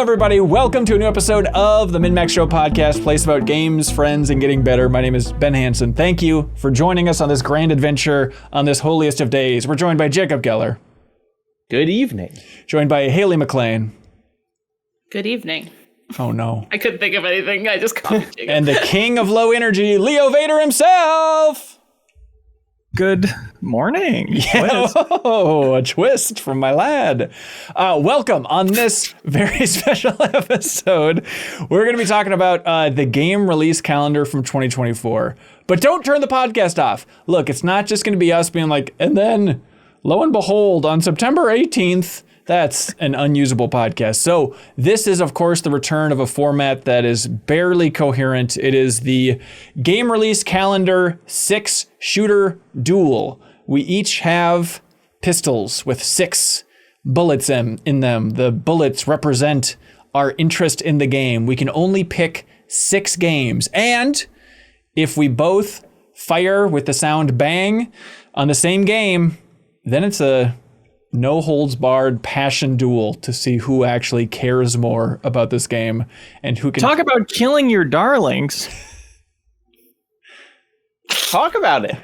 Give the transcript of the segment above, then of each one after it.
Hello, everybody. Welcome to a new episode of the MinnMax Show podcast, place about games, friends, and getting better. My name is Ben Hansen. Thank you for joining us on this grand adventure on this holiest of days. We're joined by Jacob Geller. Good evening. Joined by Haley McLean. Good evening. Oh, no. I couldn't think of anything. I just called Jacob. And the king of low energy, Leo Vader himself. Good morning. Yeah. Oh, a twist from my lad. Welcome on this very special episode. We're going to be talking about the game release calendar from 2024. But don't turn the podcast off. Look, it's not just going to be us being like, and then lo and behold, on September 18th, that's an unusable podcast. So this is, of course, the return of a format that is barely coherent. It is the game release calendar 6-shooter duel. We each have pistols with 6 bullets in them. The bullets represent our interest in the game. We can only pick 6 games. And if we both fire with the sound bang on the same game, then it's a no holds barred passion duel to see who actually cares more about this game and who can talk about killing your darlings. Talk about it.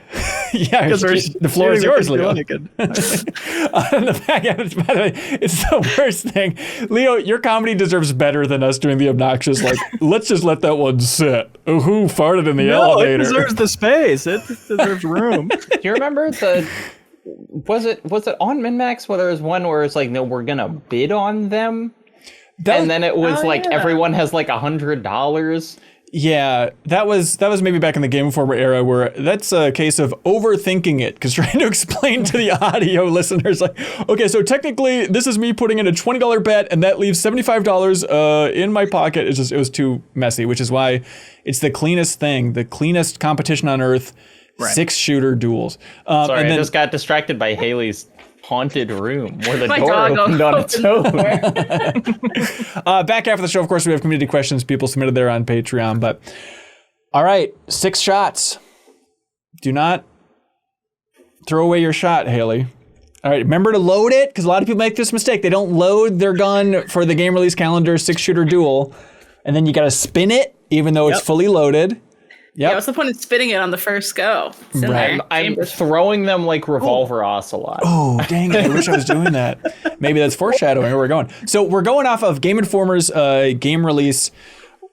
Yeah, the floor is yours, Leo. On the back end, by the way, it's the worst thing. Leo, your comedy deserves better than us doing the obnoxious, like, let's just let that one sit. Oh, who farted in the elevator? It deserves the space. It deserves room. Do you remember was it on MinnMax where there was one where it's like, no, we're gonna bid on them? And then it was everyone has like $100. Yeah, that was maybe back in the Game Informer era where that's a case of overthinking it, because trying to explain to the audio listeners like, okay, so technically this is me putting in a $20 bet and that leaves $75 in my pocket. It was too messy, which is why it's the cleanest thing, the cleanest competition on earth. Right. 6-shooter duels. Sorry, and then, I just got distracted by Haley's haunted room where the door opened on its own. Back after the show, of course, we have community questions people submitted there on Patreon. But all right, 6 shots. Do not throw away your shot, Haley. All right, remember to load it, because a lot of people make this mistake. They don't load their gun for the game release calendar 6-shooter duel, and then you got to spin it, even though it's fully loaded. Yep. Yeah, what's the point of spinning it on the first go? Right. I'm throwing them like revolver ocelot. Oh, dang it. I wish I was doing that. Maybe that's foreshadowing where we're going. So we're going off of Game Informer's game release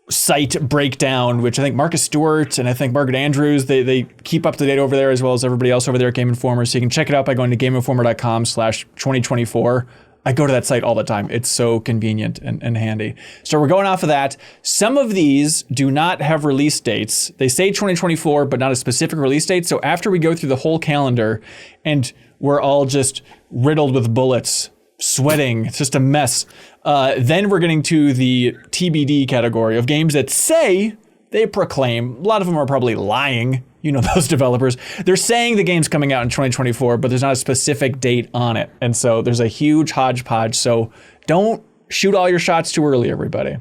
site breakdown, which I think Marcus Stewart and I think Margaret Andrews, they keep up to date over there, as well as everybody else over there at Game Informer. So you can check it out by going to gameinformer.com/2024. I go to that site all the time. It's so convenient and handy. So we're going off of that. Some of these do not have release dates. They say 2024, but not a specific release date. So after we go through the whole calendar and we're all just riddled with bullets, sweating, it's just a mess, then we're getting to the TBD category of games that say, they proclaim, a lot of them are probably lying, you know, those developers, they're saying the game's coming out in 2024, but there's not a specific date on it. And so there's a huge hodgepodge. So don't shoot all your shots too early, everybody.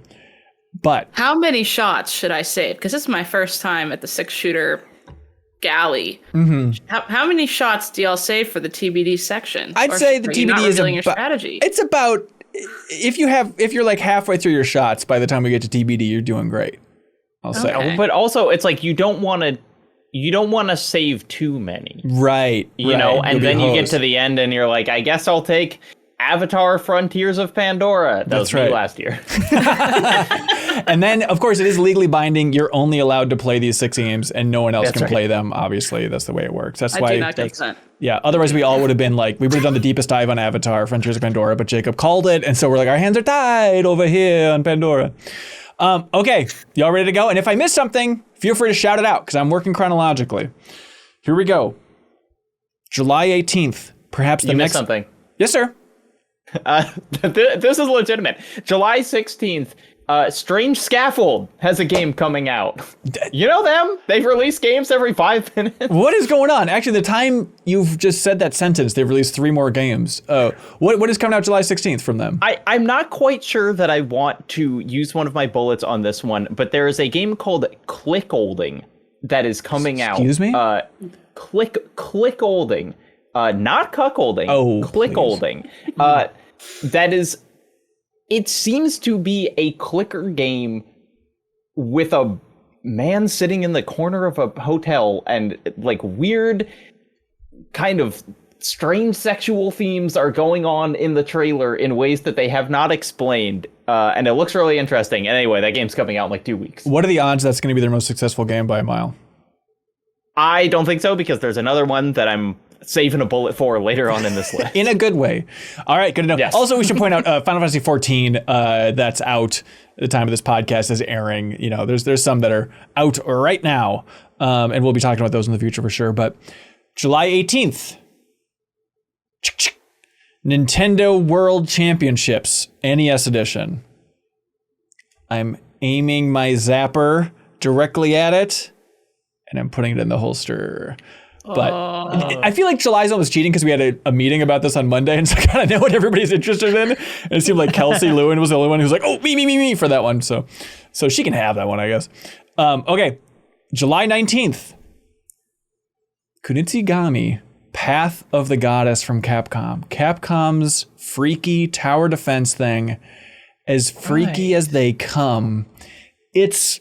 But how many shots should I save? Because this is my first time at the 6-shooter galley. Mm-hmm. How many shots do y'all save for the TBD section? I'd say the TBD is your strategy. It's about, if you're like halfway through your shots by the time we get to TBD, you're doing great. I'll say. But also, it's like you don't want to save too many. Right. You know, and then you get to the end and you're like, I guess I'll take Avatar Frontiers of Pandora. That was me last year. And then, of course, it is legally binding. You're only allowed to play these 6 games and no one else can play them. Obviously, that's the way it works. That's why. I do not consent. Yeah. Otherwise, we all would have been like, we would have done the deepest dive on Avatar Frontiers of Pandora, but Jacob called it. And so we're like, our hands are tied over here on Pandora. Okay, y'all ready to go? And if I miss something, feel free to shout it out because I'm working chronologically. Here we go. July 18th, perhaps the next... missed something. Yes, sir. This is legitimate. July 16th, Strange Scaffold has a game coming out. You know them? They've released games every 5 minutes. What is going on? Actually, the time you've just said that sentence, they've released 3 more games. What is coming out July 16th from them? I'm not quite sure that I want to use one of my bullets on this one, but there is a game called Clickolding that is coming out. Excuse me? Clickolding. Not cuckolding. Oh, Clickolding. That is... it seems to be a clicker game with a man sitting in the corner of a hotel, and like weird kind of strange sexual themes are going on in the trailer in ways that they have not explained. And it looks really interesting. And anyway, that game's coming out in like 2 weeks. What are the odds that's going to be their most successful game by a mile? I don't think so, because there's another one that I'm saving a bullet for later on in this list. In a good way. All right, good to know. Yes. Also, we should point out Final Fantasy 14 that's out at the time of this podcast is airing. You know, there's some that are out right now, and we'll be talking about those in the future for sure. But July 18th, Nintendo World Championships, NES edition. I'm aiming my zapper directly at it, and I'm putting it in the holster. But I feel like July's almost cheating because we had a meeting about this on Monday, and so I kind of know what everybody's interested in. And it seemed like Kelsey Lewin was the only one who was like, oh, me for that one. So she can have that one, I guess. Okay, July 19th. Kunitsigami, Path of the Goddess from Capcom. Capcom's freaky tower defense thing, as freaky as they come. This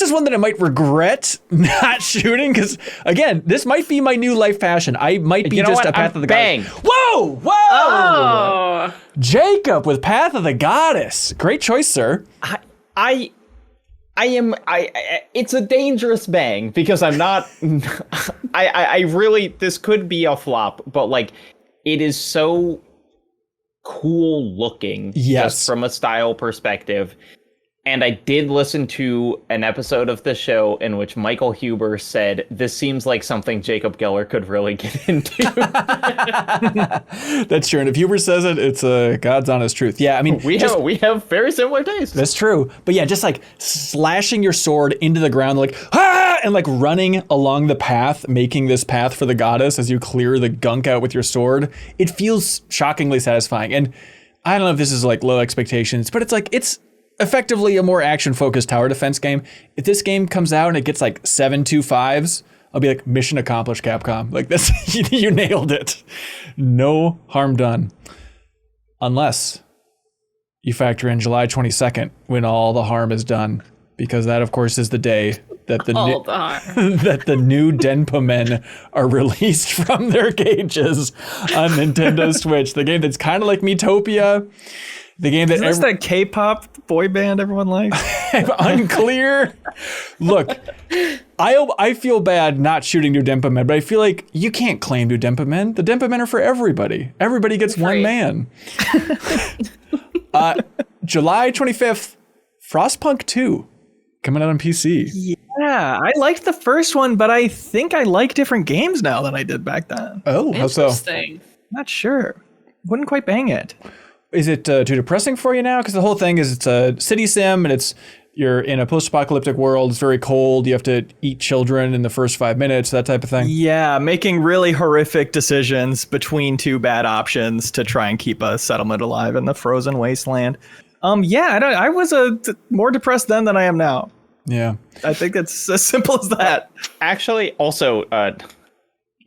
is one that I might regret not shooting, because, again, this might be my new life passion. I might be just a Path of the Goddess. Whoa! Oh. Jacob with Path of the Goddess. Great choice, sir. It's a dangerous bang, because I'm not, I really, this could be a flop, but like, it is so cool looking, just from a style perspective. And I did listen to an episode of the show in which Michael Huber said, this seems like something Jacob Geller could really get into. That's true. And if Huber says it, it's God's honest truth. Yeah, I mean, we have very similar tastes. That's true. But yeah, just like slashing your sword into the ground, like, ah, and like running along the path, making this path for the goddess as you clear the gunk out with your sword. It feels shockingly satisfying. And I don't know if this is like low expectations, but it's effectively a more action-focused tower defense game. If this game comes out and it gets like 7.25s, I'll be like, mission accomplished, Capcom. Like this, you nailed it. No harm done. Unless you factor in July 22nd when all the harm is done, because that, of course, is the day that the that the new Denpa men are released from their cages on Nintendo Switch. The game that's kind of like Miitopia. The game that is that K-pop boy band everyone likes? Unclear. Look, I feel bad not shooting new Denpa men, but I feel like you can't claim new Denpa men. The Denpa men are for everybody. Everybody gets one man. July 25th, Frostpunk 2 coming out on PC. Yeah, I liked the first one, but I think I like different games now than I did back then. Oh, how so? Interesting. Not sure. Wouldn't quite bang it. Is it too depressing for you now? Because the whole thing is it's a city sim and you're in a post-apocalyptic world. It's very cold. You have to eat children in the first 5 minutes, that type of thing. Yeah, making really horrific decisions between two bad options to try and keep a settlement alive in the frozen wasteland. I was more depressed then than I am now. Yeah. I think it's as simple as that. Actually, also,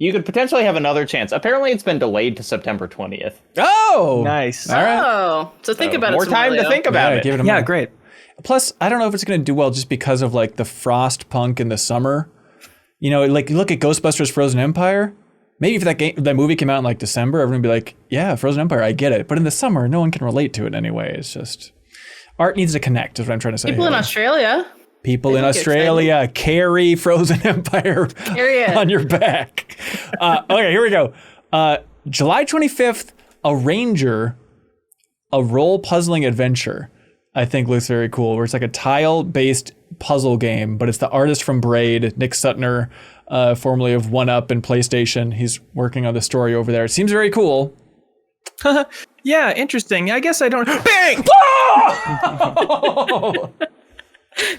you could potentially have another chance. Apparently, it's been delayed to September 20th. Oh! Nice. All right. Oh, so think about it. More time to think about it. Give it a Yeah, great. Plus, I don't know if it's going to do well just because of like the Frostpunk in the summer. You know, like you look at Ghostbusters Frozen Empire. Maybe if that movie came out in like December, everyone would be like, yeah, Frozen Empire, I get it. But in the summer, no one can relate to it anyway. It's just, art needs to connect is what I'm trying to say. People in Australia. People in Australia, carry Frozen Empire on your back. Okay, here we go. July 25th, A Ranger, a role puzzling adventure, I think looks very cool, where it's like a tile-based puzzle game, but it's the artist from Braid, Nick Sutner, formerly of 1UP and PlayStation. He's working on the story over there. It seems very cool. Yeah, interesting. I guess I don't... Bang!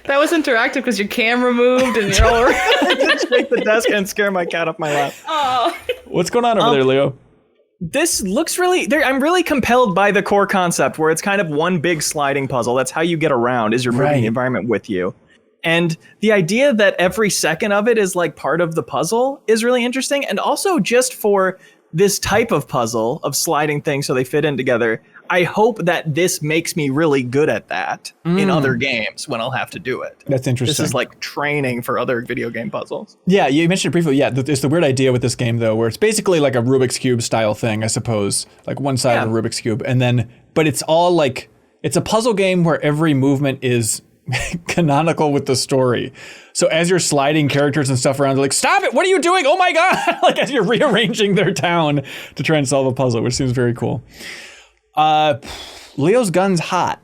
That was interactive because your camera moved and you're all I did shake the desk and scare my cat off my lap. Oh. What's going on over there, Leo? This looks really... I'm really compelled by the core concept where it's kind of one big sliding puzzle. That's how you get around, is you're moving the environment with you. And the idea that every second of it is like part of the puzzle is really interesting. And also just for this type of puzzle of sliding things so they fit in together, I hope that this makes me really good at that in other games when I'll have to do it. That's interesting. This is like training for other video game puzzles. Yeah, you mentioned it briefly. Yeah, it's the weird idea with this game, though, where it's basically like a Rubik's Cube style thing, I suppose. Like one side of a Rubik's Cube. And then, but it's all like, it's a puzzle game where every movement is canonical with the story. So as you're sliding characters and stuff around, they're like, stop it, what are you doing? Oh my God. Like as you're rearranging their town to try and solve a puzzle, which seems very cool. Leo's gun's hot.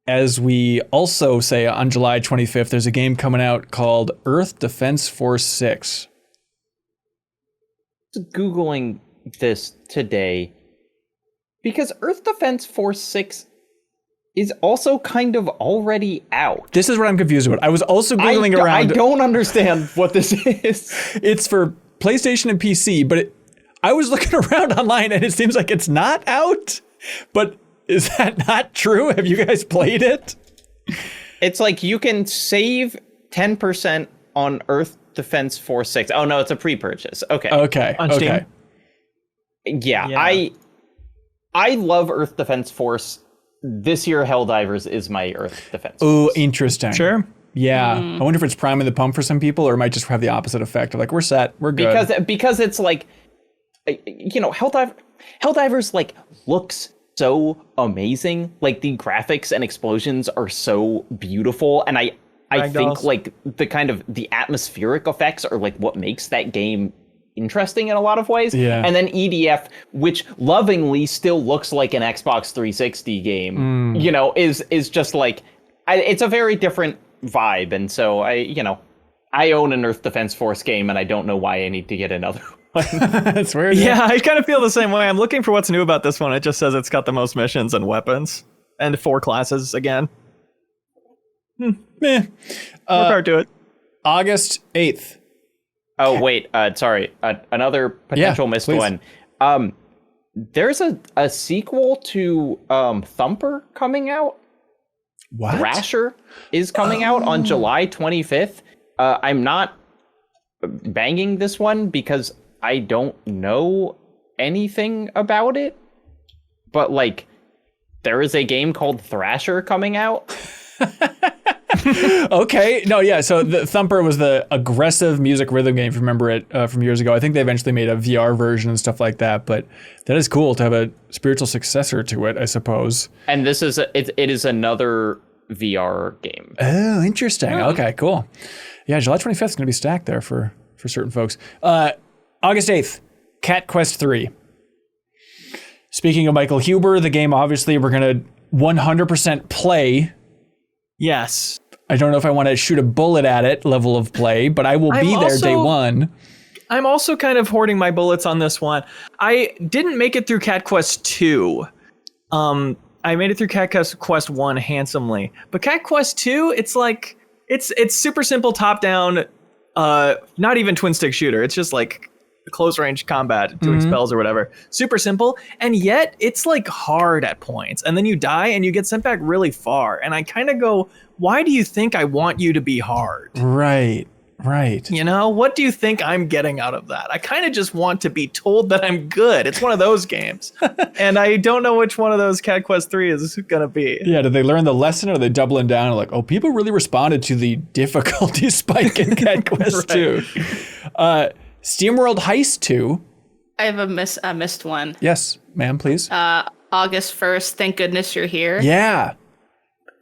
As we also say on July 25th, there's a game coming out called Earth Defense Force 6. Googling this today because Earth Defense Force 6 is also kind of already out. This is what I'm confused about. I was also Googling around. I don't understand what this is. It's for PlayStation and PC, but I was looking around online and it seems like it's not out. But is that not true? Have you guys played it? It's like you can save 10% on Earth Defense Force 6. Oh no, it's a pre-purchase. Okay. On Steam? Yeah. I love Earth Defense Force. This year, Helldivers is my Earth Defense Force. Oh, interesting. Sure. Yeah. I wonder if it's priming the pump for some people, or it might just have the opposite effect of like, we're set, we're good. Because it's like, you know, Helldivers like looks so amazing. Like the graphics and explosions are so beautiful, and I think like the kind of the atmospheric effects are like what makes that game interesting in a lot of ways. Yeah. And then EDF, which lovingly still looks like an Xbox 360 game, you know, is just like it's a very different vibe. And so I own an Earth Defense Force game, and I don't know why I need to get another one. That's weird. Yeah, I kind of feel the same way. I'm looking for what's new about this one. It just says it's got the most missions and weapons and 4 classes again. Meh. More power to it. August 8th. Oh, wait. Sorry. Another potential missed please. one. There's a sequel to Thumper coming out. What? Thrasher is coming out on July 25th. I'm not banging this one because I don't know anything about it. But, like, there is a game called Thrasher coming out. Okay. No, yeah. So the Thumper was the aggressive music rhythm game, if you remember it from years ago. I think they eventually made a VR version and stuff like that. But that is cool to have a spiritual successor to it, I suppose. And this is it is another VR game. Oh, interesting. Okay, cool. Yeah, July 25th is going to be stacked there for certain folks. August 8th, Cat Quest 3. Speaking of Michael Huber, the game obviously we're going to 100% play. Yes. I don't know if I want to shoot a bullet at it level of play, but I will be there day one. I'm also kind of hoarding my bullets on this one. I didn't make it through Cat Quest 2. I made it through Cat Quest 1 handsomely. But Cat Quest 2, it's like, it's super simple top-down, not even twin-stick shooter. It's just like close-range combat, doing spells or whatever. Super simple, and yet it's like hard at points. And then you die and you get sent back really far. And I kind of go, why do you think I want you to be hard? Right. You know, what do you think I'm getting out of that? I kind of just want to be told that I'm good. It's one of those games. And I don't know which one of those Cat Quest 3 is going to be. Yeah, did they learn the lesson or are they doubling down? Like, oh, people really responded to the difficulty spike in Cat Quest 2. SteamWorld Heist 2. I have a missed one. Yes, ma'am, please. August 1st. Thank goodness you're here. Yeah.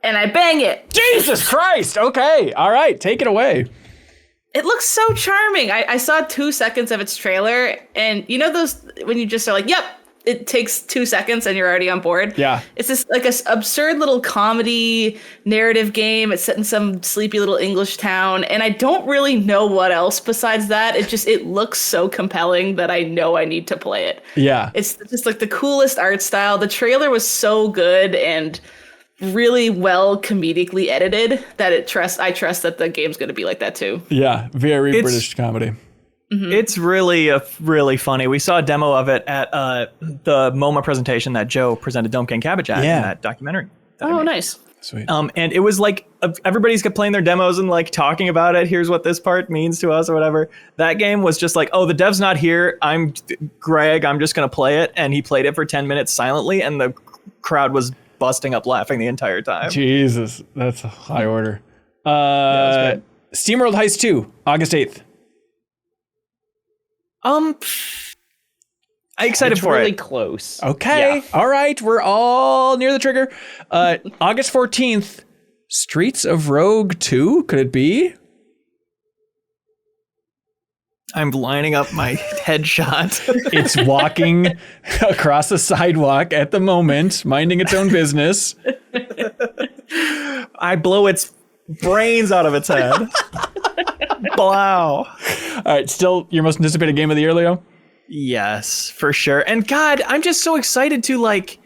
And I bang it. Jesus Christ. Okay. All right. Take it away. It looks so charming. I saw 2 seconds of its trailer, and you know those when you just are like, yep, it takes 2 seconds and you're already on board. Yeah. It's this like a absurd little comedy narrative game. It's set in some sleepy little English town, and I don't really know what else besides that. It looks so compelling that I know I need to play it. Yeah. It's just like the coolest art style. The trailer was so good and really well comedically edited that I trust that the game's going to be like that too. Yeah, very British comedy. It's really funny. We saw a demo of it at the MoMA presentation that Joe presented Dome King Cabbage at in that documentary. Oh, nice. Sweet. And it was like everybody's playing their demos and like talking about it. Here's what this part means to us or whatever. That game was just like, oh, the dev's not here. I'm Greg. I'm just going to play it. And he played it for 10 minutes silently. And the crowd was busting up laughing the entire time. Jesus, that's a high order. Yeah, SteamWorld Heist 2, August 8th. I'm excited It's for really it. close. Okay. Yeah. All right. We're all near the trigger. August 14th, Streets of Rogue 2. Could it be? I'm lining up my headshot. It's walking across the sidewalk at the moment, minding its own business. I blow its brains out of its head. Blow. All right. Still your most anticipated game of the year, Leo? Yes, for sure. And God, I'm just so excited to like,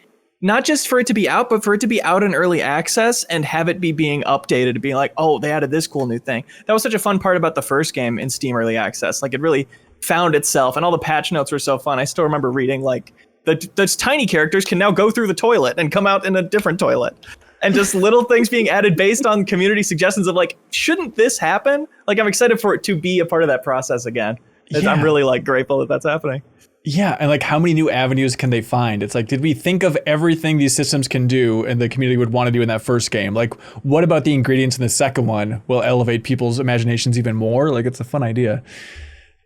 not just for it to be out, but for it to be out in early access and have it be being updated to be like, oh, they added this cool new thing. That was such a fun part about the first game in Steam early access. Like it really found itself, and all the patch notes were so fun. I still remember reading like those tiny characters can now go through the toilet and come out in a different toilet. And just little things being added based on community suggestions of like, shouldn't this happen? Like I'm excited for it to be a part of that process again. Yeah. I'm really like grateful that that's happening. Yeah, and like how many new avenues can they find? It's like, did we think of everything these systems can do and the community would want to do in that first game? Like, what about the ingredients in the second one will elevate people's imaginations even more? Like, it's a fun idea.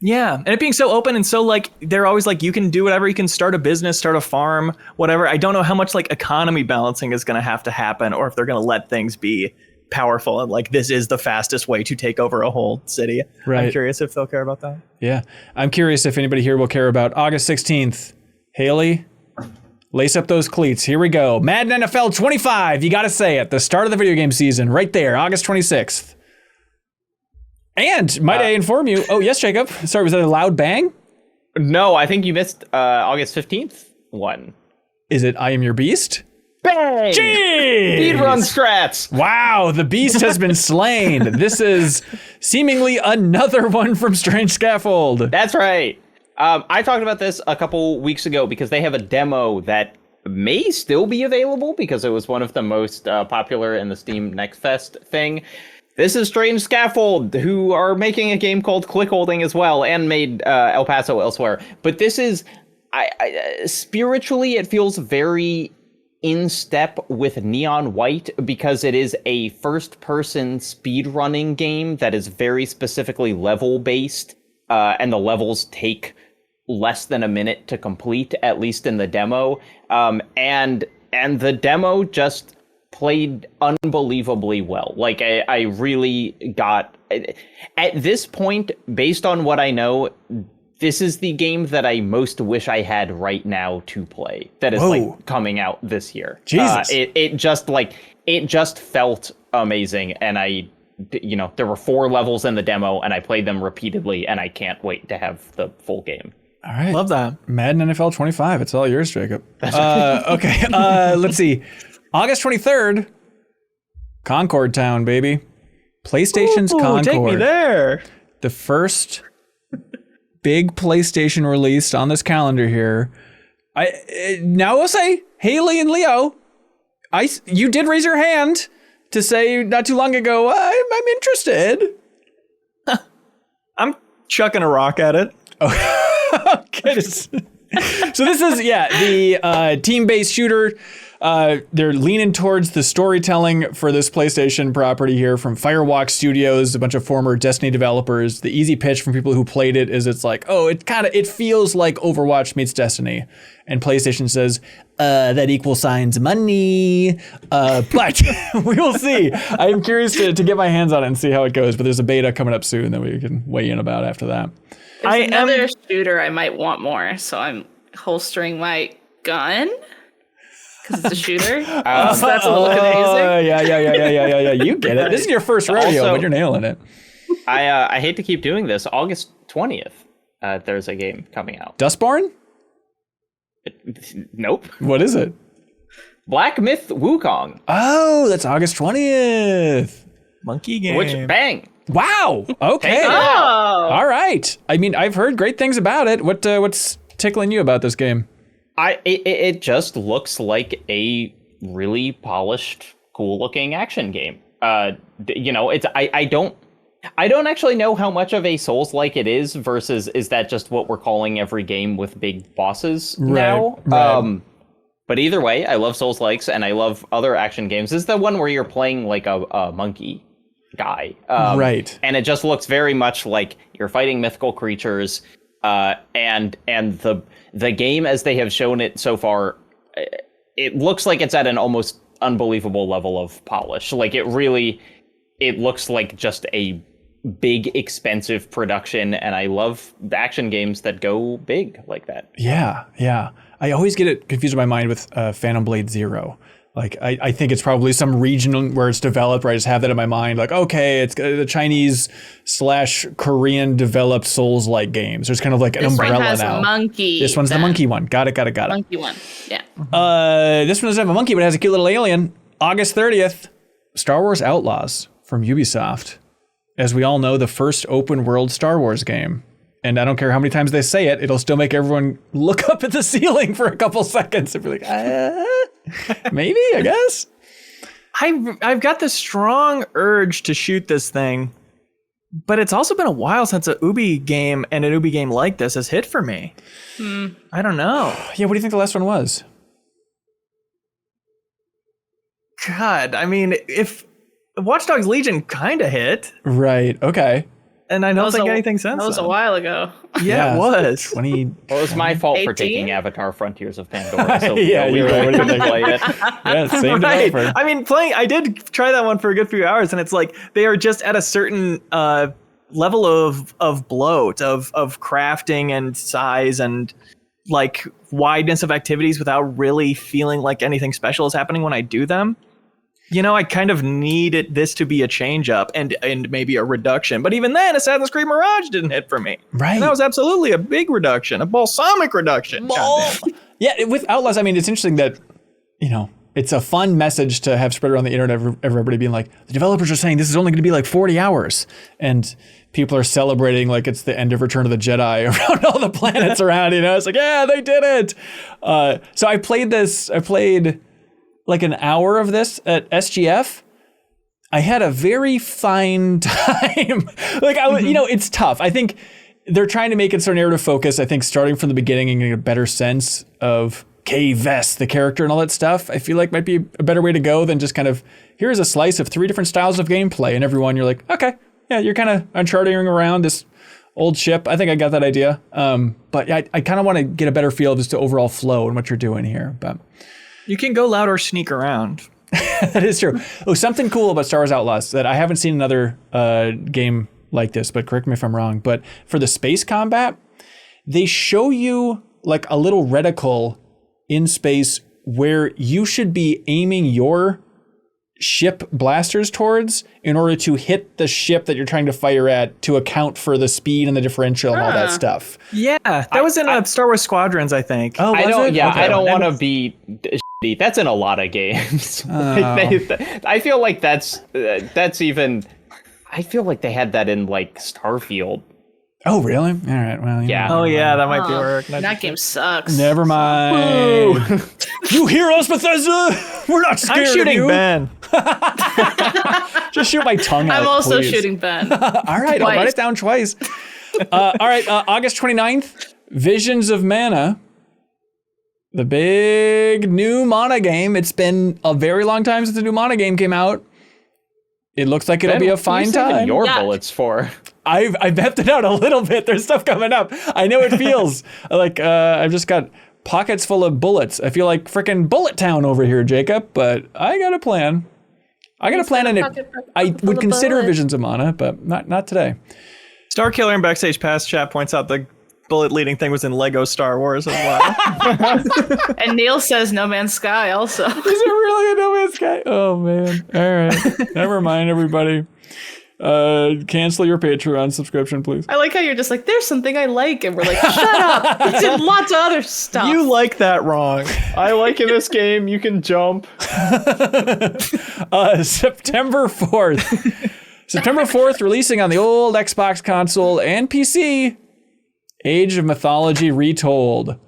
Yeah, and it being so open and so like, they're always like, you can do whatever, you can start a business, start a farm, whatever. I don't know how much like economy balancing is going to have to happen, or if they're going to let things be powerful and like this is the fastest way to take over a whole city. Right. I'm curious if they'll care about that. Yeah. I'm curious if anybody here will care about August 16th. Haley, lace up those cleats. Here we go. Madden NFL 25. You got to say it. The start of the video game season right there, August 26th. And might I inform you? Oh, yes, Jacob. Sorry, was that a loud bang? No, I think you missed August 15th one. Is it I Am Your Beast? Bang! Jeez! Speedrun strats. Wow, the beast has been slain. This is seemingly another one from Strange Scaffold. That's right. I talked about this a couple weeks ago because they have a demo that may still be available because it was one of the most popular in the Steam Next Fest thing. This is Strange Scaffold, who are making a game called Click Holding as well, and made El Paso Elsewhere. But this is, spiritually, it feels very in step with Neon White because it is a first-person speedrunning game that is very specifically level-based, and the levels take less than a minute to complete, at least in the demo. And the demo just played unbelievably well. Like, I really got... At this point, based on what I know, this is the game that I most wish I had right now to play. That is like coming out this year. Jesus. It just felt amazing. And there were 4 levels in the demo and I played them repeatedly and I can't wait to have the full game. All right. Love that. Madden NFL 25. It's all yours, Jacob. Okay. Let's see. August 23rd. Concord Town, baby. PlayStation's Concord. Take me there. The first big PlayStation released on this calendar here. Now I'll say, Haley and Leo, you did raise your hand to say not too long ago, I'm interested. I'm chucking a rock at it. Okay. So this is, the team-based shooter. They're leaning towards the storytelling for this PlayStation property here from Firewalk Studios, a bunch of former Destiny developers. The easy pitch from people who played it is it's like, it feels like Overwatch meets Destiny. And PlayStation says, that equals signs money. But we will see. I am curious to get my hands on it and see how it goes. But there's a beta coming up soon that we can weigh in about after that. There's another shooter I might want more, so I'm holstering my gun. Because it's a shooter. So that's a little confusing. Yeah. You get it. This is your first rodeo, Also, but you're nailing it. I hate to keep doing this. August 20th, there's a game coming out. Dustborn? Nope. What is it? Black Myth Wukong. Oh, that's August 20th. Monkey game. Which, bang. Wow. Okay. Oh. All right. I mean, I've heard great things about it. What's tickling you about this game? It just looks like a really polished, cool-looking action game. It's I don't actually know how much of a Souls-like it is versus is that just what we're calling every game with big bosses now. Right. But either way, I love Souls-likes and I love other action games. This is the one where you're playing like a monkey guy. Right. And it just looks very much like you're fighting mythical creatures. And the game, as they have shown it so far, it looks like it's at an almost unbelievable level of polish. Like it looks like just a big, expensive production. And I love the action games that go big like that. Yeah. I always get it confused in my mind with Phantom Blade Zero. Like, I think it's probably some region where it's developed, where I just have that in my mind. Like, okay, it's the Chinese/Korean developed Souls-like games. There's kind of like an umbrella has now. Monkey. This one's the monkey one. Got it. Monkey one. Yeah. This one doesn't have a monkey, but it has a cute little alien. August 30th, Star Wars Outlaws from Ubisoft. As we all know, the first open world Star Wars game. And I don't care how many times they say it, it'll still make everyone look up at the ceiling for a couple seconds and be like, maybe, I guess. I've got this strong urge to shoot this thing, but it's also been a while since an Ubi game and an Ubi game like this has hit for me. I don't know. Yeah, what do you think the last one was? God, I mean, if Watch Dogs Legion kind of hit. Right, okay. And I don't think anything since that was then. a while ago. Yeah, it was. 20. Well, it was my fault for 18? taking Avatar Frontiers of Pandora. So Yeah, we you're right. couldn't play it. Yeah, same Right. developer. I mean, I did try that one for a good few hours, and it's like they are just at a certain level of bloat, of crafting and size and like wideness of activities without really feeling like anything special is happening when I do them. You know, I kind of needed this to be a change up and maybe a reduction. But even then, Assassin's Creed Mirage didn't hit for me. Right. And that was absolutely a big reduction, a balsamic reduction. Yeah, with Outlaws, I mean, it's interesting that, you know, it's a fun message to have spread around the internet, everybody being like, the developers are saying this is only going to be like 40 hours. And people are celebrating like it's the end of Return of the Jedi around all the planets around, you know? It's like, yeah, they did it. So I played like an hour of this at SGF. I had a very fine time. Like, you know, it's tough. I think they're trying to make it so narrative focused. I think starting from the beginning and getting a better sense of Kay Vess, the character and all that stuff, I feel like might be a better way to go than just kind of, here's a slice of 3 different styles of gameplay. And everyone, you're like, okay, yeah, you're kind of uncharting around this old ship. I think I got that idea. But yeah, I kind of want to get a better feel of just the overall flow and what you're doing here. But You can go loud or sneak around. that is true. Oh, something cool about Star Wars Outlaws that I haven't seen another game like this, but correct me if I'm wrong. But for the space combat, they show you like a little reticle in space where you should be aiming your ship blasters towards in order to hit the ship that you're trying to fire at to account for the speed and the differential and all that stuff. Yeah, that was in Star Wars Squadrons, I think. Oh, was it? Okay. I don't want to be shitty. That's in a lot of games. I feel like that's even. I feel like they had that in like Starfield. Oh, really? All right. Well, Yeah. Oh yeah, that might be work. That game sucks. Never mind. You hear us, Bethesda? We're not scared I'm shooting of you. Ben. Just shoot my tongue out, I'm also please. shooting Ben. All right, I'll write it down twice. All right, August 29th, Visions of Mana. The big new Mana game. It's been a very long time since the new Mana game came out. It looks like it'll be a fine time. Your bullets for? I've bepped it out a little bit. There's stuff coming up. I know it feels like I've just got pockets full of bullets. I feel like frickin' Bullet Town over here, Jacob, but I got a plan. And I would consider Visions of Mana, but not today. Star Killer in Backstage Pass chat points out the bullet leading thing was in Lego Star Wars as well. And Neil says No Man's Sky also. Is it really a No Man's Sky? Oh, man. All right. Never mind, everybody. Cancel your Patreon subscription, please. I like how you're just like, there's something I like, and we're like, shut up. It's in lots of other stuff. You like that wrong. I like in this game you can jump. September 4th. September 4th, releasing on the old Xbox console and PC, Age of Mythology Retold.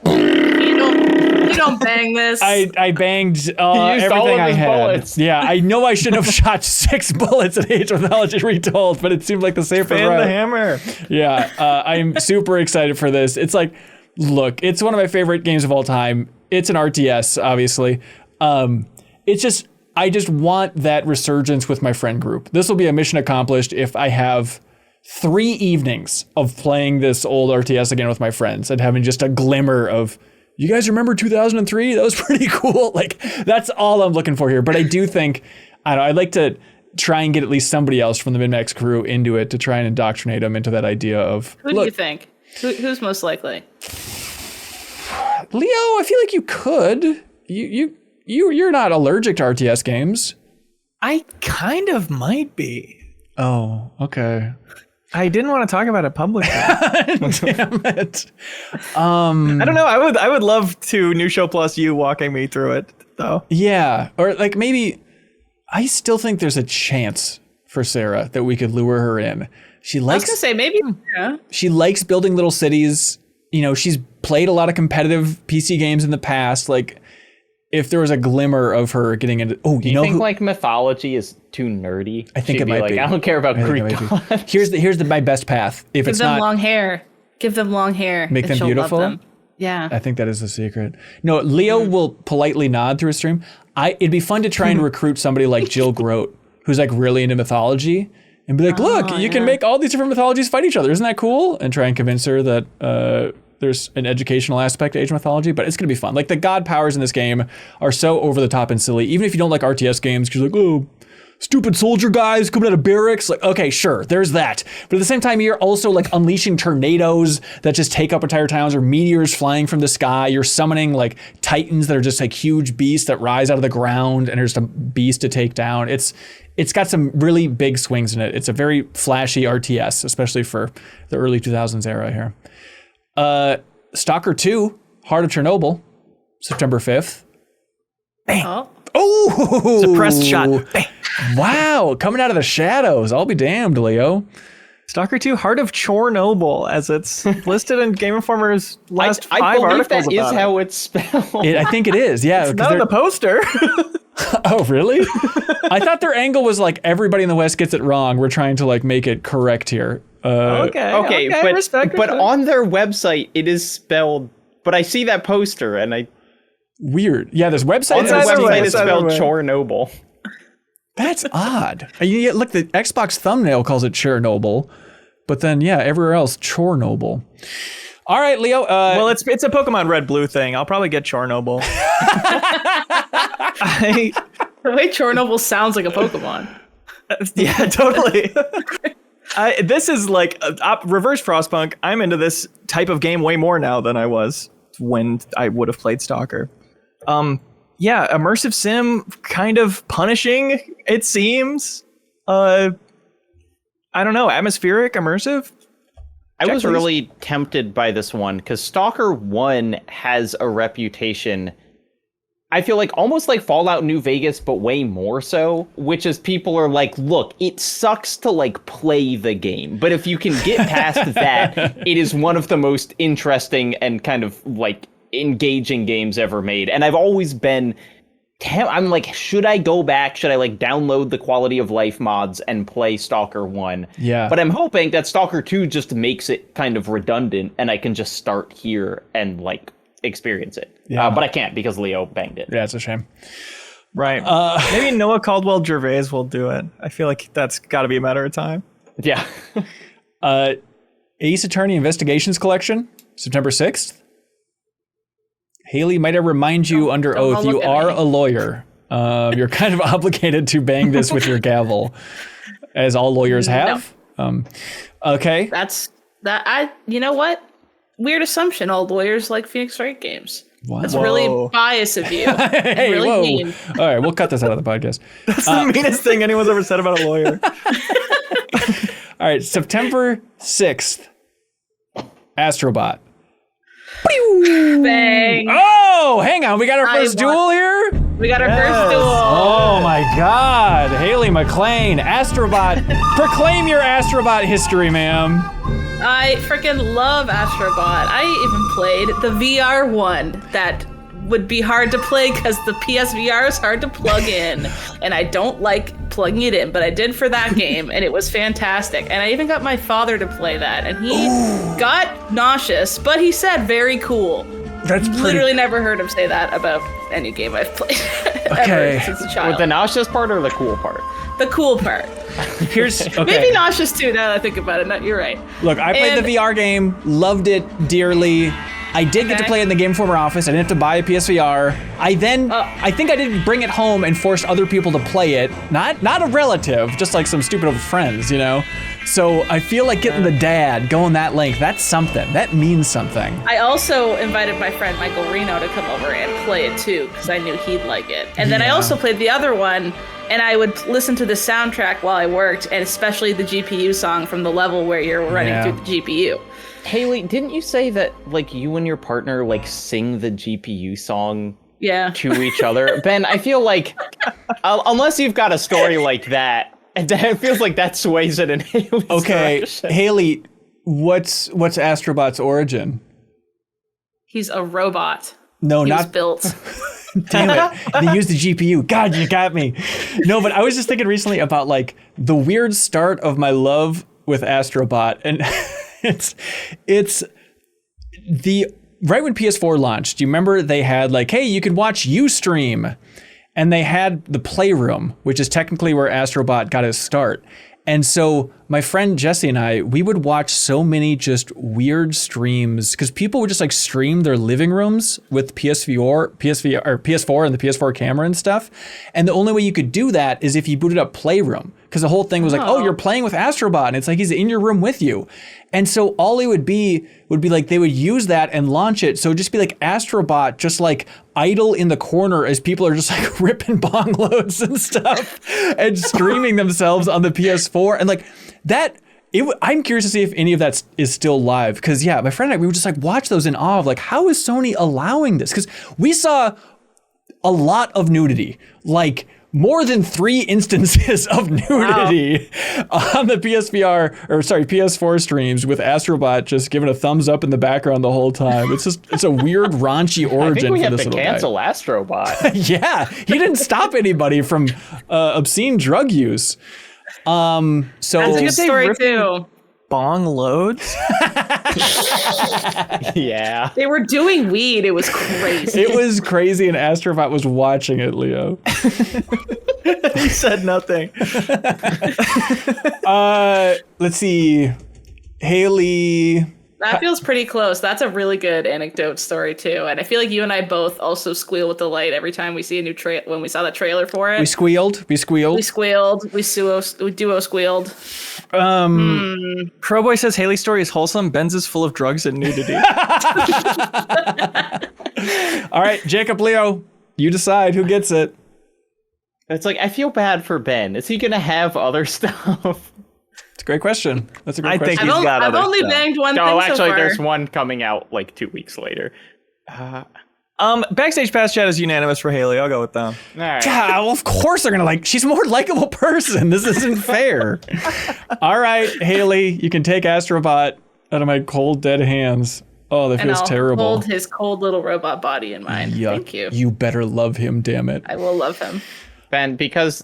You don't bang this. I banged everything I had. Bullets. Yeah, I know I shouldn't have shot 6 bullets at Age of Mythology Retold, but it seemed like the safer Fan route. the hammer. Yeah, I'm super excited for this. It's like, look, it's one of my favorite games of all time. it's an RTS, obviously. I just want that resurgence with my friend group. This will be a mission accomplished if I have 3 evenings of playing this old RTS again with my friends and having just a glimmer of, you guys remember 2003? That was pretty cool. Like, that's all I'm looking for here. But I do think, I'd like to try and get at least somebody else from the MinnMax crew into it to try and indoctrinate them into that idea of, who do you think? Who's most likely? Leo, I feel like you could. You're not allergic to RTS games. I kind of might be. Oh, okay. I didn't want to talk about it publicly. Damn it. I don't know. I would love to New Show Plus you walking me through it, though. Yeah, or like maybe I still think there's a chance for Sarah that we could lure her in. She likes. I was gonna say maybe. Yeah. She likes building little cities. You know, she's played a lot of competitive PC games in the past. Like, if there was a glimmer of her getting into, you know, think like mythology is too nerdy? I think it might be. I don't care about Greek gods. Here's my best path. If Give them long hair. Give them long hair. Make them beautiful. Them. Yeah. I think that is the secret. No, Leo will politely nod through a stream. It'd be fun to try and recruit somebody like Jill Grote, who's like really into mythology, and be like, look, you can make all these different mythologies fight each other. Isn't that cool? And try and convince her that there's an educational aspect to Age of Mythology, but it's going to be fun. Like, the god powers in this game are so over the top and silly. Even if you don't like RTS games, because you're like, oh, stupid soldier guys coming out of barracks. Like, okay, sure, there's that. But at the same time, you're also like unleashing tornadoes that just take up entire towns, or meteors flying from the sky. You're summoning like titans that are just like huge beasts that rise out of the ground, and there's a beast to take down. It's got some really big swings in it. It's a very flashy RTS, especially for the early 2000s era here. Stalker 2, Heart of Chernobyl, September 5th. Bang. Oh! Suppressed shot. Bang. Wow, coming out of the shadows. I'll be damned, Leo. Stalker 2, Heart of Chernobyl, as it's listed in Game Informer's last 5 articles that about is how it's spelled. I think it is, yeah. It's not in the poster. Oh, really? I thought their angle was like, everybody in the West gets it wrong. We're trying to like make it correct here. Okay, but respect. on their website it is spelled. But I see that poster and I weird. Yeah, this website. On their website is spelled Chernobyl. That's odd. Look, the Xbox thumbnail calls it Chernobyl, but then everywhere else Chernobyl. All right, Leo. Well, it's a Pokemon Red Blue thing. I'll probably get Chernobyl. The way Chernobyl sounds like a Pokemon. Yeah, totally. This is like reverse Frostpunk. I'm into this type of game way more now than I was when I would have played Stalker. Immersive sim, kind of punishing, it seems. I don't know, atmospheric, immersive. I was really tempted by this one because Stalker 1 has a reputation, I feel like almost like Fallout New Vegas, but way more so, which is people are like, look, it sucks to like play the game, but if you can get past that, it is one of the most interesting and kind of like engaging games ever made. And I've always been, I'm like, should I go back? Should I like download the quality of life mods and play Stalker 1? Yeah. But I'm hoping that Stalker 2 just makes it kind of redundant and I can just start here and like experience it. Yeah. But I can't because Leo banged it. Yeah, it's a shame. Right. Maybe Noah Caldwell Gervais will do it. I feel like that's got to be a matter of time. Yeah. Ace Attorney Investigations Collection, September 6th. Haley, might I remind you under oath, you are a lawyer. You're kind of obligated to bang this with your gavel, as all lawyers have. No. Okay. That's that. You know what? Weird assumption. All lawyers like Phoenix Wright games. What? That's really biased of you. Hey, really whoa. mean. All right, we'll cut this out of the podcast. That's the meanest thing anyone's ever said about a lawyer. All right, September 6th, Astrobot. Bang. Oh, hang on. We got our first duel here? We got our first duel. Oh, my God. Haley McLean, Astrobot. Proclaim your Astrobot history, ma'am. I freaking love Astrobot. I even played the VR one that would be hard to play because the PSVR is hard to plug in. And I don't like plugging it in, but I did for that game, and it was fantastic. And I even got my father to play that, and he got nauseous, but he said very cool. That's pretty... Literally never heard him say that about any game I've played ever since a child. With the nauseous part or the cool part? The cool part. Here's okay. Maybe nauseous too, now that I think about it. No, you're right. Look, I played the VR game, loved it dearly. I did get to play it in the Game Informer office. I didn't have to buy a PSVR. I think I did bring it home and forced other people to play it. Not a relative, just like some stupid old friends, you know? So I feel like getting the dad going that length, that's something. That means something. I also invited my friend Michael Reno to come over and play it too, because I knew he'd like it. And then I also played the other one, and I would listen to the soundtrack while I worked, and especially the GPU song from the level where you're running through the GPU. Haley, didn't you say that like you and your partner like sing the GPU song to each other? Ben, I feel like unless you've got a story like that, it feels like that sways it in Haley's direction. Haley, what's Astrobot's origin? He's a robot. No, he not was built. Damn it. They used the GPU. God, you got me. No, but I was just thinking recently about like the weird start of my love with Astrobot, and it's the right when PS4 launched. Do you remember they had like, hey, you can watch Ustream, and they had the Playroom, which is technically where Astrobot got his start. And so my friend Jesse and I, we would watch so many just weird streams because people would just like stream their living rooms with PS4 and the PS4 camera and stuff. And the only way you could do that is if you booted up Playroom, because the whole thing was like, oh, you're playing with Astrobot, and it's like he's in your room with you. And so all it would be like they would use that and launch it. So it'd just be like Astrobot just like idle in the corner as people are just like ripping bong loads and stuff and streaming themselves on the PS4. And like that, I'm curious to see if any of that is still live. Because my friend and I, we would just like watch those in awe of like, how is Sony allowing this? Because we saw a lot of nudity, like more than 3 instances of nudity on the PS4 streams with Astrobot just giving a thumbs up in the background the whole time. It's a weird raunchy origin for this little guy. I think we have to cancel Astrobot. Yeah, he didn't stop anybody from obscene drug use. So that's a good story too. Bong loads? Yeah. They were doing weed. It was crazy. It was crazy, and Astrobot was watching it, Leo. He said nothing. Let's see. Haley. That feels pretty close. That's a really good anecdote story too. And I feel like you and I both also squeal with delight every time we see a new when we saw the trailer for it. We squealed. We duo squealed. Crowboy says Haley's story is wholesome. Ben's is full of drugs and nudity. All right, Jacob, Leo, you decide who gets it. It's like, I feel bad for Ben. Is he going to have other stuff? It's a great question. That's a great question. I think he's got I've other only stuff. banged one thing Oh, actually, so far. there's one coming out like 2 weeks later. Backstage pass chat is unanimous for Haley. I'll go with them. All right. Yeah, well, of course they're gonna she's a more likable person. This isn't fair. All right, Haley, you can take Astrobot out of my cold, dead hands. Oh, that feels terrible. Hold his cold little robot body in mine. Yuck. Thank you. You better love him, damn it. I will love him. Ben, because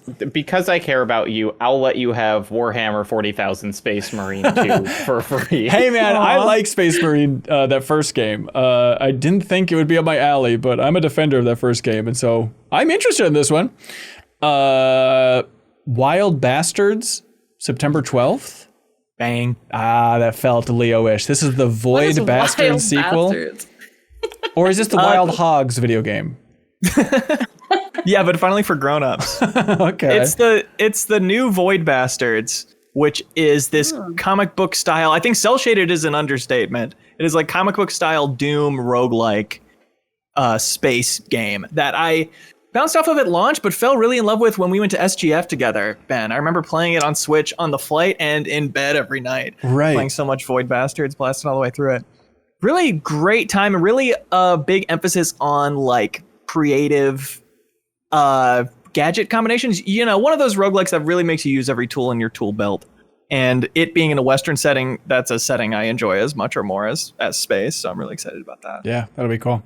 I care about you, I'll let you have Warhammer 40,000 Space Marine 2 for free. Hey man, I like Space Marine, that first game. I didn't think it would be up my alley, but I'm a defender of that first game, and so I'm interested in this one. Wild Bastards, September 12th. Bang. That felt Leo-ish. This is the Void Bastards sequel. Bastards? Or is this the Wild Hogs video game? Yeah, but finally for grown-ups. Okay. It's the new Void Bastards, which is this comic book style. I think cel shaded is an understatement. It is like comic book style Doom roguelike space game that I bounced off of at launch, but fell really in love with when we went to SGF together, Ben. I remember playing it on Switch on the flight and in bed every night. Right. Playing so much Void Bastards, blasting all the way through it. Really great time, really a big emphasis on like creative gadget combinations. You know, one of those roguelikes that really makes you use every tool in your tool belt. And it being in a Western setting, that's a setting I enjoy as much or more as space. So I'm really excited about that. Yeah, that'll be cool.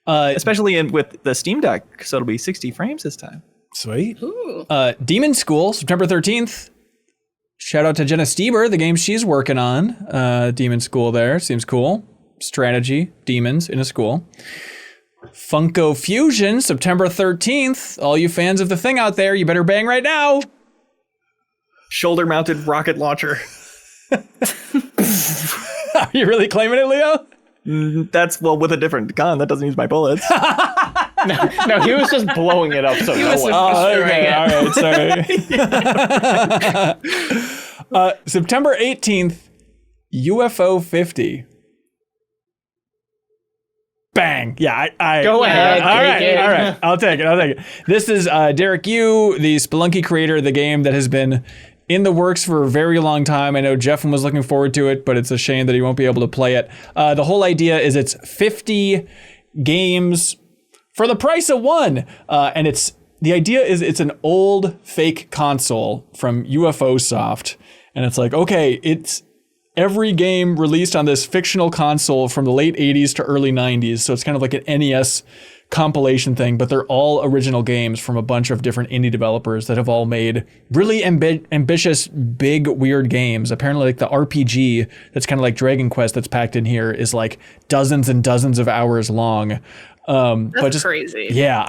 Especially with the Steam Deck, so it'll be 60 frames this time. Sweet. Demon School, September 13th. Shout out to Jenna Stieber, the game she's working on. Demon School there. Seems cool. strategy, demons in a school. Funko Fusion, September 13th. All you fans of the thing out there, you better bang right now. Shoulder-mounted rocket launcher. Are you really claiming it, Leo? That's, well, with a different gun. That doesn't use my bullets. No, he was just blowing it up so no one. Okay, all right, sorry. September 18th, UFO 50. Bang. Yeah, I Go ahead. All take right, it. all right. I'll take it. This is Derek Yu, the Spelunky creator of the game that has been in the works for a very long time. I know Jeff was looking forward to it, but it's a shame that he won't be able to play it. The whole idea is it's 50 games for the price of one. And the idea is it's an old fake console from UFO Soft. And it's like, okay, it's every game released on this fictional console from the late 80s to early 90s. So it's kind of like an NES compilation thing, but they're all original games from a bunch of different indie developers that have all made really ambitious, big, weird games. Apparently, like the RPG that's kind of like Dragon Quest that's packed in here is like dozens and dozens of hours long. That's crazy. Yeah,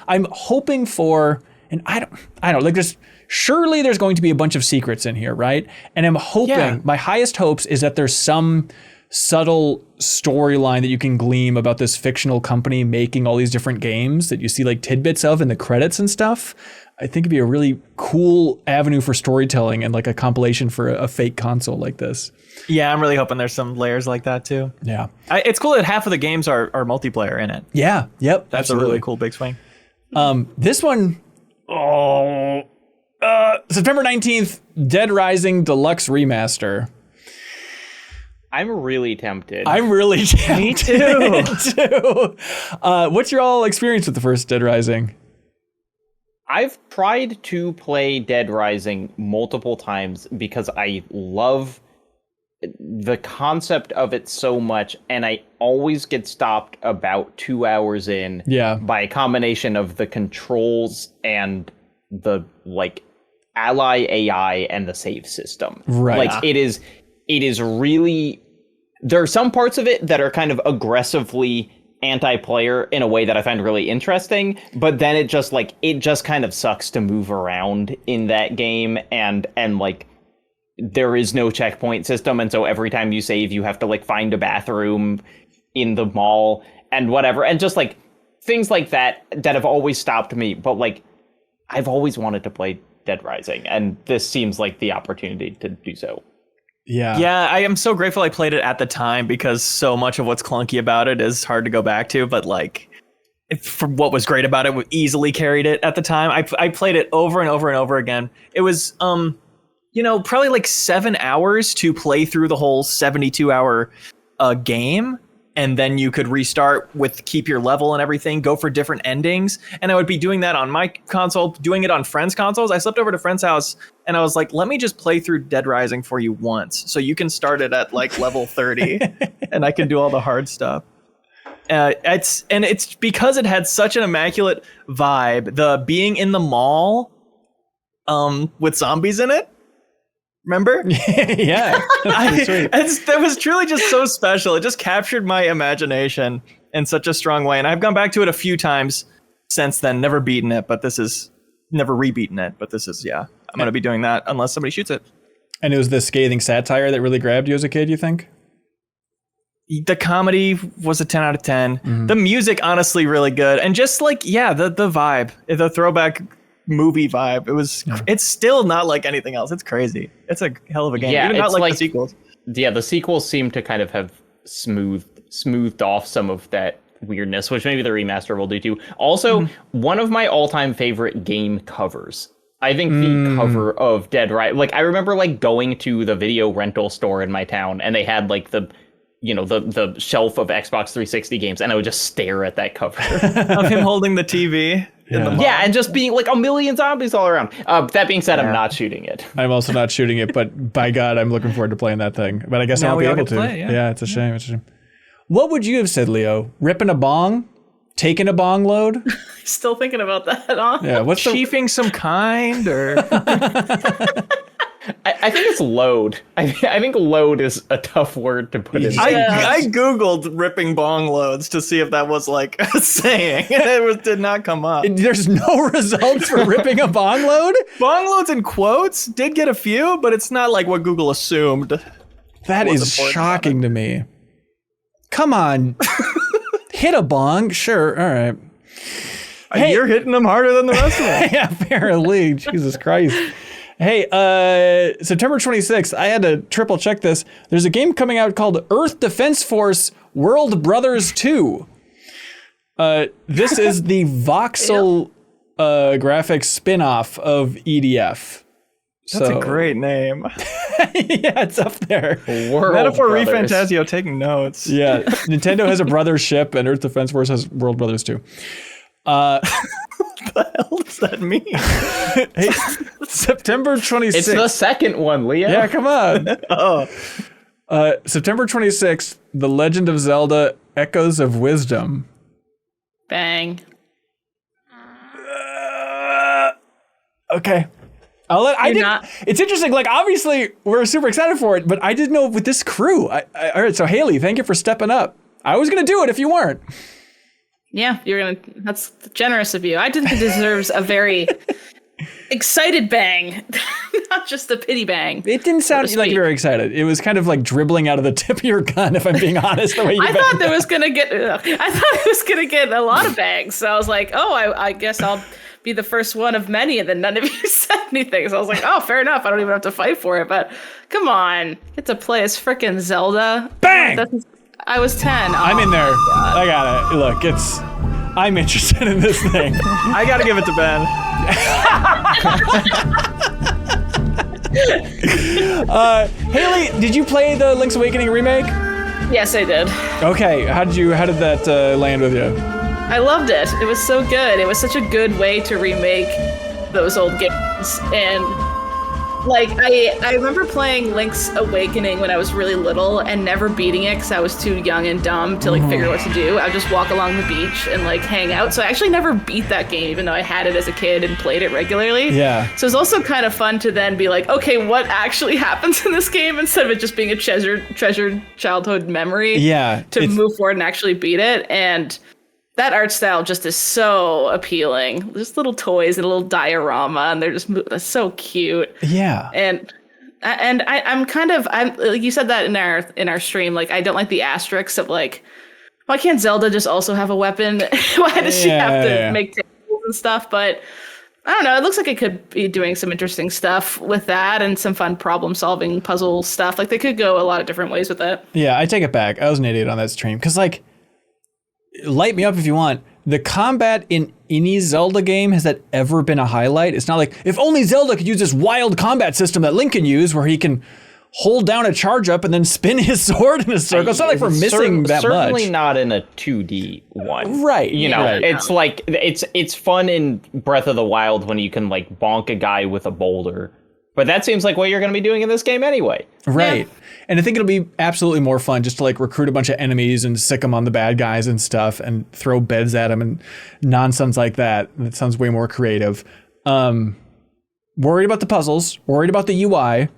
I'm hoping for, and I don't like this. Surely there's going to be a bunch of secrets in here, right? And I'm hoping, my highest hopes is that there's some subtle storyline that you can glean about this fictional company making all these different games that you see like tidbits of in the credits and stuff. I think it'd be a really cool avenue for storytelling and like a compilation for a fake console like this. Yeah, I'm really hoping there's some layers like that too. Yeah. It's cool that half of the games are multiplayer in it. Yeah. Yep. That's absolutely. a really cool big swing. This one, September 19th, Dead Rising Deluxe Remaster. I'm really tempted. Me too. What's your all experience with the first Dead Rising? I've tried to play Dead Rising multiple times because I love the concept of it so much, and I always get stopped about 2 hours in by a combination of the controls and the like ally AI and the save system. Right. Like it is really, there are some parts of it that are kind of aggressively anti-player in a way that I find really interesting, but then it just kind of sucks to move around in that game, and like there is no checkpoint system, and so every time you save you have to like find a bathroom in the mall and whatever, and just like things like that have always stopped me. But like I've always wanted to play Dead Rising, and this seems like the opportunity to do so. Yeah, I am so grateful I played it at the time, because so much of what's clunky about it is hard to go back to. But like, for what was great about it, we easily carried it at the time. I played it over and over and over again. It was, probably like 7 hours to play through the whole 72-hour game. And then you could restart with keep your level and everything, go for different endings. And I would be doing that on my console, doing it on friends' consoles. I slept over to a friend's house and I was like, let me just play through Dead Rising for you once. So you can start it at like level 30 and I can do all the hard stuff. It's because it had such an immaculate vibe. The being in the mall with zombies in it. Remember? Yeah. That was truly just so special. It just captured my imagination in such a strong way. And I've gone back to it a few times since then, never beaten it, but this is never re-beaten it. But this is, I'm going to be doing that unless somebody shoots it. And it was the scathing satire that really grabbed you as a kid, you think? The comedy was a 10 out of 10. Mm-hmm. The music, honestly, really good. And just like, the vibe, the throwback movie vibe. It's still not like anything else. It's crazy. It's a hell of a game. Even not like the sequels. Yeah, the sequels seem to kind of have smoothed off some of that weirdness, which maybe the remaster will do too. Also, one of my all-time favorite game covers. I think the cover of Dead Rising, like I remember like going to the video rental store in my town and they had like the shelf of Xbox 360 games, and I would just stare at that cover of him holding the TV. Yeah, and just being like a million zombies all around. That being said, I'm not shooting it. I'm also not shooting it, but by God, I'm looking forward to playing that thing. But I guess I won't be able to. Play, yeah, it's a shame. It's a shame. What would you have said, Leo? Ripping a bong? Taking a bong load? Still thinking about that, huh? Yeah, what's chiefing some kind, or I think it's load. I think load is a tough word to put in. I googled ripping bong loads to see if that was like a saying. It did not come up. There's no results for ripping a bong load? Bong loads in quotes did get a few, but it's not like what Google assumed. That is shocking to me. Come on. Hit a bong? Sure. All right. Hey. You're hitting them harder than the rest of them. Yeah, apparently. Jesus Christ. Hey, September 26th, I had to triple check this. There's a game coming out called Earth Defense Force World Brothers 2. This is the voxel graphics spin-off of EDF. That's a great name. Yeah, it's up there. World Metaphor Brothers. Refantasio taking notes. Yeah, Nintendo has a brother ship, and Earth Defense Force has World Brothers 2. What the hell does that mean? Hey, September 26th. It's the second one, Leo. Yeah, come on. Oh, September 26th, The Legend of Zelda Echoes of Wisdom. Bang. Okay. It's interesting. Like, obviously, we're super excited for it, but I didn't know with this crew. All right, so Haley, thank you for stepping up. I was going to do it if you weren't. Yeah, that's generous of you. I think it deserves a very excited bang, not just a pity bang. It didn't sound like you were excited. It was kind of like dribbling out of the tip of your gun, if I'm being honest, the way you I thought it was gonna get a lot of bangs. So I was like, oh, I guess I'll be the first one of many, and then none of you said anything. So I was like, oh, fair enough. I don't even have to fight for it. But come on, get to play as frickin' Zelda. Bang! I was 10. I'm in there. I got it. Look, I'm interested in this thing. I gotta give it to Ben. Haley, did you play the Link's Awakening remake? Yes, I did. Okay, how did that land with you? I loved it. It was so good. It was such a good way to remake those old games. And like, I remember playing Link's Awakening when I was really little and never beating it because I was too young and dumb to like figure out what to do. I would just walk along the beach and like hang out. So I actually never beat that game, even though I had it as a kid and played it regularly. Yeah. So it's also kind of fun to then be like, okay, what actually happens in this game instead of it just being a treasured childhood memory. Yeah. To move forward and actually beat it. And that art style just is so appealing. Just little toys and a little diorama, and they're just so cute. Yeah. And I'm like you said that in our stream. Like, I don't like the asterisks of like, why can't Zelda just also have a weapon? Why does she have to make tables and stuff? But I don't know. It looks like it could be doing some interesting stuff with that and some fun problem solving puzzle stuff. Like, they could go a lot of different ways with it. Yeah, I take it back. I was an idiot on that stream because like. Light me up if you want. The combat in any Zelda game, has that ever been a highlight? It's not like, if only Zelda could use this wild combat system that Link can use where he can hold down a charge up and then spin his sword in a circle. It's not like we're missing that much. Certainly not in a 2D one. Right. You know, right. It's like, it's fun in Breath of the Wild when you can like bonk a guy with a boulder. But that seems like what you're going to be doing in this game anyway. Right. Yeah. And I think it'll be absolutely more fun just to like recruit a bunch of enemies and sick them on the bad guys and stuff and throw beds at them and nonsense like that. That sounds way more creative. Worried about the puzzles, worried about the UI.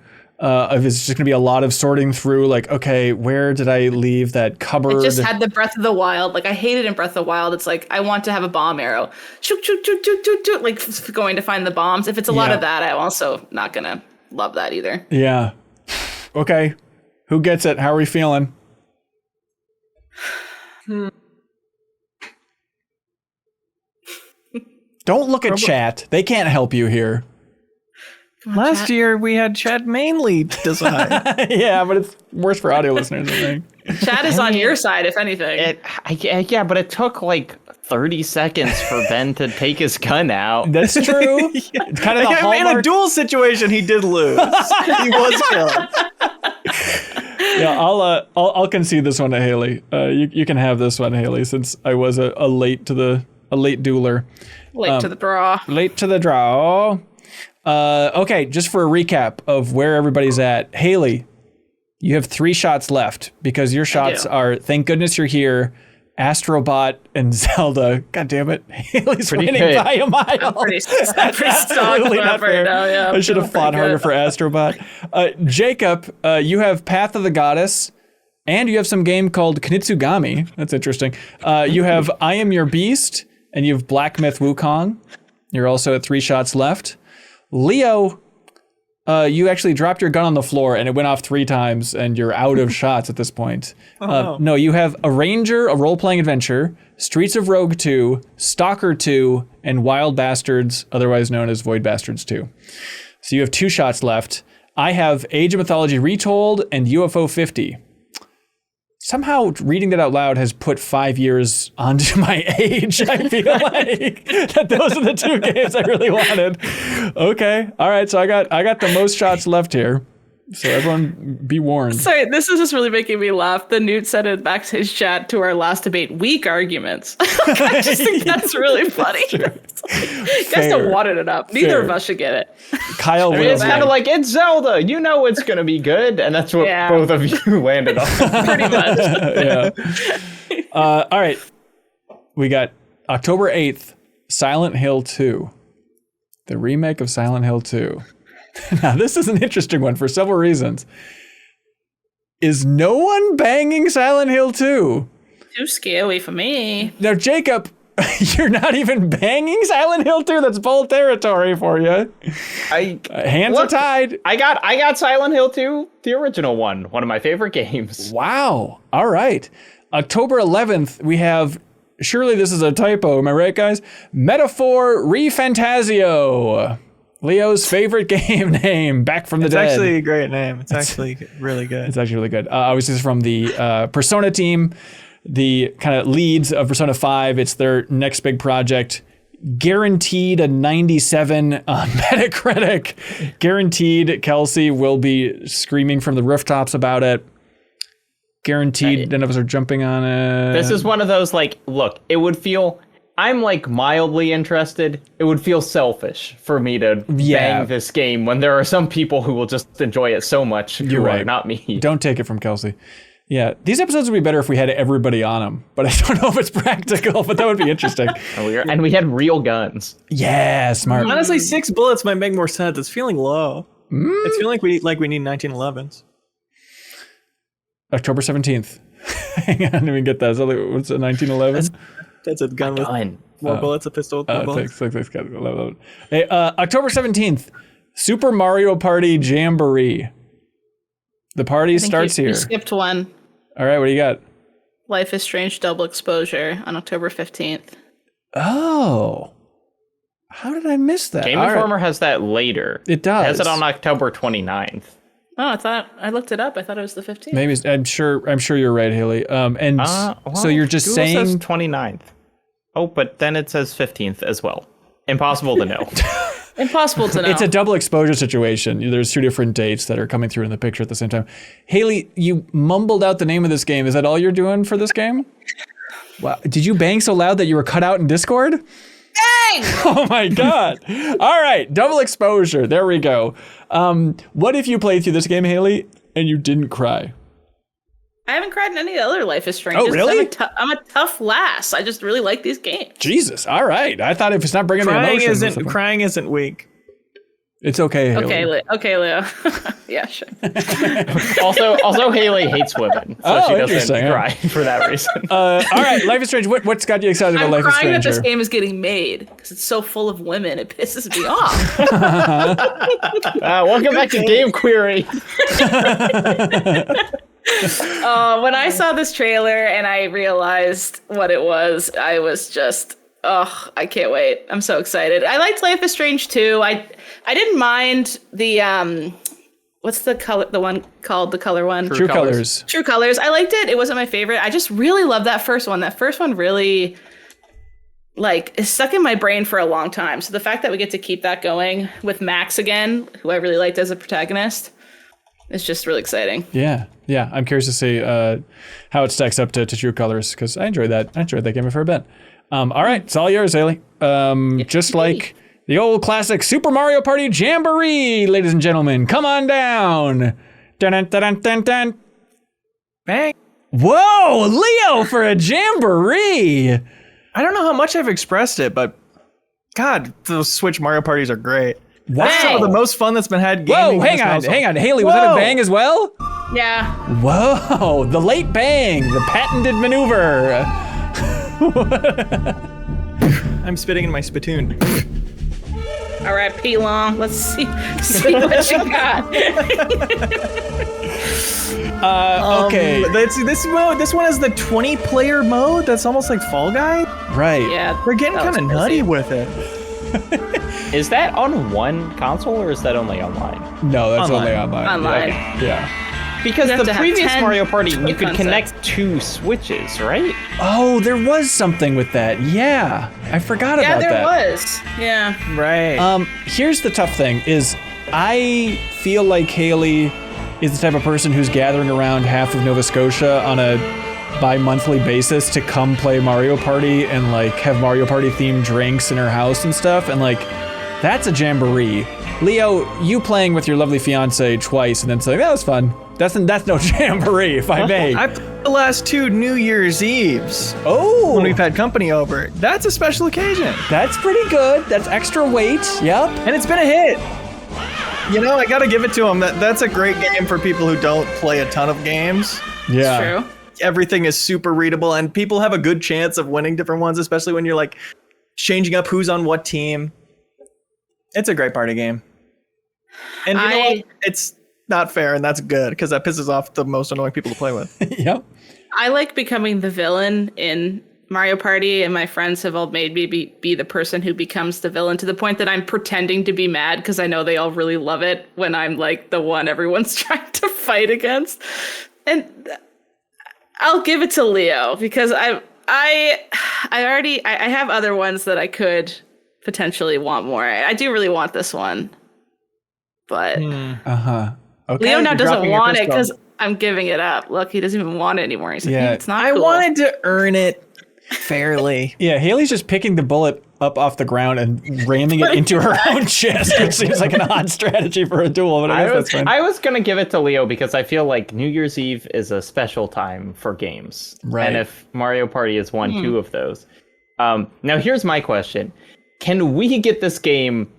If it's just going to be a lot of sorting through, like, okay, where did I leave that cupboard? It just had the Breath of the Wild. Like, I hated in Breath of the Wild. It's like, I want to have a bomb arrow. Shoot, shoot, shoot, shoot, shoot, shoot. Like, going to find the bombs. If it's a lot of that, I'm also not going to love that either. Yeah. Okay. Who gets it? How are we feeling? Don't look at chat. They can't help you here. Last year we had chat mainly decide. Yeah, but it's worse for audio listeners, I think. Chat is on your side, if anything. Yeah, but it took like 30 seconds for Ben to take his gun out. That's true. It's kind of the hallmark. In a duel situation, he did lose. He was killed. Yeah, I'll concede this one to Haley. You can have this one, Haley, since I was a late dueler. Late to the draw. Late to the draw. Okay, just for a recap of where everybody's at. Haley, you have 3 shots left because your shots are, thank goodness you're here, Astrobot and Zelda. God damn it. Haley's Pretty winning good. by a mile. I'm pretty stuck Absolutely not fair. right now. Yeah, I should have fought harder for Astrobot. Jacob, you have Path of the Goddess, and you have some game called Knitsugami. That's interesting. You have I Am Your Beast, and you have Black Myth Wukong. You're also at 3 shots left. Leo, you actually dropped your gun on the floor and it went off 3 times and you're out of shots at this point. No, you have A Ranger, a role-playing adventure, Streets of Rogue 2, Stalker 2, and Wild Bastards, otherwise known as Void Bastards 2. So you have 2 shots left. I have Age of Mythology Retold and UFO 50. Somehow reading that out loud has put 5 years onto my age. I feel like that those are the 2 games I really wanted. Okay. All right. So I got the most shots left here. So everyone be warned. Sorry, this is just really making me laugh. The Newt said it back to his chat to our last debate, weak arguments. I just think that's really funny. You guys don't want it enough. Neither of us should get it. Kyle, It's kind of like, it's Zelda. You know it's going to be good. And that's what both of you landed on. Pretty much. Yeah. All right. We got October 8th, Silent Hill 2. The remake of Silent Hill 2. Now, this is an interesting one for several reasons. Is no one banging Silent Hill 2? Too scary for me. Now, Jacob, you're not even banging Silent Hill 2. That's bold territory for you. Hands are tied. I got Silent Hill 2, the original one of my favorite games. Wow. All right. October 11th, we have, surely this is a typo, am I right, guys? Metaphor ReFantazio. Leo's favorite game name, Back from the Dead. It's actually a great name. It's actually really good. It's actually really good. Obviously, it's from the Persona team, the kind of leads of Persona 5. It's their next big project. Guaranteed a 97 on Metacritic. Guaranteed Kelsey will be screaming from the rooftops about it. Guaranteed none of us are jumping on it. This is one of those, like, look, it would feel... I'm like mildly interested. It would feel selfish for me to bang this game when there are some people who will just enjoy it so much who are not me. Don't take it from Kelsey. Yeah, these episodes would be better if we had everybody on them, but I don't know if it's practical, but that would be interesting. And we had real guns. Yeah, smart. Honestly, 6 bullets might make more sense. It's feeling low. It's feeling like we need 1911s. October 17th. Hang on, let me get that. What's a 1911? That's a gun with more bullets, a pistol with more bullets. Thanks. Hey, October 17th, Super Mario Party Jamboree. The party starts here. You skipped one. All right, what do you got? Life is Strange Double Exposure on October 15th. Oh. How did I miss that? Game Informer has that later. It does. It has it on October 29th. Oh, I looked it up. I thought it was the 15th. Maybe I'm sure you're right, Haley. So you're just Google saying says 29th. Oh, but then it says 15th as well. Impossible to know. Impossible to know. It's a double exposure situation. There's 2 different dates that are coming through in the picture at the same time. Haley, you mumbled out the name of this game. Is that all you're doing for this game? Wow. Did you bang so loud that you were cut out in Discord? Bang! Oh my God. All right. Double exposure. There we go. What if you played through this game, Haley, and you didn't cry? I haven't cried in any other Life is Strange. Oh, really? I'm a tough lass. I just really like these games. Jesus. All right. I thought if it's not bringing the emotion. Crying isn't weak. It's okay, Haley. Okay, Leo. Yeah, sure. Also, Haley hates women, so she doesn't cry for that reason. All right, Life is Strange. What's got you excited about Life is Strange? I'm crying that this game is getting made because it's so full of women. It pisses me off. Welcome back to Game Query. When I saw this trailer and I realized what it was, I was just, I can't wait. I'm so excited. I liked Life is Strange too. I didn't mind the what's the color? The one called the color one. True Colors. True Colors. I liked it. It wasn't my favorite. I just really loved that first one. That first one really is stuck in my brain for a long time. So the fact that we get to keep that going with Max again, who I really liked as a protagonist, is just really exciting. Yeah. I'm curious to see how it stacks up to True Colors because I enjoyed that. I enjoyed that game for a bit. All right, it's all yours, Haley. Just like the old classic Super Mario Party Jamboree, ladies and gentlemen, come on down. Dun, dun, dun, dun, dun. Bang. Whoa, Leo for a jamboree. I don't know how much I've expressed it, but God, those Switch Mario parties are great. Wow. That's some of the most fun that's been had Whoa, gaming. hang on. Haley, was that a bang as well? Yeah. Whoa, the late bang, the patented maneuver. I'm spitting in my spittoon. All right, P Long. Let's see what you got. Okay. This one is the 20-player mode. That's almost like Fall Guy. Right. Yeah, They're getting that was kind of crazy. nutty with it. Is that on one console or is that only online? No, that's Online. only online. Online. Yeah. Because You have the to have previous 10 Mario Party, you toy could concepts. connect 2 Switches, right? Oh, there was something with that. Yeah. I forgot Yeah, about there that. was. Yeah. Right. Here's the tough thing is I feel like Haley is the type of person who's gathering around half of Nova Scotia on a bi-monthly basis to come play Mario Party and like have Mario Party themed drinks in her house and stuff, and like that's a jamboree. Leo, you playing with your lovely fiance twice and then saying that was fun. That's no jamboree, if I may. I've played the last 2 New Year's Eves Oh, when we've had company over. That's a special occasion. that's pretty good. That's extra weight. Yep. And it's been a hit. You know, I gotta give it to them. That's a great game for people who don't play a ton of games. Yeah. True. Everything is super readable, and people have a good chance of winning different ones, especially when you're like changing up who's on what team. It's a great party game. And you know what? It's not fair, and that's good, because that pisses off the most annoying people to play with. Yep. I like becoming the villain in Mario Party, and my friends have all made me be the person who becomes the villain, to the point that I'm pretending to be mad because I know they all really love it when I'm like the one everyone's trying to fight against. And I'll give it to Leo because I have other ones that I could potentially want more. I do really want this one, but Uh-huh. Okay. Leo now you're doesn't dropping your want it pistol. because I'm giving it up. Look, he doesn't even want it anymore. He's like, Yeah. it's not I cool. wanted to earn it fairly. Yeah, Haley's just picking the bullet up off the ground and ramming it into her own chest, which seems like an odd strategy for a duel, but I guess that's fine. I was gonna give it to Leo because I feel like New Year's Eve is a special time for games. Right. And if Mario Party is 2 of those. Now here's my question. Can we get this game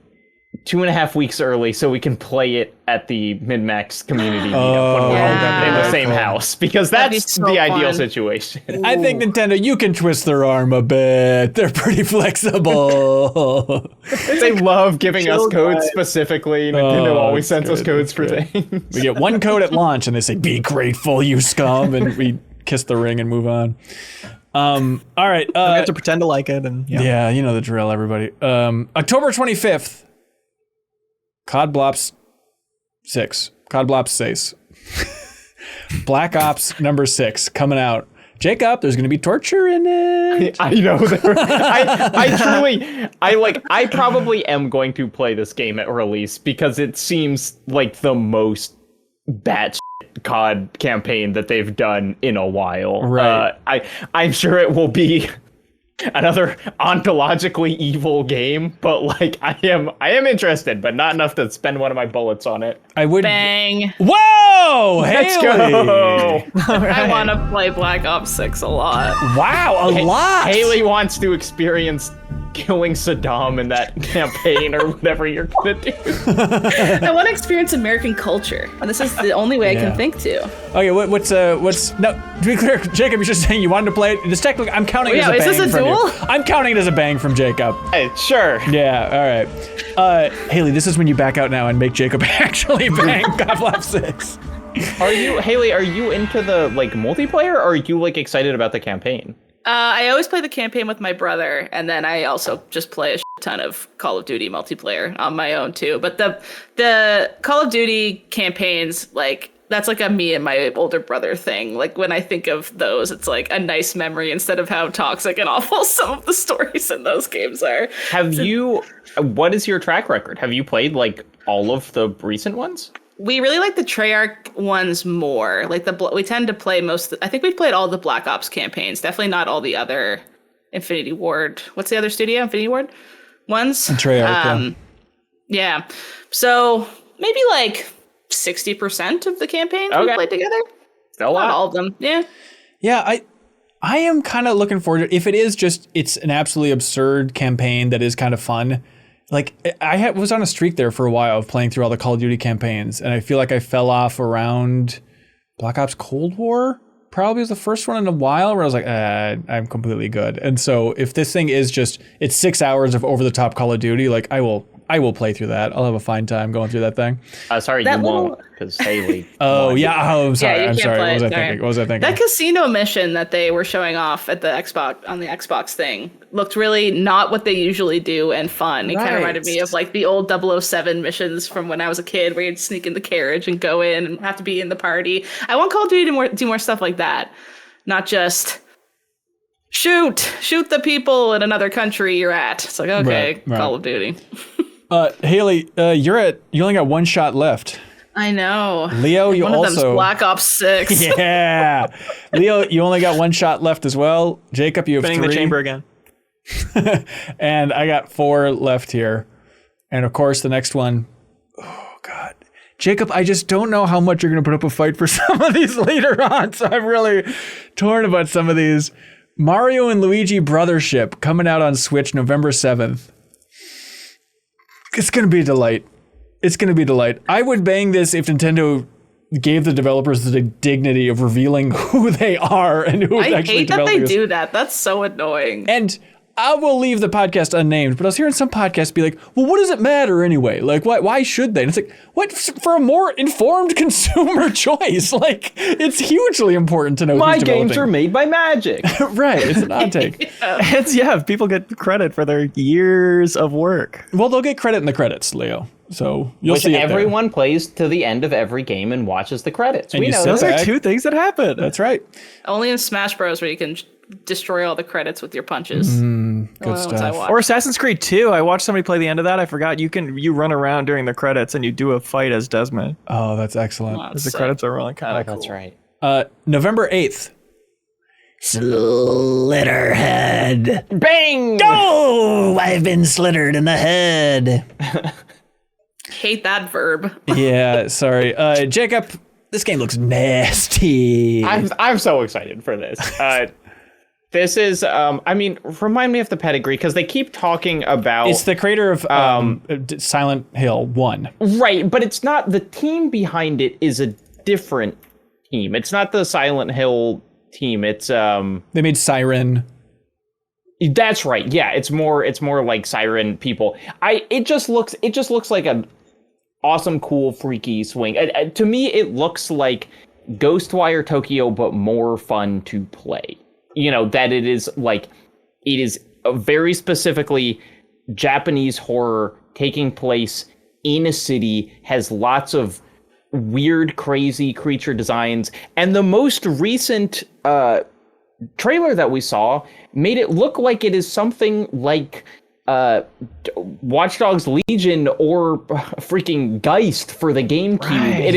2.5 weeks early so we can play it at the MinnMax community meetup when we're yeah. all in the That'd be same cool. house? Because That'd be that's so the ideal fun. situation. I think Nintendo, you can twist their arm a bit. They're pretty flexible. They love giving us chill codes vibe. specifically. Nintendo always it's sends us good, codes it's for good. things. We get one code at launch and they say, "Be grateful, you scum," and we kiss the ring and move on. All right. We have to pretend to like it, and Yeah, you know the drill, everybody. October 25th, COD Blops 6. COD Blops 6. Black Ops number 6 coming out. Jacob, there's going to be torture in it. I know. I probably am going to play this game at release because it seems like the most batshit COD campaign that they've done in a while. Right. I'm sure it will be another ontologically evil game, but like I am interested, but not enough to spend one of my bullets on it. I would. Bang. Whoa! Let's Haley! go. I want to play Black Ops 6 a lot. Wow, a lot. Haley wants to experience killing Saddam in that campaign or whatever you're gonna do. I want to experience American culture, and this is the only way I Yeah. can think to. Okay, what's no? To be clear, Jacob, you're just saying you wanted to play it. This technically, I'm counting it as a is bang this a from duel? you. I'm counting it as a bang from Jacob. Hey, sure. Yeah, all right. Haley, this is when you back out now and make Jacob actually bang God Blast 6. Haley, are you into the like multiplayer or are you like excited about the campaign? I always play the campaign with my brother, and then I also just play a ton of Call of Duty multiplayer on my own too. But the Call of Duty campaigns, like that's like a me and my older brother thing. Like when I think of those, it's like a nice memory instead of how toxic and awful some of the stories in those games are. What is your track record? Have you played like all of the recent ones? We really like the Treyarch ones more. Like we tend to play I think we've played all the Black Ops campaigns. Definitely not all the other Infinity Ward. What's the other studio? Infinity Ward ones? Treyarch, yeah. So maybe like 60% of the campaigns we Okay. played together. Still a lot. Not all of them. Yeah. Yeah, I am kind of looking forward to it. If it is just, it's an absolutely absurd campaign that is kind of fun. Like, was on a streak there for a while of playing through all the Call of Duty campaigns, and I feel like I fell off around Black Ops Cold War. Probably was the first one in a while where I was like, I'm completely good. And so if this thing is just, it's 6 hours of over-the-top Call of Duty, like, I will play through that. I'll have a fine time going through that thing. Sorry, you won't, because Haley. Oh, yeah. Oh, I'm sorry. Yeah, I'm sorry. play What was it. I thinking? What was I thinking? That casino mission that they were showing off at the Xbox thing looked really not what they usually do and fun. It kind of reminded me of like the old 007 missions from when I was a kid, where you'd sneak in the carriage and go in and have to be in the party. I want Call of Duty to do more stuff like that, not just shoot the people in another country you're at. It's like, okay, right. Call of Duty. Haley, you only got one shot left. I know. Leo, you One also. of them's Black Ops 6. Yeah. Leo, you only got one shot left as well. Jacob, you have Spinning 3. the chamber again. And I got 4 left here. And of course, the next one. Oh, God. Jacob, I just don't know how much you're going to put up a fight for some of these later on. So I'm really torn about some of these. Mario and Luigi Brothership coming out on Switch November 7th. It's going to be a delight. It's going to be a delight. I would bang this if Nintendo gave the developers the dignity of revealing who they are and who is actually developing this. I hate that they do that. That's so annoying. And I will leave the podcast unnamed, but I was hearing some podcasts be like, well, what does it matter anyway? Like, why should they? And it's like, what? For a more informed consumer choice. Like, it's hugely important to know My who's games developing. are made by Magic. Right, it's an odd take. People get credit for their years of work. Well, they'll get credit in the credits, Leo. So you'll Which see it everyone plays to the end of every game and watches the credits. And We you know sit Those that. back. are two things that happen. That's right. Only in Smash Bros. Where you can destroy all the credits with your punches. Good stuff. Or Assassin's Creed 2. I watched somebody play the end of that. I forgot you run around during the credits and you do a fight as Desmond. Oh, that's excellent. Wow, As the sick. credits are rolling, kind of cool. That's right. November 8th. Slitterhead. Bang! Oh, I've been slittered in the head. Hate that verb. Yeah, sorry. Jacob, this game looks nasty. I'm so excited for this. This is, remind me of the pedigree, because they keep talking about... It's the creator of Silent Hill 1. Right, but it's not... The team behind it is a different team. It's not the Silent Hill team. It's... They made Siren. That's right. Yeah, it's more like Siren people. It just looks like an awesome, cool, freaky swing. To me, it looks like Ghostwire Tokyo, but more fun to play. You know, that it is a very specifically Japanese horror taking place in a city, has lots of weird, crazy creature designs, and the most recent trailer that we saw made it look like it is something like Watch Dogs Legion or freaking Geist for the GameCube. Right, it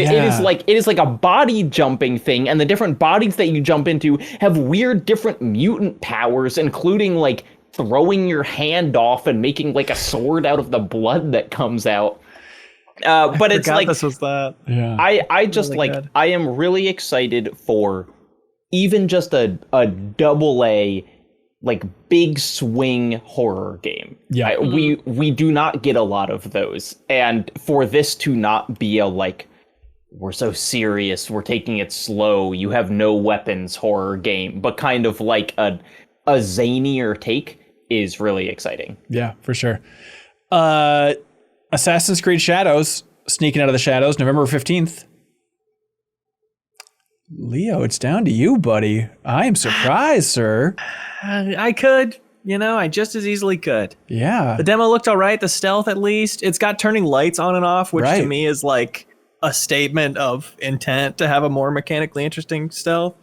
is like a body jumping thing, and the different bodies that you jump into have weird different mutant powers, including like throwing your hand off and making like a sword out of the blood that comes out. But it's like this was that. Yeah. I just Really like good. I am really excited for even just a double A like big swing horror game. Yeah. We do not get a lot of those, and for this to not be a like, we're so serious, we're taking it slow, you have no weapons horror game, but kind of like a zanier take is really exciting. Yeah, for sure. Assassin's Creed Shadows, sneaking out of the shadows, November 15th. Leo, it's down to you, buddy. I am surprised, sir. I could, I just as easily could. Yeah. The demo looked all right. The stealth, at least. It's got turning lights on and off, which Right. to me is like a statement of intent to have a more mechanically interesting stealth.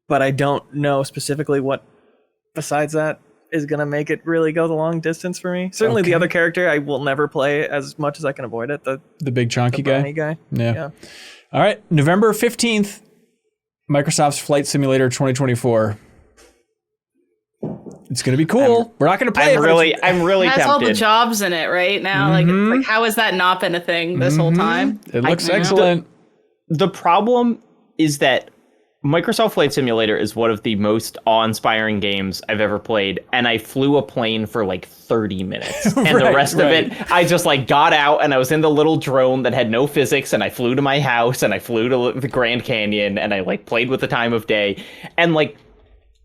But I don't know specifically what, besides that, is going to make it really go the long distance for me. Certainly Okay. the other character I will never play as much as I can avoid it. The The big chunky guy. brownie guy. Yeah. All right. November 15th, Microsoft's Flight Simulator 2024. It's going to be cool. We're not going to play it. but I'm really It has all the tempted. jobs in it right now. Like how has that not been a thing this whole time? It looks I know. excellent. The problem is that Microsoft Flight Simulator is one of the most awe-inspiring games I've ever played, and I flew a plane for like 30 minutes. And the rest of it, I just like got out and I was in the little drone that had no physics, and I flew to my house and I flew to the Grand Canyon and I like played with the time of day. And like,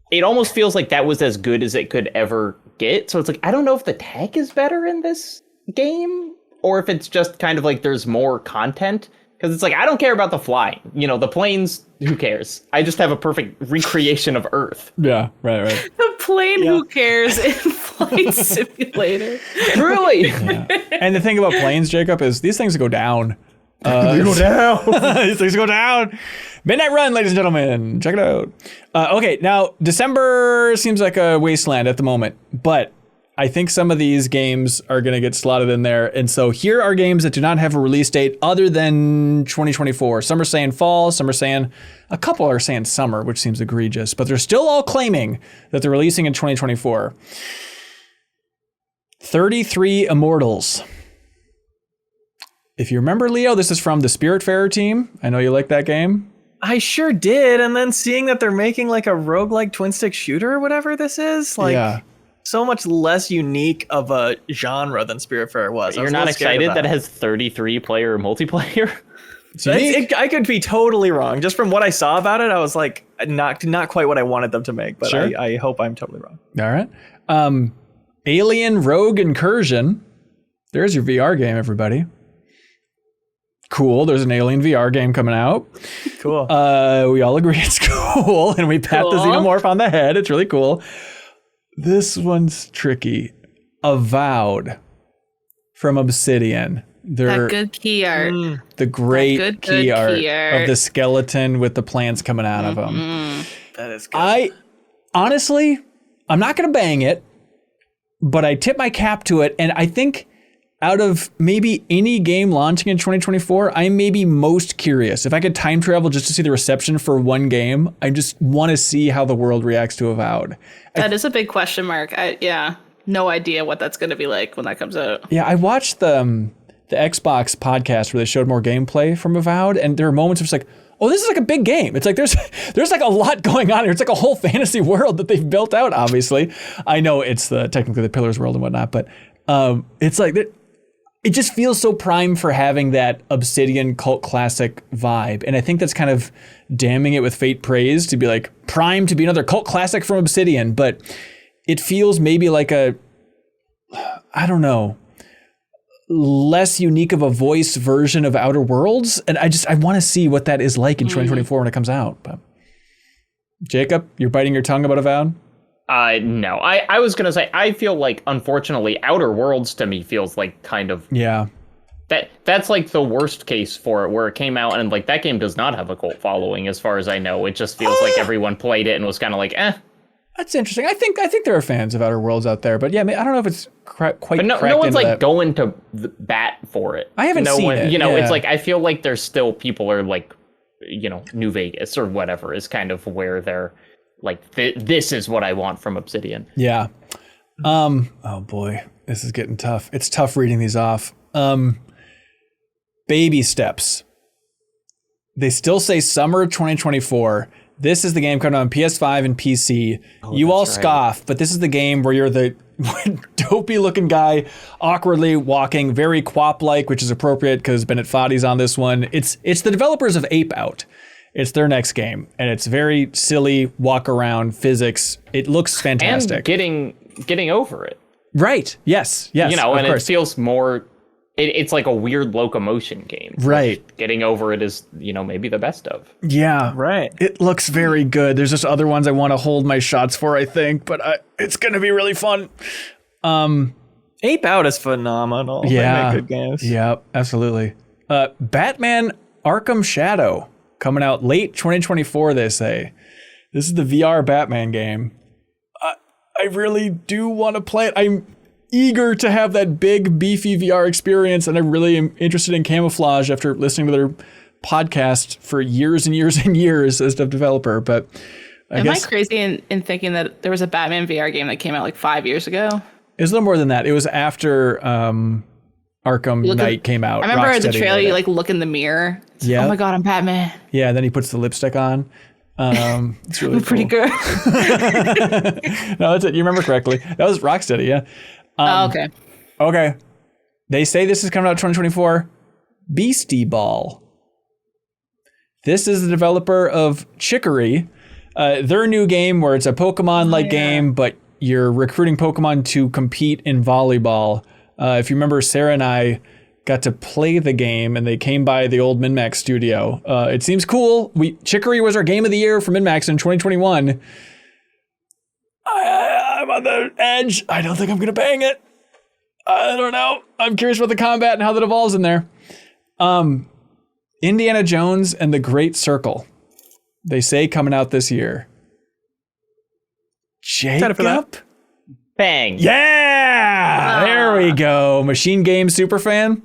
it almost feels like that was as good as it could ever get. So it's like, I don't know if the tech is better in this game or if it's just kind of like there's more content. Because it's like, I don't care about the flying. You know, the planes, who cares? I just have a perfect recreation of Earth. Yeah, right. The plane, who cares, in Flight Simulator. Truly. Yeah. And the thing about planes, Jacob, is these things go down. They go down. These things go down. Midnight Run, ladies and gentlemen. Check it out. Okay, now, December seems like a wasteland at the moment, but I think some of these games are going to get slotted in there. And so here are games that do not have a release date other than 2024. Some are saying fall, some are saying, a couple are saying summer, which seems egregious, but they're still all claiming that they're releasing in 2024. 33 Immortals. If you remember, Leo, this is from the Spiritfarer team. I know you like that game. I sure did. And then seeing that they're making like a roguelike twin stick shooter or whatever this is, like... Yeah. So much less unique of a genre than Spiritfarer was. You're not excited that it has 33 player multiplayer? I could be totally wrong. Just from what I saw about it, I was like, not quite what I wanted them to make, but sure. I hope I'm totally wrong. All right. Alien Rogue Incursion. There's your VR game, everybody. Cool. There's an Alien VR game coming out. Cool. We all agree it's cool, and we pat the Xenomorph on the head. It's really cool. This one's tricky. Avowed from Obsidian. That good key art. The great key art of the skeleton with the plants coming out of them. That is good. Honestly, I'm not going to bang it, but I tip my cap to it. And I think out of maybe any game launching in 2024, I'm maybe most curious. If I could time travel just to see the reception for one game, I just want to see how the world reacts to Avowed. That is a big question mark. No idea what that's going to be like when that comes out. Yeah, I watched the Xbox podcast where they showed more gameplay from Avowed, and there are moments where it's like, oh, this is like a big game. It's like there's like a lot going on here. It's like a whole fantasy world that they've built out, obviously. I know it's technically the Pillars world and whatnot, but it's like... It just feels so prime for having that Obsidian cult classic vibe. And I think that's kind of damning it with faint praise to be like prime to be another cult classic from Obsidian. But it feels maybe like I don't know, less unique of a voice version of Outer Worlds. And I want to see what that is like in 2024 when it comes out. But Jacob, you're biting your tongue about Avowed? No, I was going to say, I feel like, unfortunately, Outer Worlds to me feels like kind of... Yeah. That's like the worst case for it, where it came out and like that game does not have a cult following as far as I know. It just feels like everyone played it and was kind of like, eh. That's interesting. I think there are fans of Outer Worlds out there, but yeah, I don't know if it's quite. But no one's like going to bat for it. I haven't seen it. You know, it's like I feel like there's still people are like, you know, New Vegas or whatever is kind of where they're like, this is what I want from Obsidian. Yeah. Oh boy, this is getting tough. It's tough reading these off. Baby Steps. They still say summer 2024. This is the game coming on PS5 and PC. You all scoff, but this is the game where you're the dopey looking guy, awkwardly walking, very Quap-like, which is appropriate because Bennett Foddy's on this one. It's the developers of Ape Out. It's their next game, and it's very silly walk around physics. It looks fantastic. And getting over it. Right. Yes. You know, and it feels more. It's like a weird locomotion game. Right. Getting over it is, you know, maybe the best of. Yeah. Right. It looks very good. There's just other ones I want to hold my shots for, I think, but it's going to be really fun. Ape Out is phenomenal. Yeah. They make good games. Yeah, absolutely. Batman Arkham Shadow coming out late 2024, they say. This is the VR Batman game. I really do want to play it. I'm eager to have that big, beefy VR experience, and I really am interested in Camouflage after listening to their podcast for years and years and years as a developer. But Am I crazy in thinking that there was a Batman VR game that came out like 5 years ago? It was a little more than that. It was after Arkham Knight came out. I remember the trailer, you like look in the mirror. It's like, oh my God, I'm Batman. Yeah, and then he puts the lipstick on. It's really Pretty cool. good. No, that's it. You remember correctly. That was Rocksteady, yeah. Okay. Okay. They say this is coming out 2024. Beastie Ball. This is the developer of Chicory. Their new game where it's a Pokemon-like game, but you're recruiting Pokemon to compete in volleyball. If you remember, Sarah and I got to play the game, and they came by the old MinnMax studio. It seems cool. Chicory was our game of the year for MinnMax in 2021. I'm on the edge. I don't think I'm going to bang it. I don't know. I'm curious about the combat and how that evolves in there. Indiana Jones and the Great Circle. They say coming out this year. Jacob? Bang. Yeah! There we go. Machine Game super fan?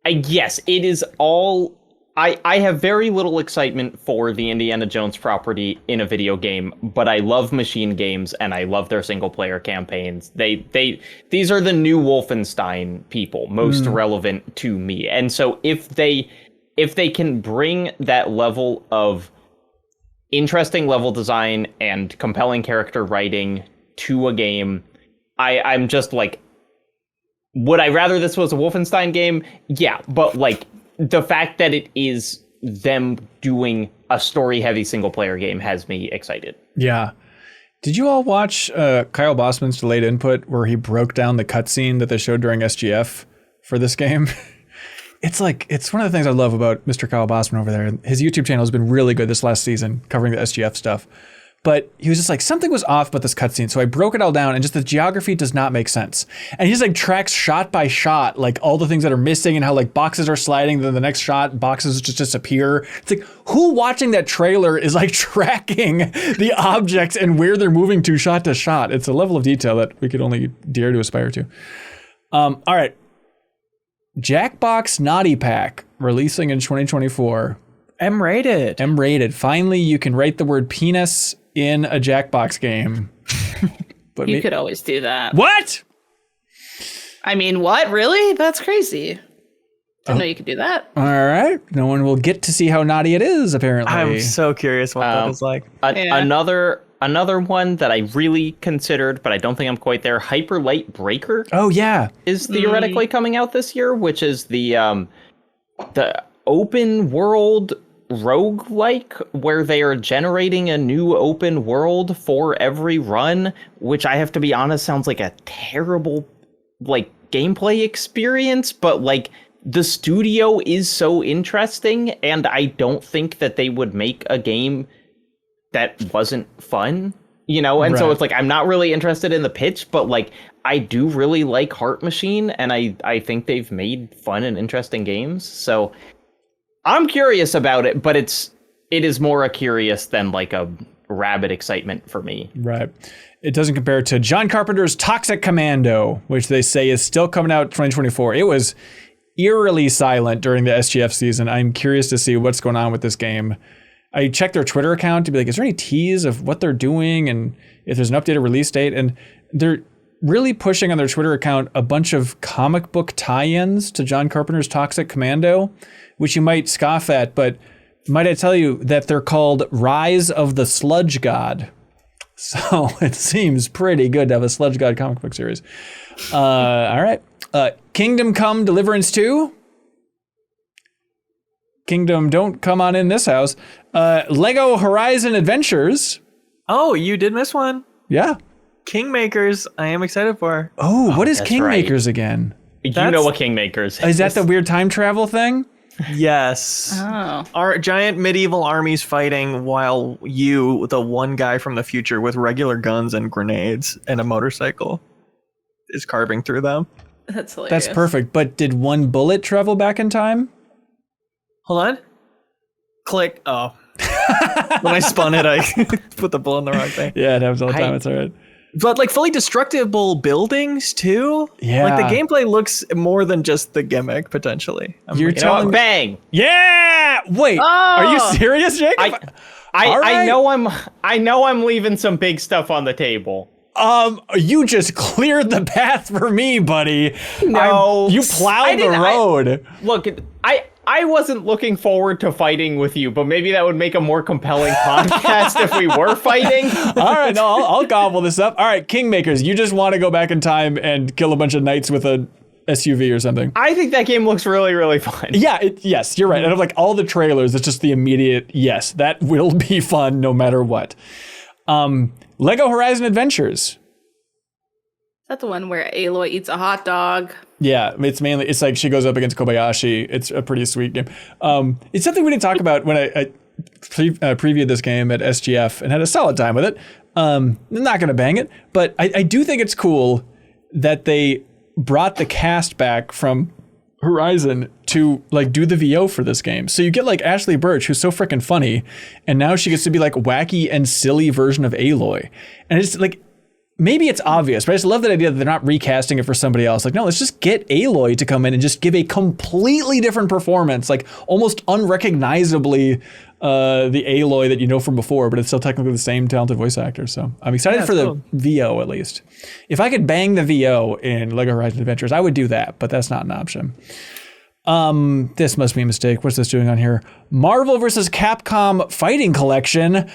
Yes, it is all... I have very little excitement for the Indiana Jones property in a video game, but I love machine games and I love their single player campaigns. These are the new Wolfenstein people, most relevant to me. And so if they can bring that level of interesting level design and compelling character writing to a game, I'm just like, would I rather this was a Wolfenstein game? Yeah, but like the fact that it is them doing a story-heavy single-player game has me excited. Yeah. Did you all watch Kyle Bossman's delayed input where he broke down the cutscene that they showed during SGF for this game? It's one of the things I love about Mr. Kyle Bossman over there. His YouTube channel has been really good this last season, covering the SGF stuff. But he was just like, something was off about this cutscene. So I broke it all down and just the geography does not make sense. And he's like tracks shot by shot, like all the things that are missing and how like boxes are sliding. Then the next shot, boxes just disappear. It's like, who watching that trailer is like tracking the objects and where they're moving to shot to shot? It's a level of detail that we could only dare to aspire to. All right. Jackbox Naughty Pack releasing in 2024. M-rated. M-rated. Finally, you can write the word penis in a Jackbox game. But You could always do that. What? I mean, what? Really? That's crazy. Didn't know you could do that. All right. No one will get to see how naughty it is, apparently. I'm so curious what that is like. Another one that I really considered, but I don't think I'm quite there. Hyper Light Breaker. Oh, yeah. Is theoretically coming out this year, which is the open world roguelike where they are generating a new open world for every run, which I have to be honest sounds like a terrible like gameplay experience, but like the studio is so interesting and I don't think that they would make a game that wasn't fun, you know? And so it's like, I'm not really interested in the pitch, but like I do really like Heart Machine and I think they've made fun and interesting games. So I'm curious about it, but it is more a curious than like a rabid excitement for me. Right. It doesn't compare to John Carpenter's Toxic Commando, which they say is still coming out 2024. It was eerily silent during the SGF season. I'm curious to see what's going on with this game. I checked their Twitter account to be like, is there any tease of what they're doing and if there's an updated release date? And they're really pushing on their Twitter account a bunch of comic book tie-ins to John Carpenter's Toxic Commando, which you might scoff at, but might I tell you that they're called Rise of the Sludge God. So it seems pretty good to have a Sludge God comic book series. All right. Kingdom Come Deliverance 2. Kingdom Don't Come On In This House. Lego Horizon Adventures. Oh, you did miss one. Yeah. Kingmakers, I am excited for. Oh, what is that's Kingmakers right. again? You know what Kingmakers Is that the weird time travel thing? Yes. Oh. Our giant medieval armies fighting while you, the one guy from the future with regular guns and grenades and a motorcycle, is carving through them. That's hilarious. That's perfect. But did one bullet travel back in time? Hold on. Click. Oh. When I spun it, I put the bullet in the wrong thing. Yeah, it happens all the time. It's all right. But like fully destructible buildings too. Yeah. Like the gameplay looks more than just the gimmick potentially. You're telling me. Bang. Yeah. Wait. Are you serious, Jacob? I know I'm leaving some big stuff on the table. You just cleared the path for me, buddy. No. You plowed the road. Look, I wasn't looking forward to fighting with you, but maybe that would make a more compelling podcast if we were fighting. All right, no, I'll gobble this up. All right, Kingmakers, you just want to go back in time and kill a bunch of knights with a SUV or something. I think that game looks really, really fun. Yeah, yes, you're right. And of like all the trailers, it's just the immediate, yes, that will be fun no matter what. Lego Horizon Adventures. Is that the one where Aloy eats a hot dog? Yeah, it's like she goes up against Kobayashi. It's a pretty sweet game. It's something we didn't talk about when I previewed this game at SGF and had a solid time with it. I'm not going to bang it, but I do think it's cool that they brought the cast back from Horizon to like do the VO for this game. So you get like Ashley Birch, who's so freaking funny, and now she gets to be like wacky and silly version of Aloy. And it's like, maybe it's obvious, but I just love that idea that they're not recasting it for somebody else. Like, no, let's just get Aloy to come in and just give a completely different performance, like almost unrecognizably the Aloy that you know from before, but it's still technically the same talented voice actor. So I'm excited for the VO at least. If I could bang the VO in Lego Horizon Adventures, I would do that, but that's not an option. This must be a mistake. What's this doing on here? Marvel vs. Capcom Fighting Collection.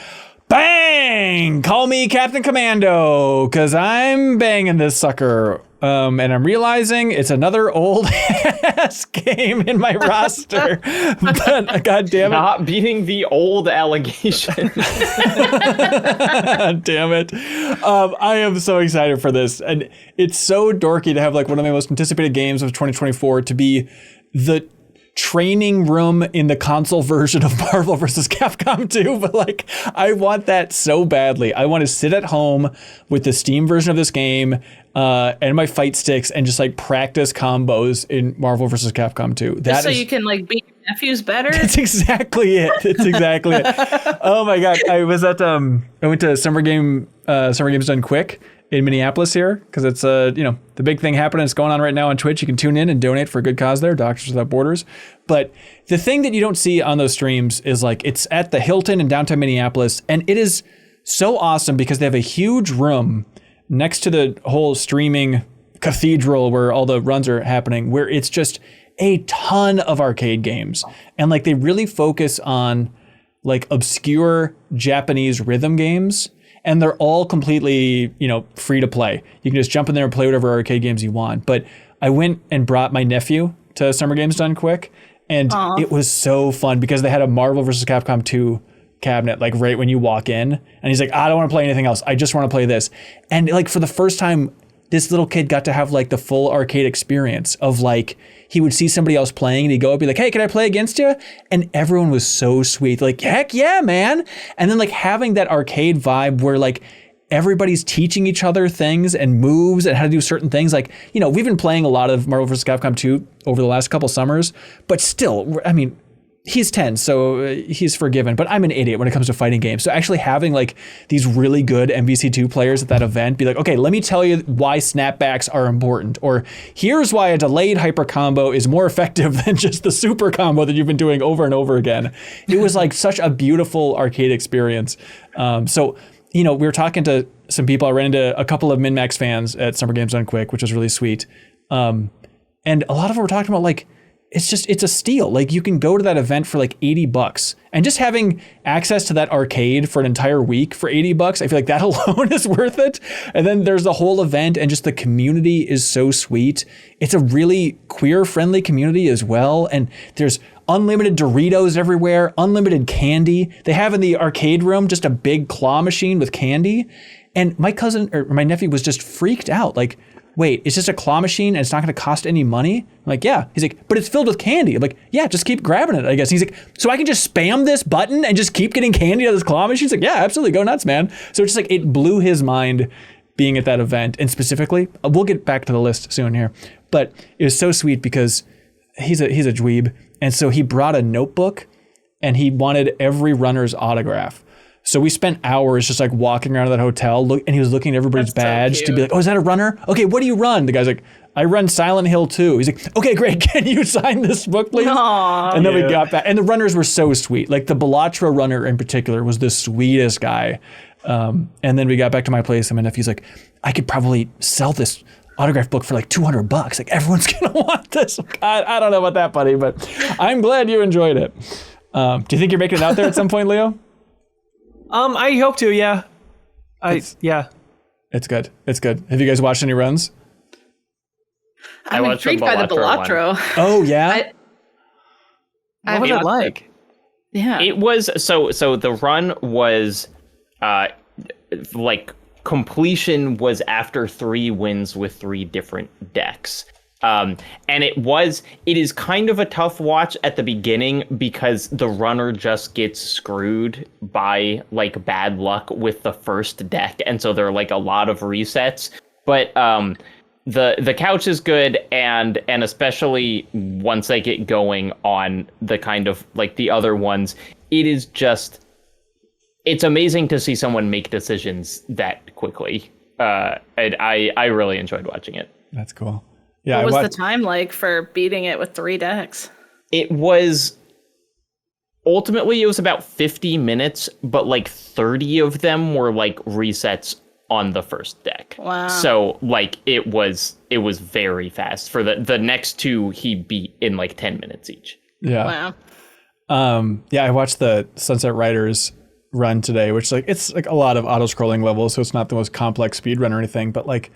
Bang! Call me Captain Commando, because I'm banging this sucker. And I'm realizing it's another old ass game in my roster. But god damn it. Not beating the old allegation. Damn it. I am so excited for this. And it's so dorky to have like one of my most anticipated games of 2024 to be the training room in the console version of Marvel vs. Capcom 2, but like I want that so badly. I want to sit at home with the Steam version of this game and my fight sticks and just like practice combos in Marvel vs. Capcom 2. Just so you can like beat your nephews better? That's exactly it. That's exactly it. Oh my god. I was at I went to Summer Games Done Quick in Minneapolis here, because it's the big thing happening. It's going on right now on Twitch. You can tune in and donate for a good cause there, Doctors Without Borders. But the thing that you don't see on those streams is like it's at the Hilton in downtown Minneapolis, and it is so awesome because they have a huge room next to the whole streaming cathedral where all the runs are happening, where it's just a ton of arcade games, and like they really focus on like obscure Japanese rhythm games. And they're all completely, free to play. You can just jump in there and play whatever arcade games you want. But I went and brought my nephew to Summer Games Done Quick. And It was so fun because they had a Marvel vs. Capcom 2 cabinet, like right when you walk in. And he's like, I don't want to play anything else. I just want to play this. And like for the first time, this little kid got to have like the full arcade experience of like, he would see somebody else playing and he'd go up and be like, hey, can I play against you? And everyone was so sweet. Like, heck yeah, man. And then like having that arcade vibe where like everybody's teaching each other things and moves and how to do certain things. Like, we've been playing a lot of Marvel vs. Capcom 2 over the last couple summers, but still, I mean, he's 10, so he's forgiven, but I'm an idiot when it comes to fighting games. So actually having like these really good MVC2 players at that event be like, okay, let me tell you why snapbacks are important, or here's why a delayed hyper combo is more effective than just the super combo that you've been doing over and over again. It was like such a beautiful arcade experience. So we were talking to some people. I ran into a couple of MinnMax fans at Summer Games Done Quick, which was really sweet. And a lot of them were talking about like, it's a steal. Like you can go to that event for like $80 and just having access to that arcade for an entire week for $80, I feel like that alone is worth it. And then there's the whole event and just the community is so sweet. It's a really queer friendly community as well. And there's unlimited Doritos everywhere, unlimited candy. They have in the arcade room just a big claw machine with candy. And my nephew was just freaked out. Like, wait, it's just a claw machine and it's not going to cost any money? I'm like, yeah. He's like, but it's filled with candy. I'm like, yeah, just keep grabbing it, I guess. He's like, so I can just spam this button and just keep getting candy out of this claw machine? He's like, yeah, absolutely, go nuts, man. So it's just like, it blew his mind being at that event. And specifically, we'll get back to the list soon here, but it was so sweet because he's a dweeb. And so he brought a notebook and he wanted every runner's autograph. So we spent hours just like walking around that hotel, and he was looking at everybody's badge to be like, oh, is that a runner? Okay, what do you run? The guy's like, I run Silent Hill 2. He's like, okay, great. Can you sign this book, please? Aww. And then we got back. And the runners were so sweet. Like the Bellatra runner in particular was the sweetest guy. And then we got back to my place and my nephew's like, I could probably sell this autograph book for like $200. Like everyone's gonna want this. I don't know about that, buddy, but I'm glad you enjoyed it. Do you think you're making it out there at some point, Leo? I hope to. Yeah. Yeah. It's good. It's good. Have you guys watched any runs? I'm intrigued by the Balatro. Oh yeah. What was it like? Yeah. It was so the run was like completion was after 3 wins with 3 different decks. And it is kind of a tough watch at the beginning because the runner just gets screwed by like bad luck with the first deck, and so there are like a lot of resets. But the couch is good, and especially once they get going on the kind of like the other ones, it's amazing to see someone make decisions that quickly. And I really enjoyed watching it. That's cool. Yeah. What was the time like for beating it with 3 decks? It was about 50 minutes, but like 30 of them were like resets on the first deck. Wow. So like it was very fast. For the next 2 he beat in like 10 minutes each. Yeah. Wow. Yeah, I watched the Sunset Riders run today, which like it's like a lot of auto scrolling levels, so it's not the most complex speed run or anything, but like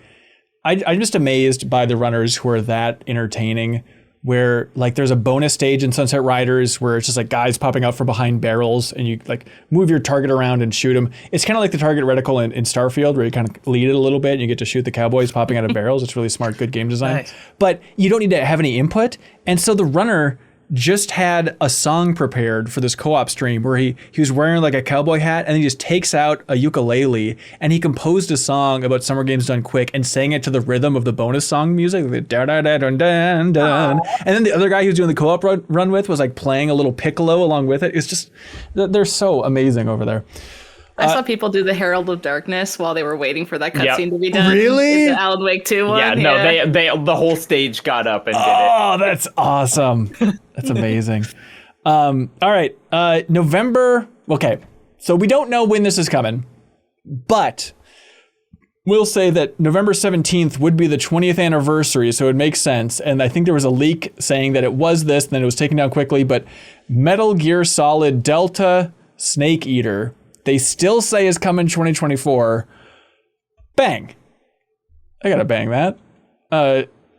I'm just amazed by the runners who are that entertaining, where like there's a bonus stage in Sunset Riders where it's just like guys popping out from behind barrels and you like move your target around and shoot them. It's kind of like the target reticle in Starfield, where you kind of lead it a little bit and you get to shoot the cowboys popping out of barrels. It's really smart, good game design. Nice. But you don't need to have any input. And so the runner just had a song prepared for this co-op stream where he was wearing like a cowboy hat, and he just takes out a ukulele and he composed a song about Summer Games Done Quick and sang it to the rhythm of the bonus song music, like da da da dun dun dun. And then the other guy he was doing the co-op run with was like playing a little piccolo along with it. It's just, they're so amazing over there. I saw people do the Herald of Darkness while they were waiting for that cutscene to be done. Really? The Alan Wake 2 one. Yeah, no, they the whole stage got up and did it. Oh, that's awesome. That's amazing. All right. November. Okay. So we don't know when this is coming, but we'll say that November 17th would be the 20th anniversary. So it makes sense. And I think there was a leak saying that it was this, and then it was taken down quickly, but Metal Gear Solid Delta Snake Eater, they still say is coming 2024. Bang. I gotta bang that.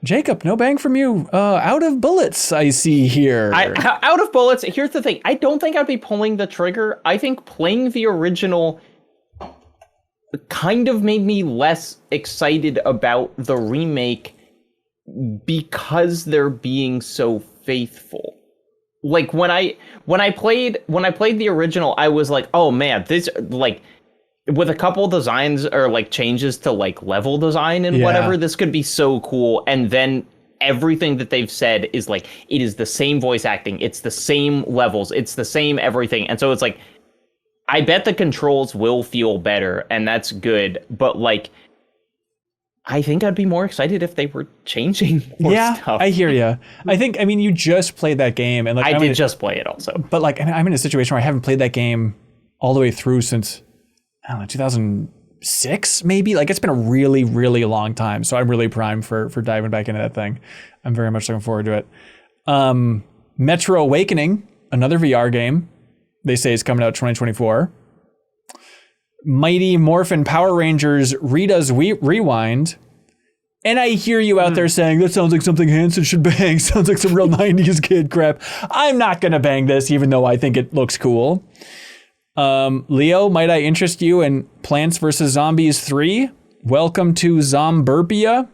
Jacob, no bang from you. Out of bullets, I see here. Out of bullets, here's the thing. I don't think I'd be pulling the trigger. I think playing the original kind of made me less excited about the remake because they're being so faithful. Like when I played the original, I was like, oh man, this like with a couple designs or like changes to like level design and whatever, this could be so cool. And then everything that they've said is like, it is the same voice acting, it's the same levels, it's the same everything. And so it's like, I bet the controls will feel better, and that's good. But like, I think I'd be more excited if they were changing more stuff. I hear you. I mean, you just played that game, and like I did just play it also. But like, I'm in a situation where I haven't played that game all the way through since, I don't know, 2006 maybe. Like, it's been a really, really long time. So I'm really primed for diving back into that thing. I'm very much looking forward to it. Metro Awakening, another VR game. They say it's coming out 2024. Mighty Morphin Power Rangers Rita's Rewind. And I hear you out there saying, that sounds like something Hanson should bang. Sounds like some real 90s kid crap. I'm not going to bang this, even though I think it looks cool. Leo, might I interest you in Plants vs. Zombies 3? Welcome to Zomburbia.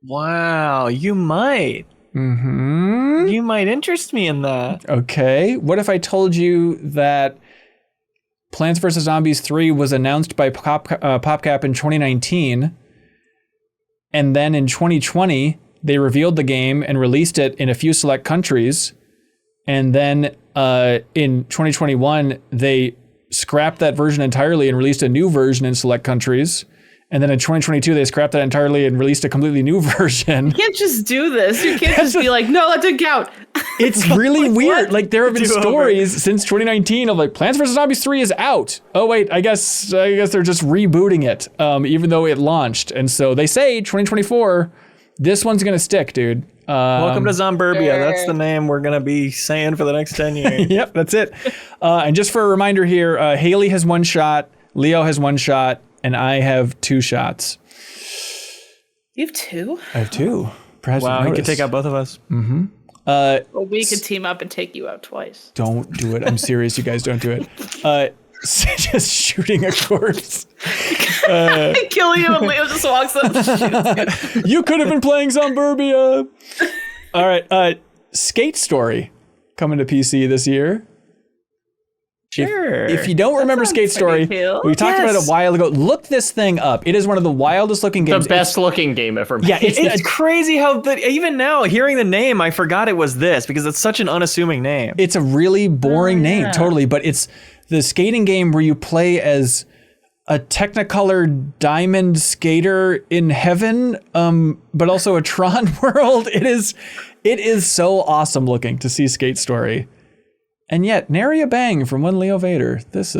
Wow, you might. Mm-hmm. You might interest me in that. Okay. What if I told you that Plants vs. Zombies 3 was announced by PopCap in 2019, and then in 2020, they revealed the game and released it in a few select countries, and then in 2021, they scrapped that version entirely and released a new version in select countries, And then in 2022, they scrapped that entirely and released a completely new version. You can't just do this. You can't just be like, no, that didn't count. It's really weird. What? Like, there have been Do stories since 2019 of like Plants vs. Zombies 3 is out. Oh wait, I guess they're just rebooting it, even though it launched. And so they say 2024, this one's gonna stick, dude. Welcome to Zomburbia. Sure. That's the name we're gonna be saying for the next 10 years. Yep, that's it. And just for a reminder here, Haley has 1 shot, Leo has 1 shot, and I have 2 shots. You have 2? I have 2. Perhaps Wow, you he could take out both of us. Well, we could team up and take you out twice. Don't do it. I'm serious. You guys don't do it. Just shooting a corpse. Kill you and Leo just walks up and shoots you. You could have been playing Zomburbia. All right. Skate Story coming to PC this year. Sure. If you don't remember sounds Skate Story, pretty cool. we talked about it a while ago. Look this thing up. It is one of the wildest looking The games. best looking game ever made. Yeah, It's crazy how even now, hearing the name, I forgot it was this because it's such an unassuming name. It's a really boring name, totally, but it's the skating game where you play as a Technicolor diamond skater in heaven, but also a Tron world. It is so awesome looking to see Skate Story. And yet, nary a bang from one Leo Vader. This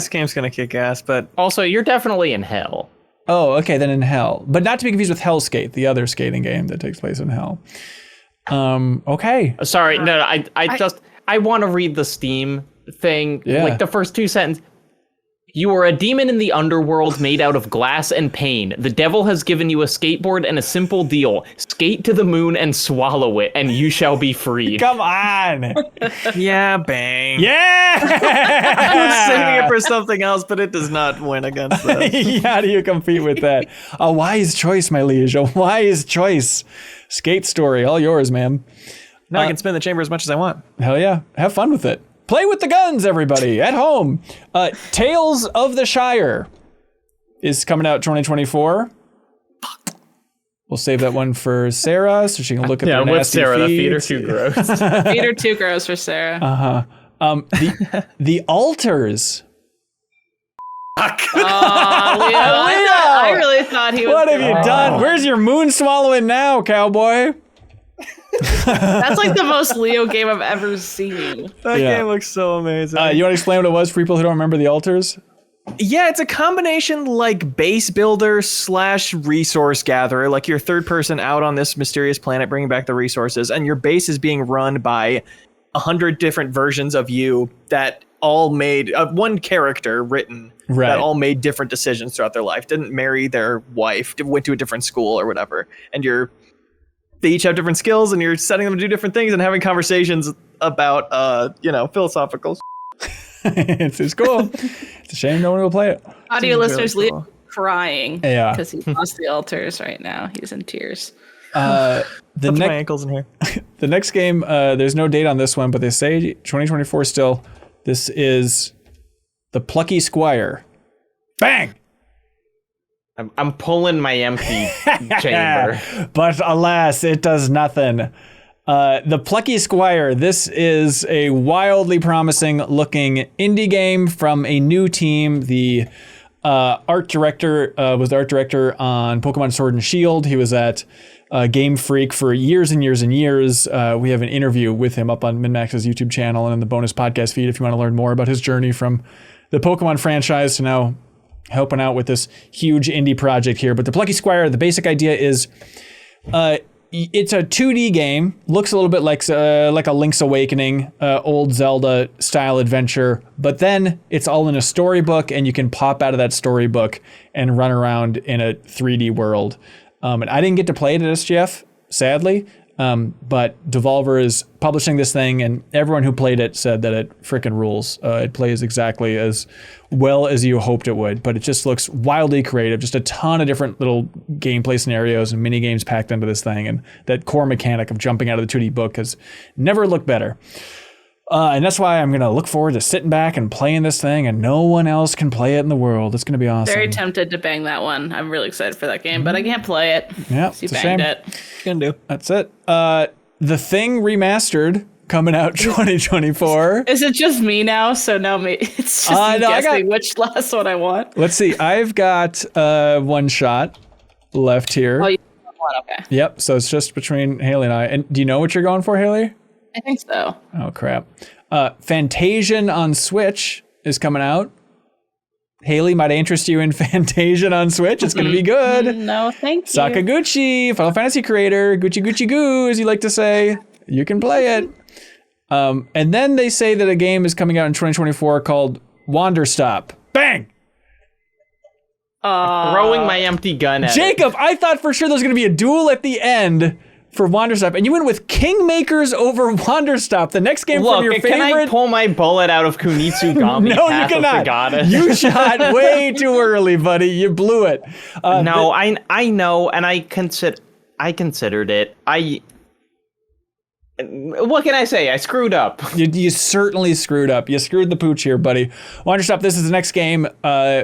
game's gonna kick ass, but Also, you're definitely in hell. Oh, okay, then in Hell. But not to be confused with Hellskate, the other skating game that takes place in Hell. Okay. Sorry, no, I want to read the Steam thing. Yeah. Like the first 2 sentences. You are a demon in the underworld made out of glass and pain. The devil has given you a skateboard and a simple deal. Skate to the moon and swallow it, and you shall be freed. Come on. yeah, bang. Yeah. I was saving it for something else, but it does not win against this. How do you compete with that? A wise choice, my liege. A wise choice. Skate Story, all yours, man. Now I can spin the chamber as much as I want. Hell yeah. Have fun with it. Play with the guns, everybody, at home. Tales of the Shire is coming out 2024. We'll save that one for Sarah so she can look at the nasty with Sarah, the feet are feeds. too gross. Feet are too gross for Sarah. The Altars. I really thought he was. What have you done? Where's your moon swallowing now, cowboy? That's like the most Leo game I've ever seen. That Yeah. game looks so amazing. You want to explain what it was for people who don't remember the Altars? Yeah, it's a combination like base builder / resource gatherer. Like you're third person out on this mysterious planet bringing back the resources, and your base is being run by 100 different versions of you that all made one character written Right. that all made different decisions throughout their life. Didn't marry their wife, went to a different school or whatever, and they each have different skills, and you're setting them to do different things and having conversations about philosophical. It's cool. It's a shame no one will play it. Audio Seems listeners, really Leo cool. crying Yeah. because he lost the altars right now. He's in tears. The Put my next ankles in here. the next game, there's no date on this one, but they say 2024 still. This is The Plucky Squire. Bang! I'm pulling my empty chamber. But alas, it does nothing. The Plucky Squire. This is a wildly promising looking indie game from a new team. The art director was the art director on Pokemon Sword and Shield. He was at Game Freak for years and years and years. We have an interview with him up on MinnMax's YouTube channel and in the bonus podcast feed if you want to learn more about his journey from the Pokemon franchise to now helping out with this huge indie project here. But the Plucky Squire, the basic idea is it's a 2D game. Looks a little bit like a Link's Awakening, old Zelda style adventure. But then it's all in a storybook, and you can pop out of that storybook and run around in a 3D world. And I didn't get to play it at SGF, sadly. But Devolver is publishing this thing, and everyone who played it said that it frickin' rules. It plays exactly as well as you hoped it would, but it just looks wildly creative. Just a ton of different little gameplay scenarios and mini games packed into this thing, and that core mechanic of jumping out of the 2D book has never looked better. And that's why I'm going to look forward to sitting back and playing this thing, and no one else can play it in the world. It's going to be awesome. Very tempted to bang that one. I'm really excited for that game, but I can't play it. Yeah, So you it's a banged shame. it. Can do. That's it. The Thing Remastered coming out 2024. Is it just me now? So now it's just you guessing which last one I want. Let's see. I've got one shot left here. Oh, you have one. Okay. Yep. So it's just between Haley and I. And do you know what you're going for, Haley? I think so. Oh, crap. Fantasian on Switch is coming out. Haley, might interest you in Fantasian on Switch. It's going to be good. No, thank you. Sakaguchi, Final Fantasy creator, Gucci Gucci Goo, as you like to say. You can play it. And then they say that a game is coming out in 2024 called Wander Stop. Bang! Throwing my empty gun at Jacob, I thought for sure there was going to be a duel at the end for Wander Stop, and you went with Kingmakers over Wander Stop. The next game from your favorite. Can I pull my bullet out of Kunitsu Gami? No, you cannot. You shot way too early, buddy. You blew it. I know, and I considered it. What can I say? I screwed up. You certainly screwed up. You screwed the pooch here, buddy. Wander Stop. This is the next game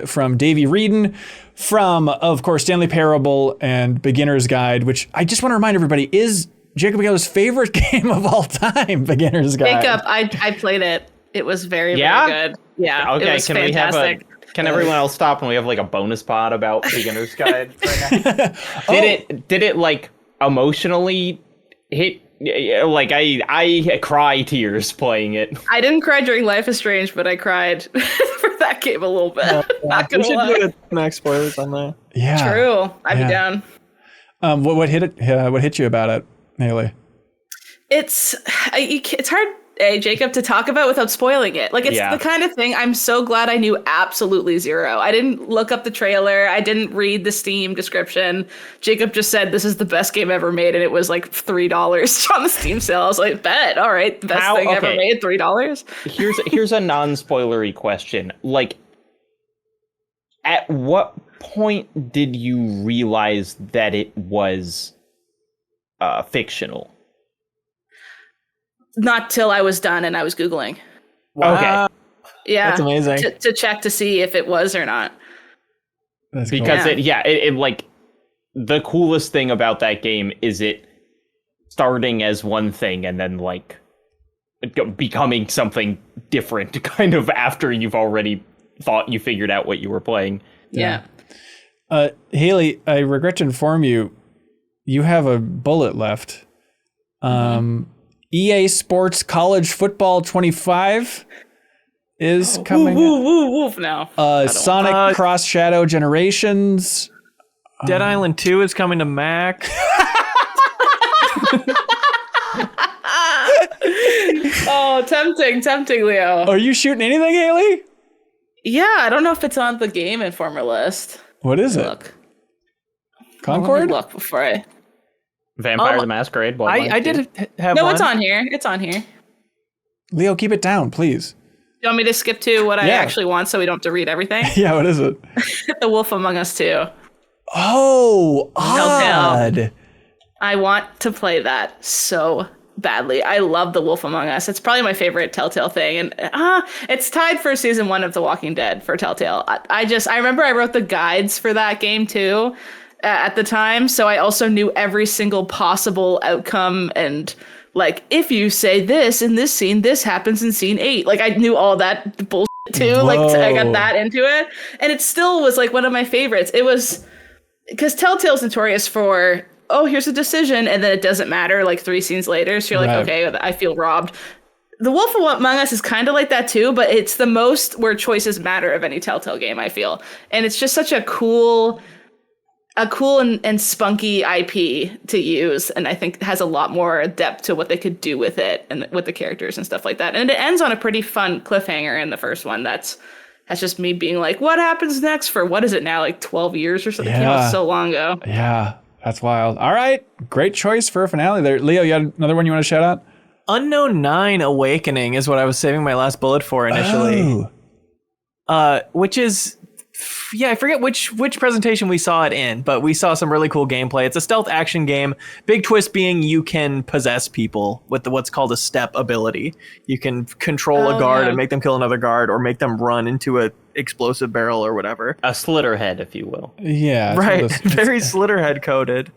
from Davey Reedon, from, of course, Stanley Parable and Beginner's Guide, which I just want to remind everybody is Jacob Gallo's favorite game of all time, Beginner's Guide. Jacob, I played it. It was very good. Yeah. Okay, it was fantastic. Can everyone else stop and we have like a bonus pod about Beginner's Guide right now? Did it like emotionally hit? Like I cry tears playing it. I didn't cry during Life is Strange, but I cried for that game a little bit. Not gonna lie. We should do a max spoilers on that. Yeah. True. I'd be down. What hit you about it, Haley? It's hard, Jacob, to talk about without spoiling it. Like, it's the kind of thing I'm so glad I knew absolutely zero. I didn't look up the trailer. I didn't read the Steam description. Jacob just said, this is the best game ever made, and it was like $3 on the Steam sale. I was like, bet. All right, the best thing ever made, $3. Here's a non-spoilery question. Like, at what point did you realize that it was fictional? Not till I was done and I was Googling. Wow. Okay. Yeah. That's amazing. To check to see if it was or not. That's because cool. it like the coolest thing about that game is it starting as one thing and then like becoming something different kind of after you've already thought you figured out what you were playing. Yeah. Haley, I regret to inform you, you have a bullet left. EA Sports College Football 25 is coming. Woof now. Sonic Cross Shadow Generations. Dead Island 2 is coming to Mac. Oh, tempting, Leo. Are you shooting anything, Haley? Yeah, I don't know if it's on the Game Informer list. What is it? Look. Concord? Look before I... Vampire the Masquerade. I did have No, one. it's on here. It's on here. Leo, keep it down, please. You want me to skip to what I actually want so we don't have to read everything? Yeah, what is it? The Wolf Among Us 2. Oh, odd. I want to play that so badly. I love The Wolf Among Us. It's probably my favorite Telltale thing. And it's tied for season 1 of The Walking Dead for Telltale. I remember I wrote the guides for that game too at the time. So I also knew every single possible outcome. And like, if you say this in this scene, this happens in scene 8. Like, I knew all that bullshit too. Whoa. Like, I got that into it. And it still was like one of my favorites. It was because Telltale's notorious for, oh, here's a decision, and then it doesn't matter like 3 scenes later. So you're like, okay, I feel robbed. The Wolf Among Us is kind of like that too, but it's the most where choices matter of any Telltale game, I feel. And it's just such a cool and spunky IP to use, and I think has a lot more depth to what they could do with it and with the characters and stuff like that. And it ends on a pretty fun cliffhanger in the first one. That's just me being like, what happens next for, what is it now, like 12 years or something? It came out so long ago. Yeah, that's wild. All right, great choice for a finale there. Leo, you had another one you want to shout out? Unknown 9 Awakening is what I was saving my last bullet for initially. Which is, I forget which presentation we saw it in, but we saw some really cool gameplay. It's a stealth action game. Big twist being you can possess people with what's called a step ability. You can control a guard and make them kill another guard, or make them run into a explosive barrel or whatever. A slitterhead, if you will. Yeah. Right. Very slitterhead coded.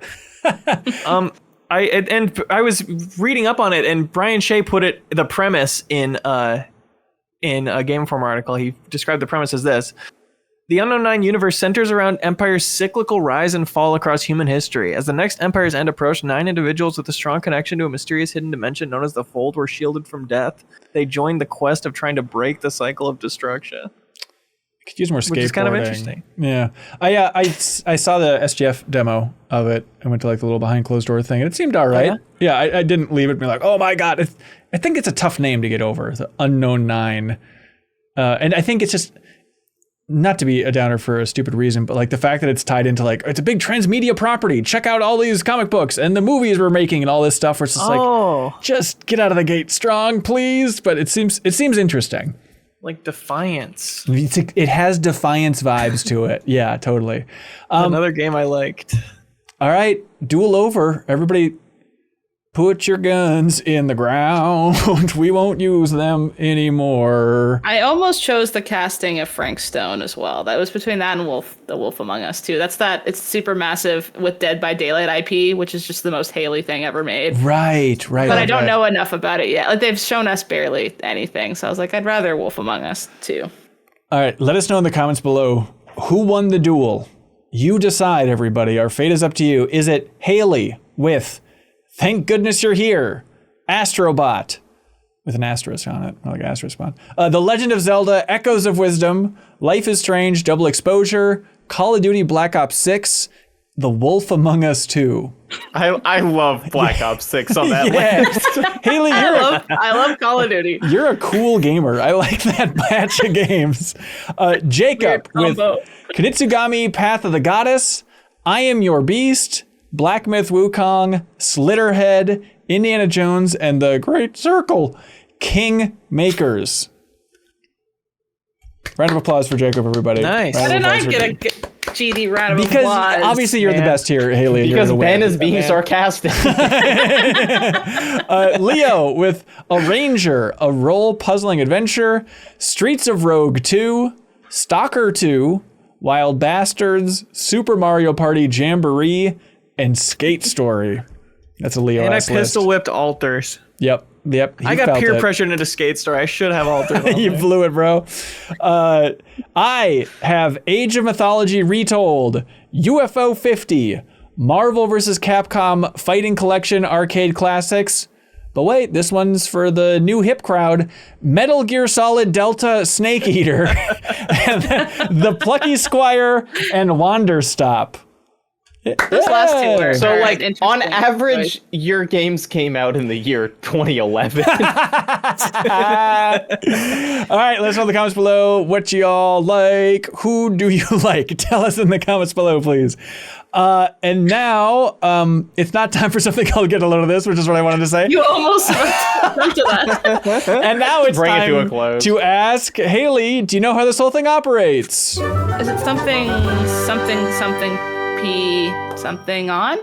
I was reading up on it, and Brian Shea put the premise in a Game Informer article. He described the premise as this: the Unknown Nine universe centers around Empire's cyclical rise and fall across human history. As the next Empire's end approached, 9 individuals with a strong connection to a mysterious hidden dimension known as the Fold were shielded from death. They joined the quest of trying to break the cycle of destruction. Could use more skateboarding. Which is kind of interesting. Yeah. I saw the SGF demo of it. I went to like the little behind closed door thing, and it seemed all right. Yeah, I didn't leave it and be like, oh my God. I think it's a tough name to get over, the Unknown Nine. And I think it's just, not to be a downer for a stupid reason, but like the fact that it's tied into like, it's a big transmedia property. Check out all these comic books and the movies we're making and all this stuff where it's just like, just get out of the gate strong, please. But it seems interesting. Like Defiance. It has Defiance vibes to it. Yeah, totally. Another game I liked. All right, duel over. Everybody put your guns in the ground. We won't use them anymore. I almost chose the casting of Frank Stone as well. That was between that and The Wolf Among Us too. It's super massive with Dead by Daylight IP, which is just the most Haley thing ever made. Right. But I don't know enough about it yet. Like they've shown us barely anything, so I was like, I'd rather Wolf Among Us too. All right, let us know in the comments below who won the duel. You decide, everybody. Our fate is up to you. Is it Haley with Thank Goodness You're Here, Astrobot, with an asterisk on it, like asterisk bot. The Legend of Zelda, Echoes of Wisdom, Life is Strange, Double Exposure, Call of Duty Black Ops 6, The Wolf Among Us 2. I love Black Ops 6 on that list. Haley, I love Call of Duty. You're a cool gamer. I like that batch of games. Jacob with Kunitsugami, Path of the Goddess, I Am Your Beast, Black Myth Wukong, Slitterhead, Indiana Jones, and the Great Circle, King Makers. Round of applause for Jacob, everybody. Nice. Why did I get a GD round of applause? Because obviously you're the best here, Haley. And because you're Ben is being sarcastic. Leo with A Ranger, A Role Puzzling Adventure, Streets of Rogue 2, Stalker 2, Wild Bastards, Super Mario Party Jamboree, and Skate Story. That's a Leo. And I pistol whipped Alters. Yep. I got peer pressured into Skate Story. I should have Alters. You blew it, bro. I have Age of Mythology Retold, UFO 50, Marvel vs. Capcom Fighting Collection Arcade Classics. But wait, this one's for the new hip crowd. Metal Gear Solid Delta Snake Eater, and the Plucky Squire, and Wander Stop. Those last two were So, like, interesting on average, choice. your games came out in the year 2011. All right, let us know in the comments below what y'all like. Who do you like? Tell us in the comments below, please. And now, it's not time for something called Get a Load of This, which is what I wanted to say. You almost went to that. And now it's Bring it time to a close. to ask Haley, do you know how this whole thing operates? Is it something P something on?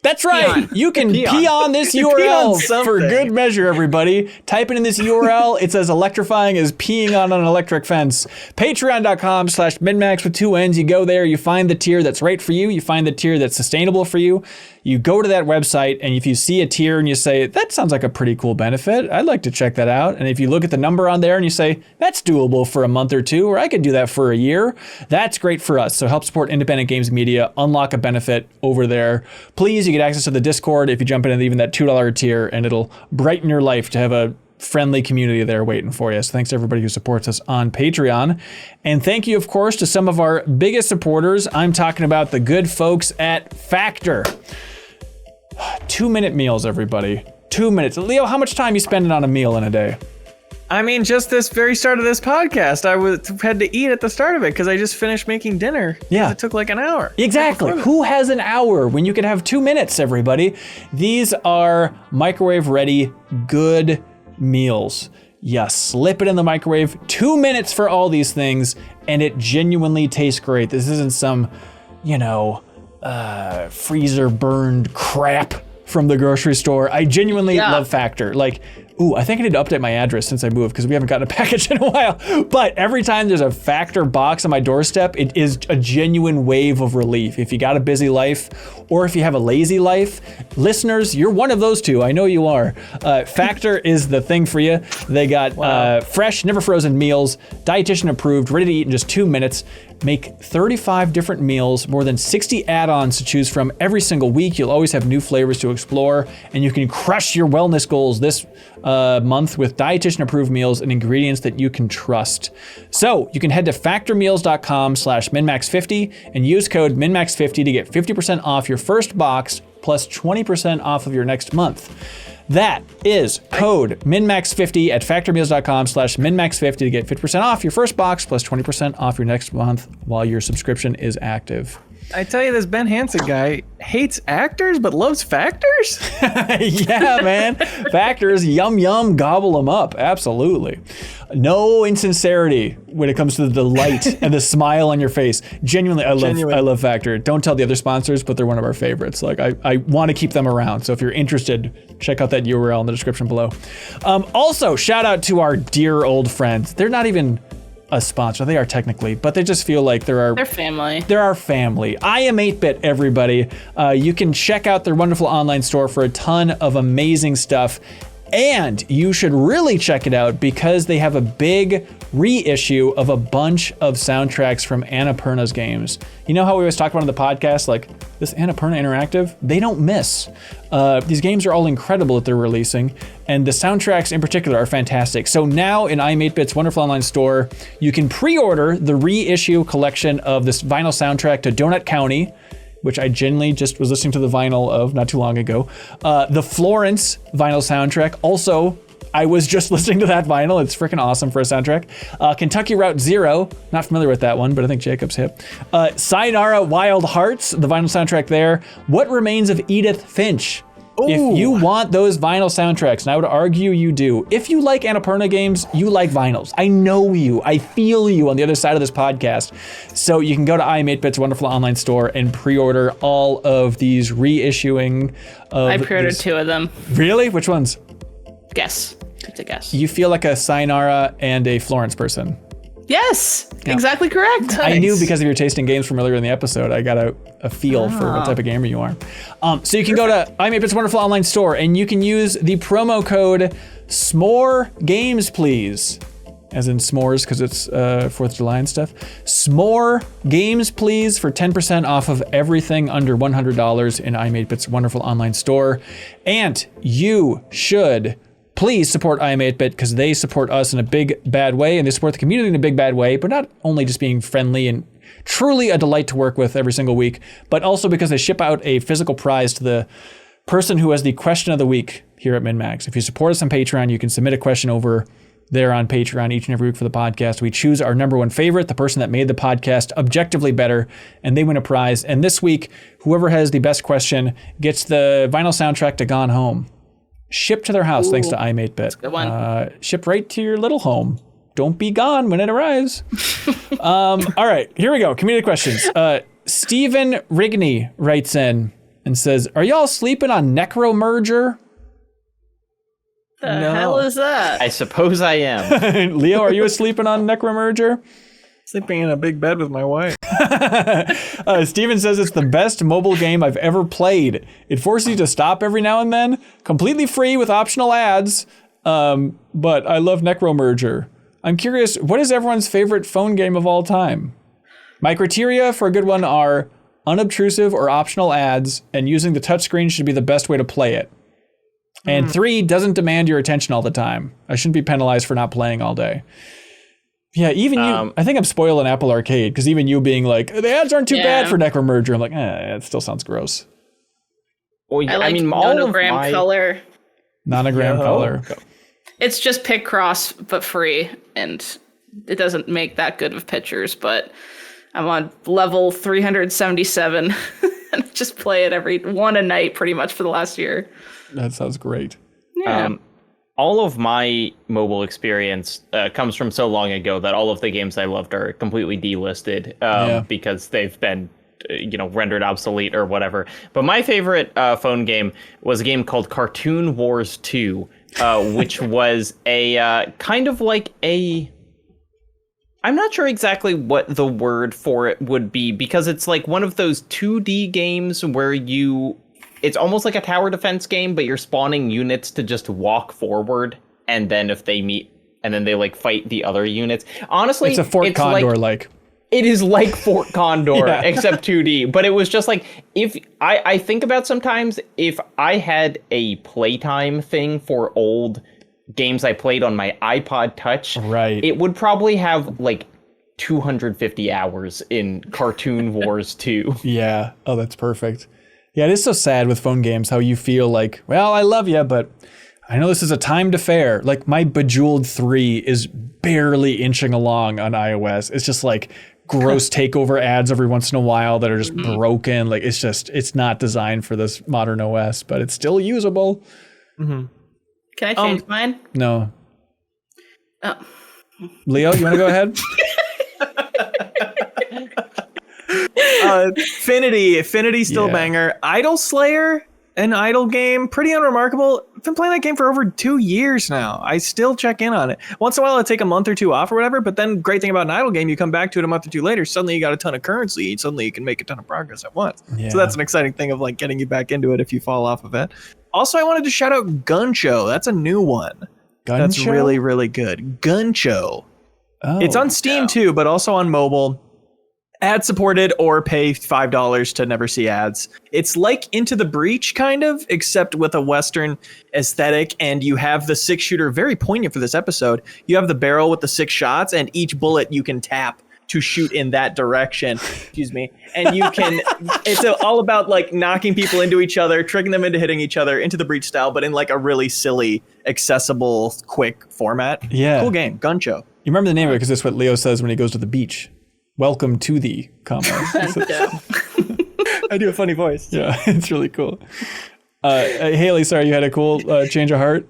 That's right. You can pee on this You can pee on URL something. for good measure, everybody. Type it in this URL. It's as electrifying as peeing on an electric fence. Patreon.com/MinnMax with 2 N's. You go there, you find the tier that's right for you. You find the tier that's sustainable for you. You go to that website, and if you see a tier and you say, that sounds like a pretty cool benefit, I'd like to check that out. And if you look at the number on there and you say, that's doable for a month or two, or I could do that for a year, that's great for us. So help support independent games media, unlock a benefit over there. Please, you get access to the Discord if you jump in even that $2 tier, and it'll brighten your life to have a friendly community there waiting for you. So thanks to everybody who supports us on Patreon. And thank you, of course, to some of our biggest supporters. I'm talking about the good folks at Factor. 2-minute meals, everybody. 2 minutes. Leo, how much time you spending on a meal in a day? I mean, just this very start of this podcast, I had to eat at the start of it because I just finished making dinner. Yeah. It took like an hour. Exactly. Who has an hour when you can have 2 minutes, everybody? These are microwave-ready, good meals. You slip it in the microwave, 2 minutes for all these things, and it genuinely tastes great. This isn't some, freezer burned crap from the grocery store. I genuinely love Factor. Like, Ooh, I think I need to update my address since I moved because we haven't gotten a package in a while. But every time there's a Factor box on my doorstep, it is a genuine wave of relief. If you got a busy life or if you have a lazy life, listeners, you're one of those two. I know you are. Factor is the thing for you. They got fresh, never frozen meals, dietitian approved, ready to eat in just 2 minutes. Make 35 different meals, more than 60 add-ons to choose from every single week. You'll always have new flavors to explore, and you can crush your wellness goals this month with dietitian-approved meals and ingredients that you can trust. So you can head to factormeals.com/MinnMax50 and use code MinnMax50 to get 50% off your first box plus 20% off of your next month. That is code MinnMax50 at factormeals.com/MinnMax50 to get 50% off your first box plus 20% off your next month while your subscription is active. I tell you, this Ben Hansen guy hates actors but loves Factors? Yeah, man. Factors, yum, yum, gobble them up. Absolutely. No insincerity when it comes to the delight and the smile on your face. Genuinely, I love Factor. Don't tell the other sponsors, but they're one of our favorites. Like, I want to keep them around. So if you're interested, check out that URL in the description below. Also, shout out to our dear old friends. They're not even a sponsor. They are technically, but they just feel like they're family. They're our family. I am 8-Bit, everybody. You can check out their wonderful online store for a ton of amazing stuff. And you should really check it out because they have a big reissue of a bunch of soundtracks from Annapurna's games. You know how we always talk about on the podcast, like this Annapurna Interactive, they don't miss. These games are all incredible that they're releasing, and the soundtracks in particular are fantastic. So now in I'm 8-Bit's wonderful online store, you can pre-order the reissue collection of this vinyl soundtrack to Donut County, which I genuinely just was listening to the vinyl of not too long ago. The Florence vinyl soundtrack, also, I was just listening to that vinyl. It's freaking awesome for a soundtrack. Kentucky Route Zero, not familiar with that one, but I think Jacob's hip. Sayonara Wild Hearts, the vinyl soundtrack there. What Remains of Edith Finch. Ooh. If you want those vinyl soundtracks, and I would argue you do, if you like Annapurna games, you like vinyls. I know you. I feel you on the other side of this podcast. So you can go to I'm 8-Bit's wonderful online store and pre-order all of these reissuing of I pre-ordered 2 of them. Really? Which ones? Guess. It's a guess. You feel like a Sayonara and a Florence person. Yes, Yeah. exactly correct. I knew because of your tasting games from earlier in the episode, I got a feel for what type of gamer you are. So you can go to I'm 8-Bit's wonderful online store and you can use the promo code SMORE Games, please. As in s'mores, because it's 4th of July and stuff. SMORE Games, please, for 10% off of everything under $100 in I'm 8-Bit's wonderful online store. And you should please support I'm 8-Bit because they support us in a big, bad way, and they support the community in a big, bad way, but not only just being friendly and truly a delight to work with every single week, but also because they ship out a physical prize to the person who has the question of the week here at MinnMax. If you support us on Patreon, you can submit a question over there on Patreon each and every week for the podcast. We choose our number one favorite, the person that made the podcast objectively better, and they win a prize. And this week, whoever has the best question gets the vinyl soundtrack to Gone Home. Shipped to their house, thanks to I'm 8-Bit. Good one. Shipped right to your little home. Don't be gone when it arrives. All right, here we go. Community questions. Stephen Rigney writes in and says, "Are y'all sleeping on Necromerger?" The hell is that? I suppose I am. Leo, are you sleeping on Necromerger? Sleeping in a big bed with my wife. Steven says it's the best mobile game I've ever played. It forces you to stop every now and then, completely free with optional ads, but I love Necromerger. I'm curious, what is everyone's favorite phone game of all time? My criteria for a good one are unobtrusive or optional ads, and using the touchscreen should be the best way to play it. And 3, doesn't demand your attention all the time. I shouldn't be penalized for not playing all day. Yeah, even you, I think I'm spoiling Apple Arcade, because even you being like, the ads aren't too bad for Necromerger, I'm like, it still sounds gross. Well, I like all of nonogram my color. Nonogram color. It's just pick cross, but free, and it doesn't make that good of pictures, but I'm on level 377, and I just play it every one a night pretty much for the last year. That sounds great. Yeah. All of my mobile experience comes from so long ago that all of the games I loved are completely delisted because they've been, rendered obsolete or whatever. But my favorite phone game was a game called Cartoon Wars 2 which was a kind of like a... I'm not sure exactly what the word for it would be, because it's like one of those 2D games where it's almost like a tower defense game, but you're spawning units to just walk forward, and then if they meet, and then they like fight the other units. Honestly, it's a Fort Condor like. It is like Fort Condor, except 2D. But it was just like, if I think about sometimes if I had a playtime thing for old games I played on my iPod Touch, right, it would probably have like 250 hours in Cartoon Wars 2. Yeah. Oh, that's perfect. Yeah, it is so sad with phone games how you feel like, well, I love you, but I know this is a timed affair. Like my Bejeweled 3 is barely inching along on iOS. It's just like gross takeover ads every once in a while that are just broken. Like it's not designed for this modern OS, but it's still usable. Mm-hmm. Can I change mine? No. Oh. Leo, you want to go ahead? Affinity still banger. Idol Slayer, an idol game, pretty unremarkable. I've been playing that game for over 2 years now. I still check in on it. Once in a while I take a month or two off or whatever, but then great thing about an idle game, you come back to it a month or two later, suddenly you got a ton of currency, and suddenly you can make a ton of progress at once. Yeah. So that's an exciting thing of like getting you back into it if you fall off of it. Also, I wanted to shout out Guncho. That's a new one. Guncho? That's really, really good. Guncho. Oh, it's on Steam too, but also on mobile. Ad supported or pay $5 to never see ads. It's like Into the Breach kind of, except with a Western aesthetic, and you have the 6-shooter, very poignant for this episode. You have the barrel with the 6 shots, and each bullet you can tap to shoot in that direction. Excuse me. And you can, it's all about like knocking people into each other, tricking them into hitting each other, Into the Breach style, but in like a really silly, accessible, quick format. Yeah. Cool game. Guncho. You remember the name of it because that's what Leo says when he goes to the beach. Welcome to the combo. I do a funny voice. Yeah, it's really cool. Haley, sorry, you had a cool change of heart?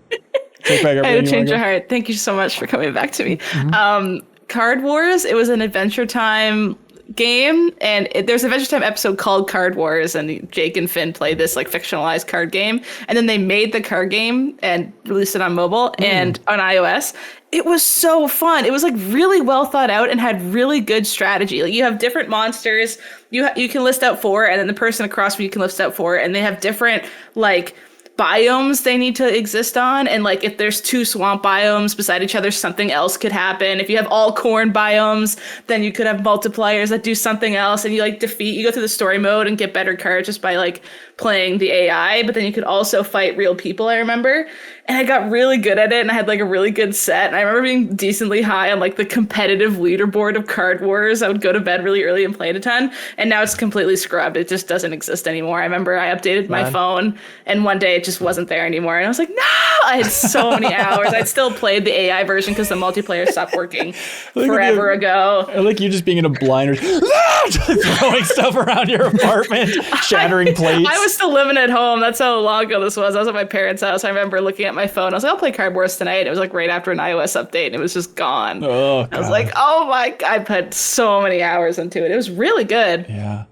Take back I had a change of heart. Thank you so much for coming back to me. Mm-hmm. Card Wars, it was an Adventure Time game, and there's an Adventure Time episode called Card Wars, and Jake and Finn play this like fictionalized card game, and then they made the card game and released it on mobile and on iOS. It was so fun. It was like really well thought out and had really good strategy. Like you have different monsters, you can list out 4, and then the person across from you can list out 4, and they have different like biomes they need to exist on, and like if there's 2 swamp biomes beside each other, something else could happen. If you have all corn biomes, then you could have multipliers that do something else, and you like you go through the story mode and get better cards just by like playing the AI, but then you could also fight real people, I remember. And I got really good at it, and I had like a really good set. And I remember being decently high on like the competitive leaderboard of Card Wars. I would go to bed really early and play it a ton, and now it's completely scrubbed. It just doesn't exist anymore. I remember I updated my phone, and one day it just wasn't there anymore. And I was like, no! I had so many hours. I'd still played the AI version because the multiplayer stopped working forever ago. I like you just being in a blind throwing stuff around your apartment, shattering plates. I was still living at home. That's how long ago this was. I was at my parents' house. I remember looking at my phone. I was like, I'll play Card Wars tonight. It was like right after an iOS update, and it was just gone. Oh, God. I was like, oh my God. I put so many hours into it. It was really good. Yeah.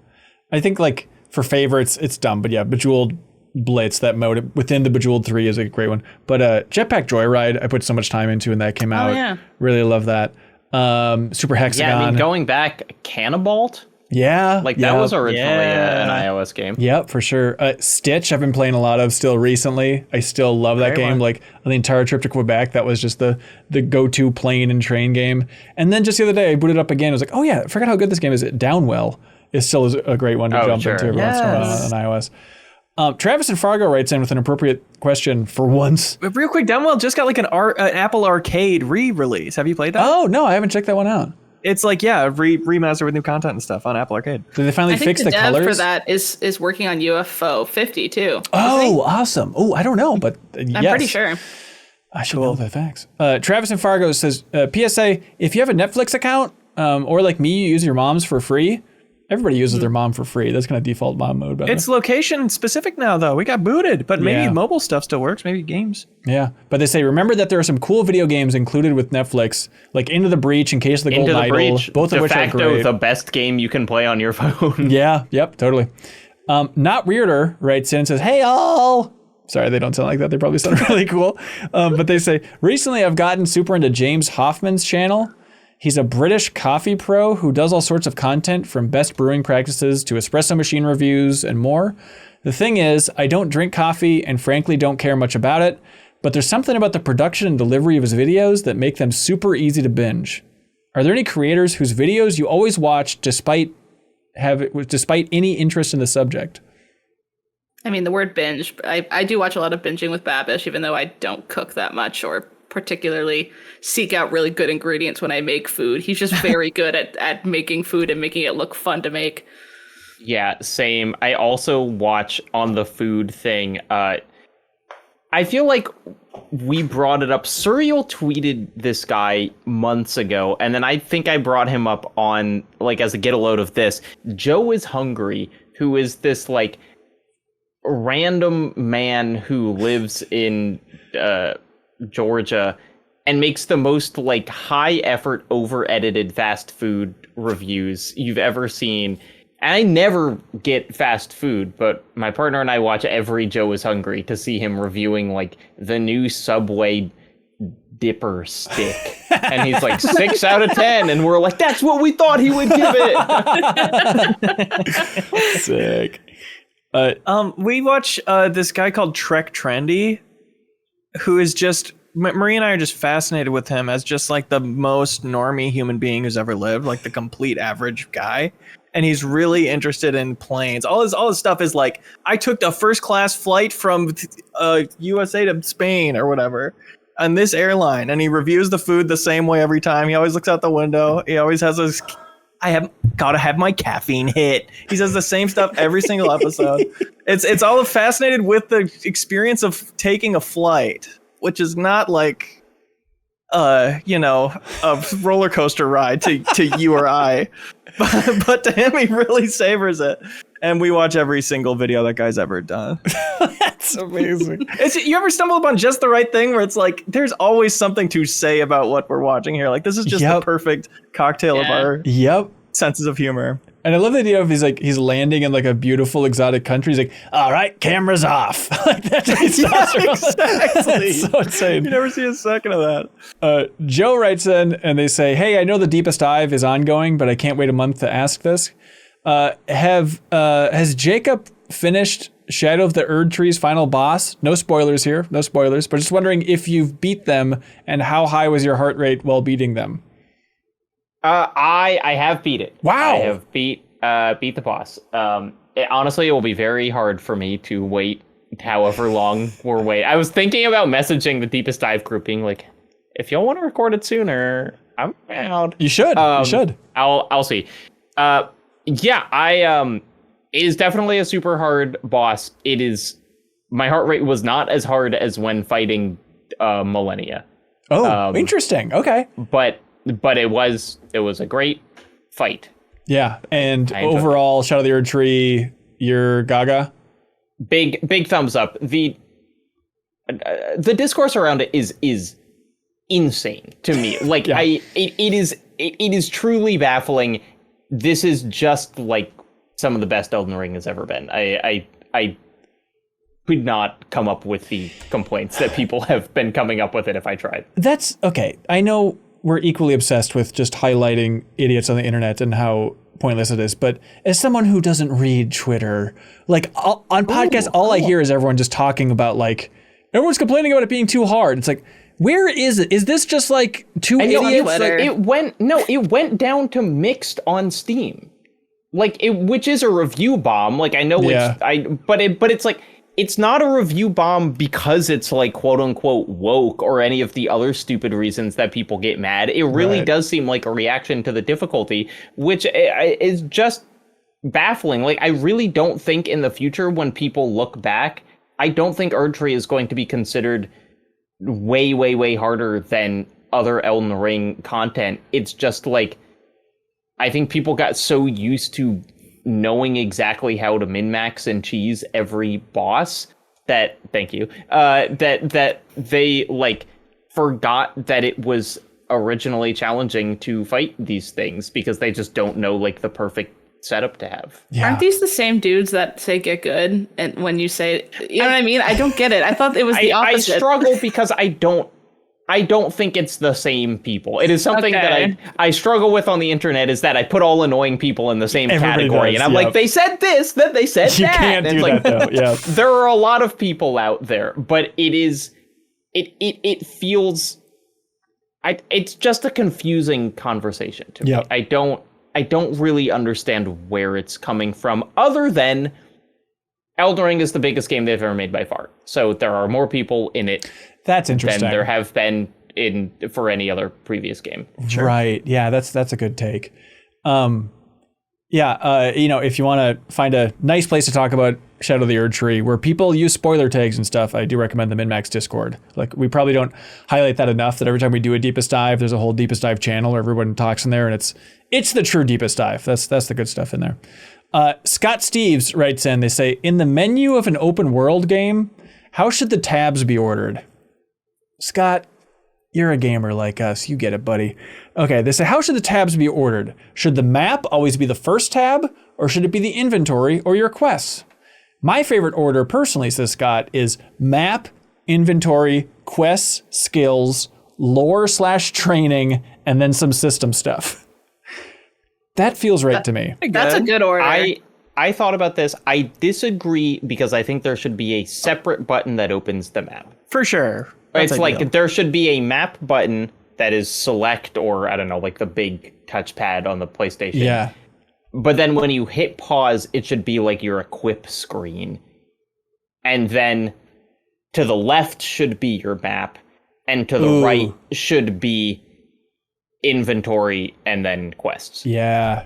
I think like for favorites, it's dumb, but yeah, Bejeweled Blitz, that mode within the Bejeweled 3 is a great one. But Jetpack Joyride, I put so much time into, and that came out. Yeah. Really love that. Super Hexagon. Yeah, I mean, going back, Cannibalt? Yeah. Like that was originally an iOS game. Yep, for sure. Stitch, I've been playing a lot of still recently. I still love that game. Like on the entire trip to Quebec, that was just the go-to plane and train game. And then just the other day, I booted up again. I was like, oh yeah, I forgot how good this game is. Downwell is still a great one to jump into every once in a while on iOS. Travis and Fargo writes in with an appropriate question for once. Real quick, Downwell just got like an Apple Arcade re-release. Have you played that? Oh, no, I haven't checked that one out. It's like, remaster with new content and stuff on Apple Arcade. Did they finally fix the colors? I think the dev for that is working on UFO 50 too. Oh, awesome. Oh, I don't know, but yes. I'm pretty sure. I should know the facts. Travis and Fargo says, PSA, if you have a Netflix account, or like me, you use your mom's for free. Everybody uses their mom for free. That's kind of default mom mode. It's location specific now, though. We got booted, but maybe mobile stuff still works. Maybe games. Yeah, but they say, remember that there are some cool video games included with Netflix, like Into the Breach, In Case of the Golden Idol, both of which are great. The best game you can play on your phone. Yeah, yep, totally. Not Weirder writes in and says, hey all, Sorry, they don't sound like that. They probably sound really cool. But they say, recently I've gotten super into James Hoffman's channel. He's a British coffee pro who does all sorts of content from best brewing practices to espresso machine reviews and more. The thing is, I don't drink coffee and frankly don't care much about it, but there's something about the production and delivery of his videos that make them super easy to binge. Are there any creators whose videos you always watch despite any interest in the subject? I mean, the word binge, I do watch a lot of binging with Babish, even though I don't cook that much or particularly seek out really good ingredients when I make food. He's just very good at making food and making it look fun to make. Yeah, same. I also watch on the food thing. I feel like we brought it up. Surreal tweeted this guy months ago, and then I think I brought him up on, like, as a get a load of this. Joe is Hungry, who is this, like, random man who lives in Georgia and makes the most, like, high effort, over edited fast food reviews you've ever seen. I never get fast food, but my partner and I watch every Joe is Hungry to see him reviewing, like, the new Subway dipper stick. And he's like, 6 out of 10. And we're like, that's what we thought he would give it. Sick. We watch this guy called Trek Trendy, who is just, Marie and I are just fascinated with him as just like the most normie human being who's ever lived, like the complete average guy. And he's really interested in planes. All his stuff is like, I took the first class flight from USA to Spain or whatever on this airline. And he reviews the food the same way every time. He always looks out the window. He always has his, I have gotta have my caffeine hit. He says the same stuff every single episode. It's all fascinated with the experience of taking a flight, which is not like, a roller coaster ride to you or I. But to him, he really savors it. And we watch every single video that guy's ever done. That's amazing. You ever stumble upon just the right thing where it's like, there's always something to say about what we're watching here. Like, this is just the perfect cocktail of our senses of humor. And I love the idea of he's landing in like a beautiful exotic country. He's like, all right, cameras off. Like that's what he exactly. That's so insane. You never see a second of that. Joe writes in and they say, hey, I know the Deepest Dive is ongoing, but I can't wait a month to ask this. Has Jacob finished Shadow of the Erd Tree's final boss? No spoilers here, no spoilers, but just wondering if you've beat them and how high was your heart rate while beating them? I have beat it. Wow. I have beat the boss. Honestly, it will be very hard for me to wait however long we're waiting. I was thinking about messaging the Deepest Dive group, being like, if y'all want to record it sooner, I'm around. You should. You should. I'll see. It is definitely a super hard boss. It is. My heart rate was not as hard as when fighting Millennia. Oh, interesting. Okay. But it was a great fight. Yeah, and overall, Shadow of the Erd Tree, you're gaga? Big thumbs up. The discourse around it is insane to me. Like it is truly baffling. This is just like some of the best Elden Ring has ever been. I could not come up with the complaints that people have been coming up with it if I tried. That's okay. I know we're equally obsessed with just highlighting idiots on the internet and how pointless it is. But as someone who doesn't read Twitter, like on podcasts, all I hear is everyone just talking about like, everyone's complaining about it being too hard. It's like, where is it? Is this just like two idiots? It went down to mixed on Steam. Like which is a review bomb. Like I know but it's like, it's not a review bomb because it's like quote unquote woke or any of the other stupid reasons that people get mad. It really does seem like a reaction to the difficulty, which is just baffling. Like I really don't think in the future when people look back, I don't think Erd Tree is going to be considered way, way, way harder than other Elden Ring content. It's just like, I think people got so used to knowing exactly how to min-max and cheese every boss that that they like forgot that it was originally challenging to fight these things because they just don't know like the perfect setup to have. Yeah. Aren't these the same dudes that say get good? And when you say, you know what I mean? I don't get it. I thought it was the opposite. I struggle because I don't think it's the same people. It is something that I struggle with on the internet, is that I put all annoying people in the same category. And I'm like, they said this, then they said that. You can't do that though, yeah. There are a lot of people out there, but it feels... it's just a confusing conversation to me. Yep. I don't really understand where it's coming from, other than Elden Ring is the biggest game they've ever made by far. So there are more people in it. That's interesting. Than there have been for any other previous game. Sure. Right. Yeah, that's a good take. If you want to find a nice place to talk about Shadow of the Erd Tree, where people use spoiler tags and stuff, I do recommend the MinnMax Discord. Like, we probably don't highlight that enough, that every time we do a deepest dive, there's a whole deepest dive channel where everyone talks in there, and it's the true deepest dive. That's the good stuff in there. Scott Steves writes in, they say, in the menu of an open world game, how should the tabs be ordered? Scott, you're a gamer like us. You get it, buddy. Okay, they say, how should the tabs be ordered? Should the map always be the first tab, or should it be the inventory or your quests? My favorite order, personally, says Scott, is map, inventory, quests, skills, lore/training, and then some system stuff. That feels right to me. That's a good order. I thought about this. I disagree, because I think there should be a separate button that opens the map. For sure. It's like there should be a map button that is select, or I don't know, like the big touchpad on the PlayStation. Yeah. But then when you hit pause, it should be like your equip screen. And then to the left should be your map, and to the right should be inventory and then quests. Yeah,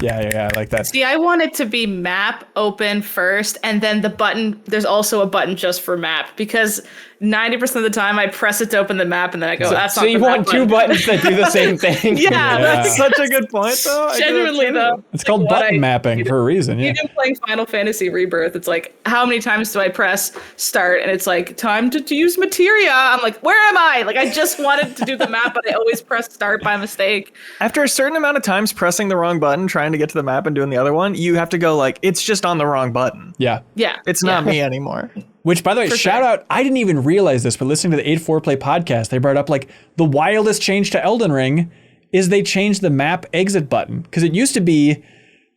I like that. See, I want it to be map open first, and then the button, there's also a button just for map, because 90% of the time I press it to open the map and then I go, that's not so you want two buttons that do the same thing? Yeah, that's such a good point, though. Genuinely, though. It's called button mapping for a reason. Yeah. Even playing Final Fantasy Rebirth, it's like, how many times do I press start and it's like, time to use materia? I'm like, where am I? Like, I just wanted to do the map, but I always press start by mistake. After a certain amount of times pressing the wrong button, trying to get to the map and doing the other one, you have to go like, it's just on the wrong button. Yeah. It's not me anymore. Which, by the way, shout out, I didn't even realize this, but listening to the 8-4 Play podcast, they brought up like the wildest change to Elden Ring is they changed the map exit button. Because it used to be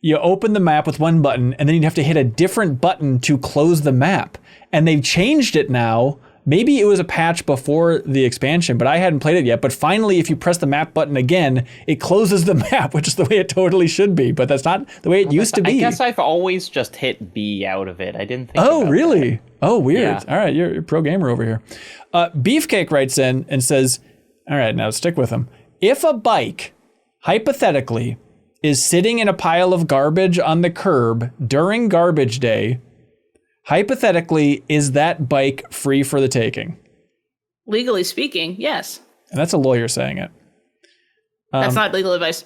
you open the map with one button and then you'd have to hit a different button to close the map. And they've changed it now. Maybe it was a patch before the expansion, but I hadn't played it yet. But finally, if you press the map button again, it closes the map, which is the way it totally should be. But that's not the way it used to be. I guess I've always just hit B out of it. I didn't think Oh, about really? that. Oh, weird. Yeah. All right, you're a pro gamer over here. Beefcake writes in and says, all right, now stick with him. If a bike, hypothetically, is sitting in a pile of garbage on the curb during garbage day, hypothetically, is that bike free for the taking? Legally speaking, yes. And that's a lawyer saying it. That's not legal advice.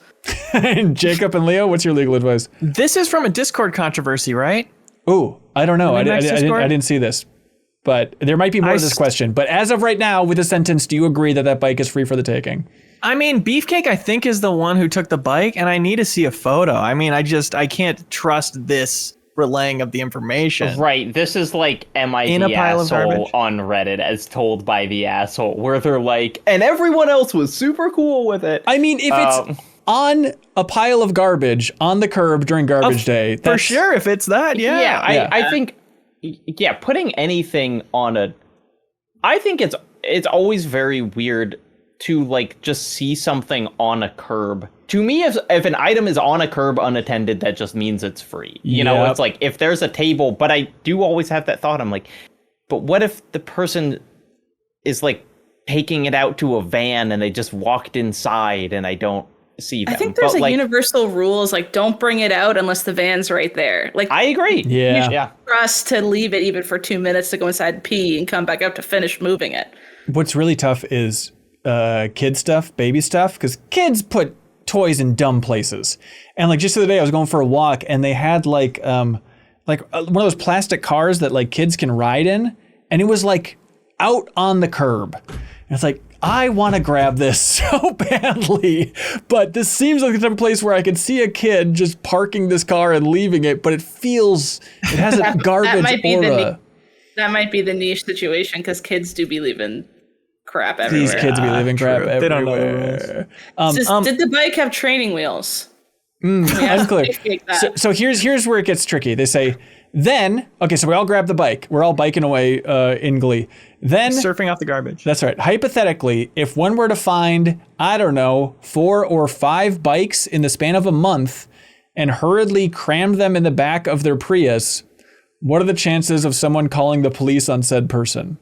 Jacob and Leo, what's your legal advice? This is from a Discord controversy, right? Ooh, I don't know. I Discord? didn't see this. But there might be more to this question. But as of right now, with the sentence, do you agree that that bike is free for the taking? I mean, Beefcake, I think, is the one who took the bike, and I need to see a photo. I mean, I can't trust this relaying of the information. Right. This is like, am I In the a pile of asshole garbage. on Reddit as told by the asshole, where they're like, and everyone else was super cool with it. I mean, if it's on a pile of garbage on the curb during garbage day, For that's sure, if it's that, yeah. I think, putting anything on I think it's always very weird to like just see something on a curb. To me, if an item is on a curb unattended, that just means it's free. You know, it's like if there's a table, but I do always have that thought. I'm like, but what if the person is like taking it out to a van and they just walked inside and I don't see them? I think there's universal rules, like don't bring it out unless the van's right there. Like I agree. Yeah. Trust to leave it even for 2 minutes to go inside and pee and come back up to finish moving it. What's really tough is kid stuff, baby stuff, because kids put toys in dumb places. And like just the other day, I was going for a walk and they had like one of those plastic cars that like kids can ride in, and it was like out on the curb. And it's like, I want to grab this so badly, but this seems like the type of place where I could see a kid just parking this car and leaving it, but it has a garbage aura. That might be the niche situation because kids do be leaving crap everywhere. These kids be leaving crap everywhere. They don't know the rules. Did the bike have training wheels? Unclear. So here's where it gets tricky. They say, then, okay, so we all grab the bike. We're all biking away in glee. Then surfing off the garbage. That's right. Hypothetically, if one were to find, I don't know, 4 or 5 bikes in the span of a month and hurriedly crammed them in the back of their Prius, what are the chances of someone calling the police on said person?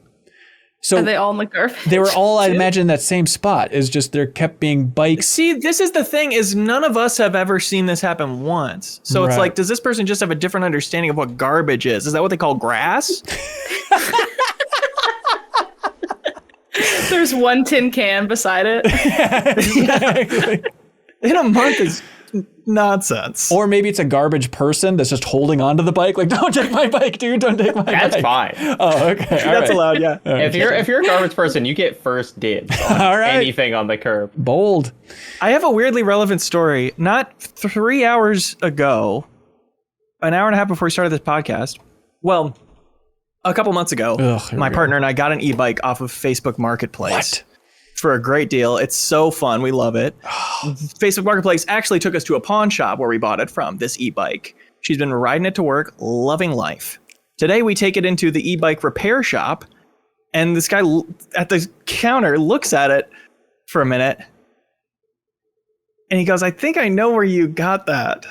So are they all in the garbage? They were all, I'd imagine, in that same spot. Is just there kept being bikes. See, this is the thing: is none of us have ever seen this happen once. So it's like, does this person just have a different understanding of what garbage is? Is that what they call grass? There's one tin can beside it. Exactly. In a month is nonsense. Or maybe it's a garbage person that's just holding onto the bike. Like, don't take my bike, dude. Don't take my bike. That's fine. Oh, okay. That's allowed, yeah. If you're a garbage person, you get first dibs on anything on the curb. Bold. I have a weirdly relevant story. Not 3 hours ago, an hour and a half before we started this podcast. Well, a couple months ago, my partner and I got an e-bike off of Facebook Marketplace. What? For a great deal. It's so fun. We love it. Facebook Marketplace actually took us to a pawn shop where we bought it from, this e-bike. She's been riding it to work, loving life. Today, we take it into the e-bike repair shop, and this guy at the counter looks at it for a minute, and he goes, I think I know where you got that.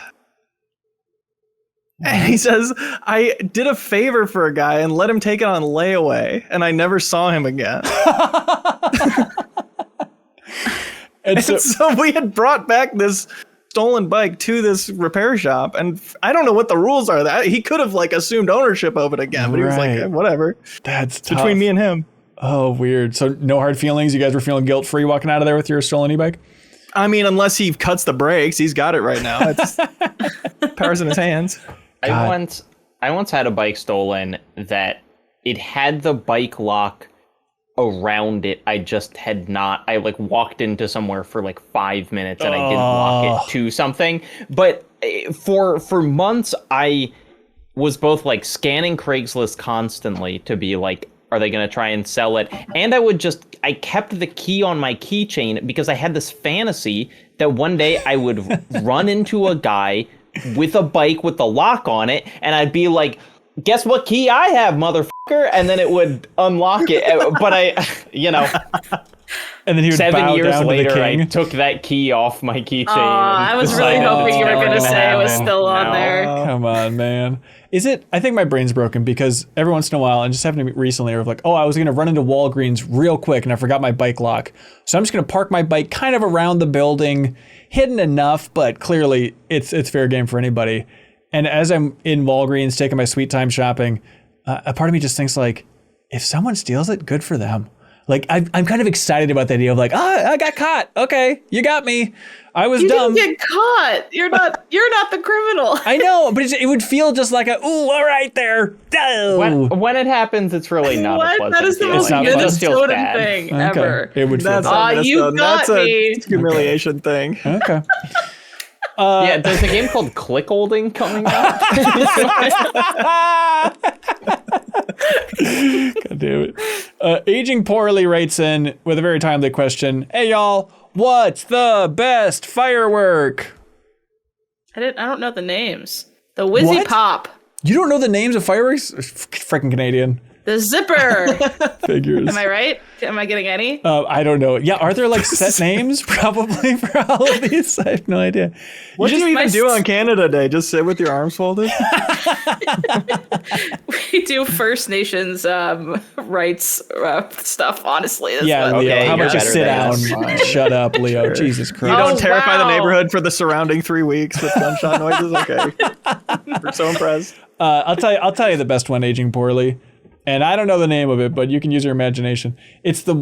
And he says, I did a favor for a guy and let him take it on layaway, and I never saw him again. And so we had brought back this stolen bike to this repair shop, and I don't know what the rules are. That he could have assumed ownership of it again, but he was like, whatever. That's tough. Between me and him. Oh, weird. So no hard feelings. You guys were feeling guilt-free walking out of there with your stolen e-bike? I mean, unless he cuts the brakes, he's got it right now. It's powers in his hands. I once had a bike stolen that it had the bike lock around it. I just had not. I walked into somewhere for 5 minutes and I didn't lock it to something. But for months, I was both scanning Craigslist constantly to be are they going to try and sell it? And I kept the key on my keychain because I had this fantasy that one day I would run into a guy with a bike with the lock on it, and I'd be like, guess what key I have, motherfucker? And then it would unlock it. But and then he would 7 years down later, to the king. I took that key off my keychain. I was really hoping you were going to say it was still on there. Come on, man. I think my brain's broken because every once in a while, and just happened to me recently, of I was going to run into Walgreens real quick and I forgot my bike lock. So I'm just going to park my bike kind of around the building, hidden enough, but clearly it's fair game for anybody. And as I'm in Walgreens taking my sweet time shopping, a part of me just thinks if someone steals it, good for them. I'm kind of excited about the idea of I got caught. Okay, you got me. I was dumb. You didn't get caught. You're not the criminal. I know, but it would feel just like all right there. When it happens, it's really not a pleasant That is the most Minnesotan thing ever. It would feel you got me. That's a humiliation thing. Okay. Yeah, there's a game called Click Holding coming out. God damn it. Aging Poorly writes in with a very timely question. Hey, y'all, what's the best firework? I don't know the names. The Whizzy Pop. You don't know the names of fireworks? Freaking Canadian. The Zipper. Figures. Am I right? Am I getting any? I don't know. Yeah, are there set names probably for all of these? I have no idea. What do you even do on Canada Day? Just sit with your arms folded? We do First Nations rights stuff, honestly. Yeah, Leo, how about you sit down? Shut up, Leo. Sure. Jesus Christ. You don't terrify the neighborhood for the surrounding 3 weeks with gunshot noises? Okay. We're so impressed. I'll tell you the best one, Aging Poorly. And I don't know the name of it, but you can use your imagination. It's the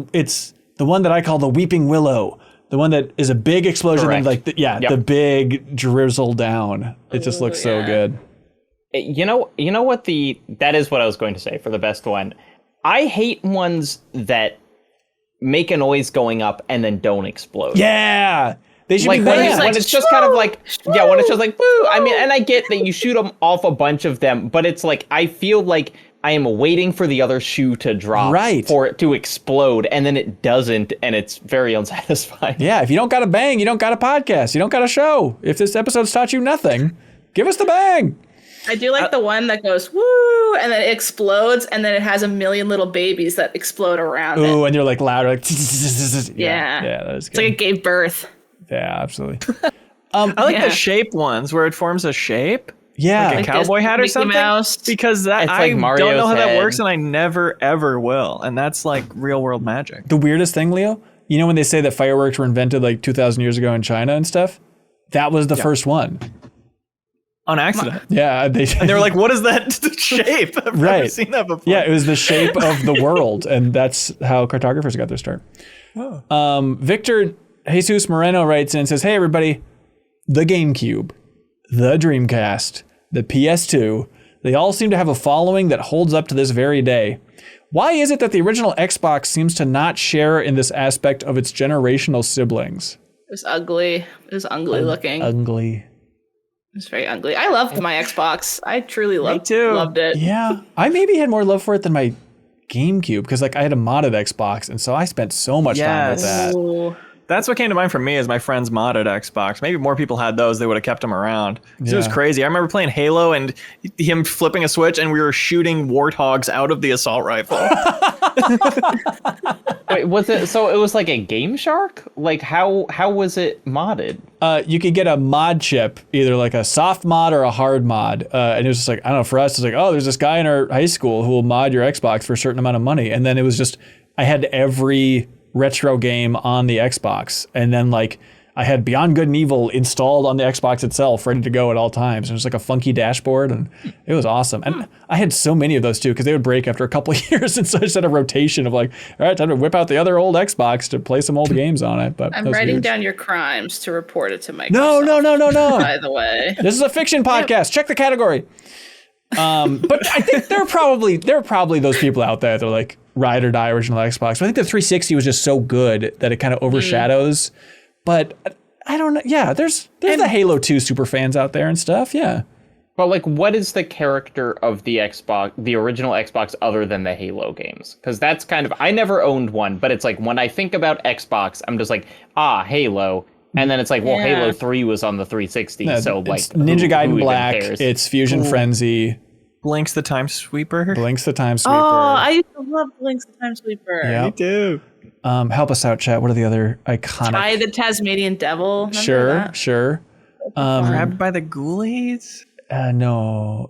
one that I call the Weeping Willow. The one that is a big explosion and the big drizzle down. It just looks so good. You know what that is what I was going to say for the best one. I hate ones that make a noise going up and then don't explode. Yeah. They should Like be when, banned. when it's just kind of like, yeah, when it's just like, boo. I mean, and I get that you shoot them off a bunch of them, but it's like, I feel like I am waiting for the other shoe to drop for it to explode, and then it doesn't, and it's very unsatisfying. Yeah, if you don't got a bang, you don't got a podcast, you don't got a show. If this episode's taught you nothing, give us the bang. I do like the one that goes woo, and then it explodes, and then it has a million little babies that explode around it. Ooh, and you're like louder, like Yeah. Yeah, that is good. It's like it gave birth. Yeah, absolutely. I like Yeah. the shape ones where it forms a shape. Yeah. Like a cowboy hat or Mickey something. Mouse. Because that It's I like don't Mario's know how that head. works, and I never ever will. And that's like real world magic. The weirdest thing, Leo, you know when they say that fireworks were invented like 2,000 years ago in China and stuff? That was the first one. On accident. Yeah. And they were like, what is that shape? I've never Right. seen that before. Yeah, it was the shape of the world, and that's how cartographers got their start. Victor Jesus Moreno writes in and says, hey, everybody, the GameCube, the Dreamcast, the PS2, they all seem to have a following that holds up to this very day. Why is it that the original Xbox seems to not share in this aspect of its generational siblings? It was ugly. It was ugly looking. Ugly. It was very ugly. I loved my Xbox. I truly loved it. Yeah, I maybe had more love for it than my GameCube because like I had a modded Xbox, and so I spent so much time with that. Ooh. That's what came to mind for me is my friend's modded Xbox. Maybe more people had those, they would have kept them around. 'Cause It was Yeah. crazy. I remember playing Halo and him flipping a switch and we were shooting warthogs out of the assault rifle. Wait, was it, so it was like a Game Shark? Like how was it modded? You could get a mod chip, either like a soft mod or a hard mod. And it was just like, I don't know, for us, it's like, oh, there's this guy in our high school who will mod your Xbox for a certain amount of money. And then it was just, I had every retro game on the Xbox. And then like, I had Beyond Good and Evil installed on the Xbox itself, ready to go at all times. And it was like a funky dashboard, and it was awesome. And I had so many of those too, because they would break after a couple of years. And so I just had a rotation of like, all right, time to whip out the other old Xbox to play some old games on it. But I'm that was writing huge. down your crimes to report it to Microsoft. No. By the way. This is a fiction podcast. Check the category. But I think there are probably those people out there that are like ride or die original Xbox. But I think the 360 was just so good that it kind of overshadows. But I don't know. Yeah, there's the Halo 2 super fans out there and stuff. Yeah. But like, what is the character of the Xbox, the original Xbox, other than the Halo games? Because that's kind of, I never owned one, but it's like when I think about Xbox, I'm just like, Halo. And then it's like, well, Yeah. Halo 3 was on the 360, so like, It's Ninja Gaiden who even Black. cares? It's Fusion Frenzy. Blinks the Time Sweeper. Blinks the Time Sweeper. Oh, I used to love Blinks the Time Sweeper. Yeah. Me too. Help us out, chat. What are the other iconic? I the Tasmanian Devil. Remember Sure. Grabbed by the ghoulies. No.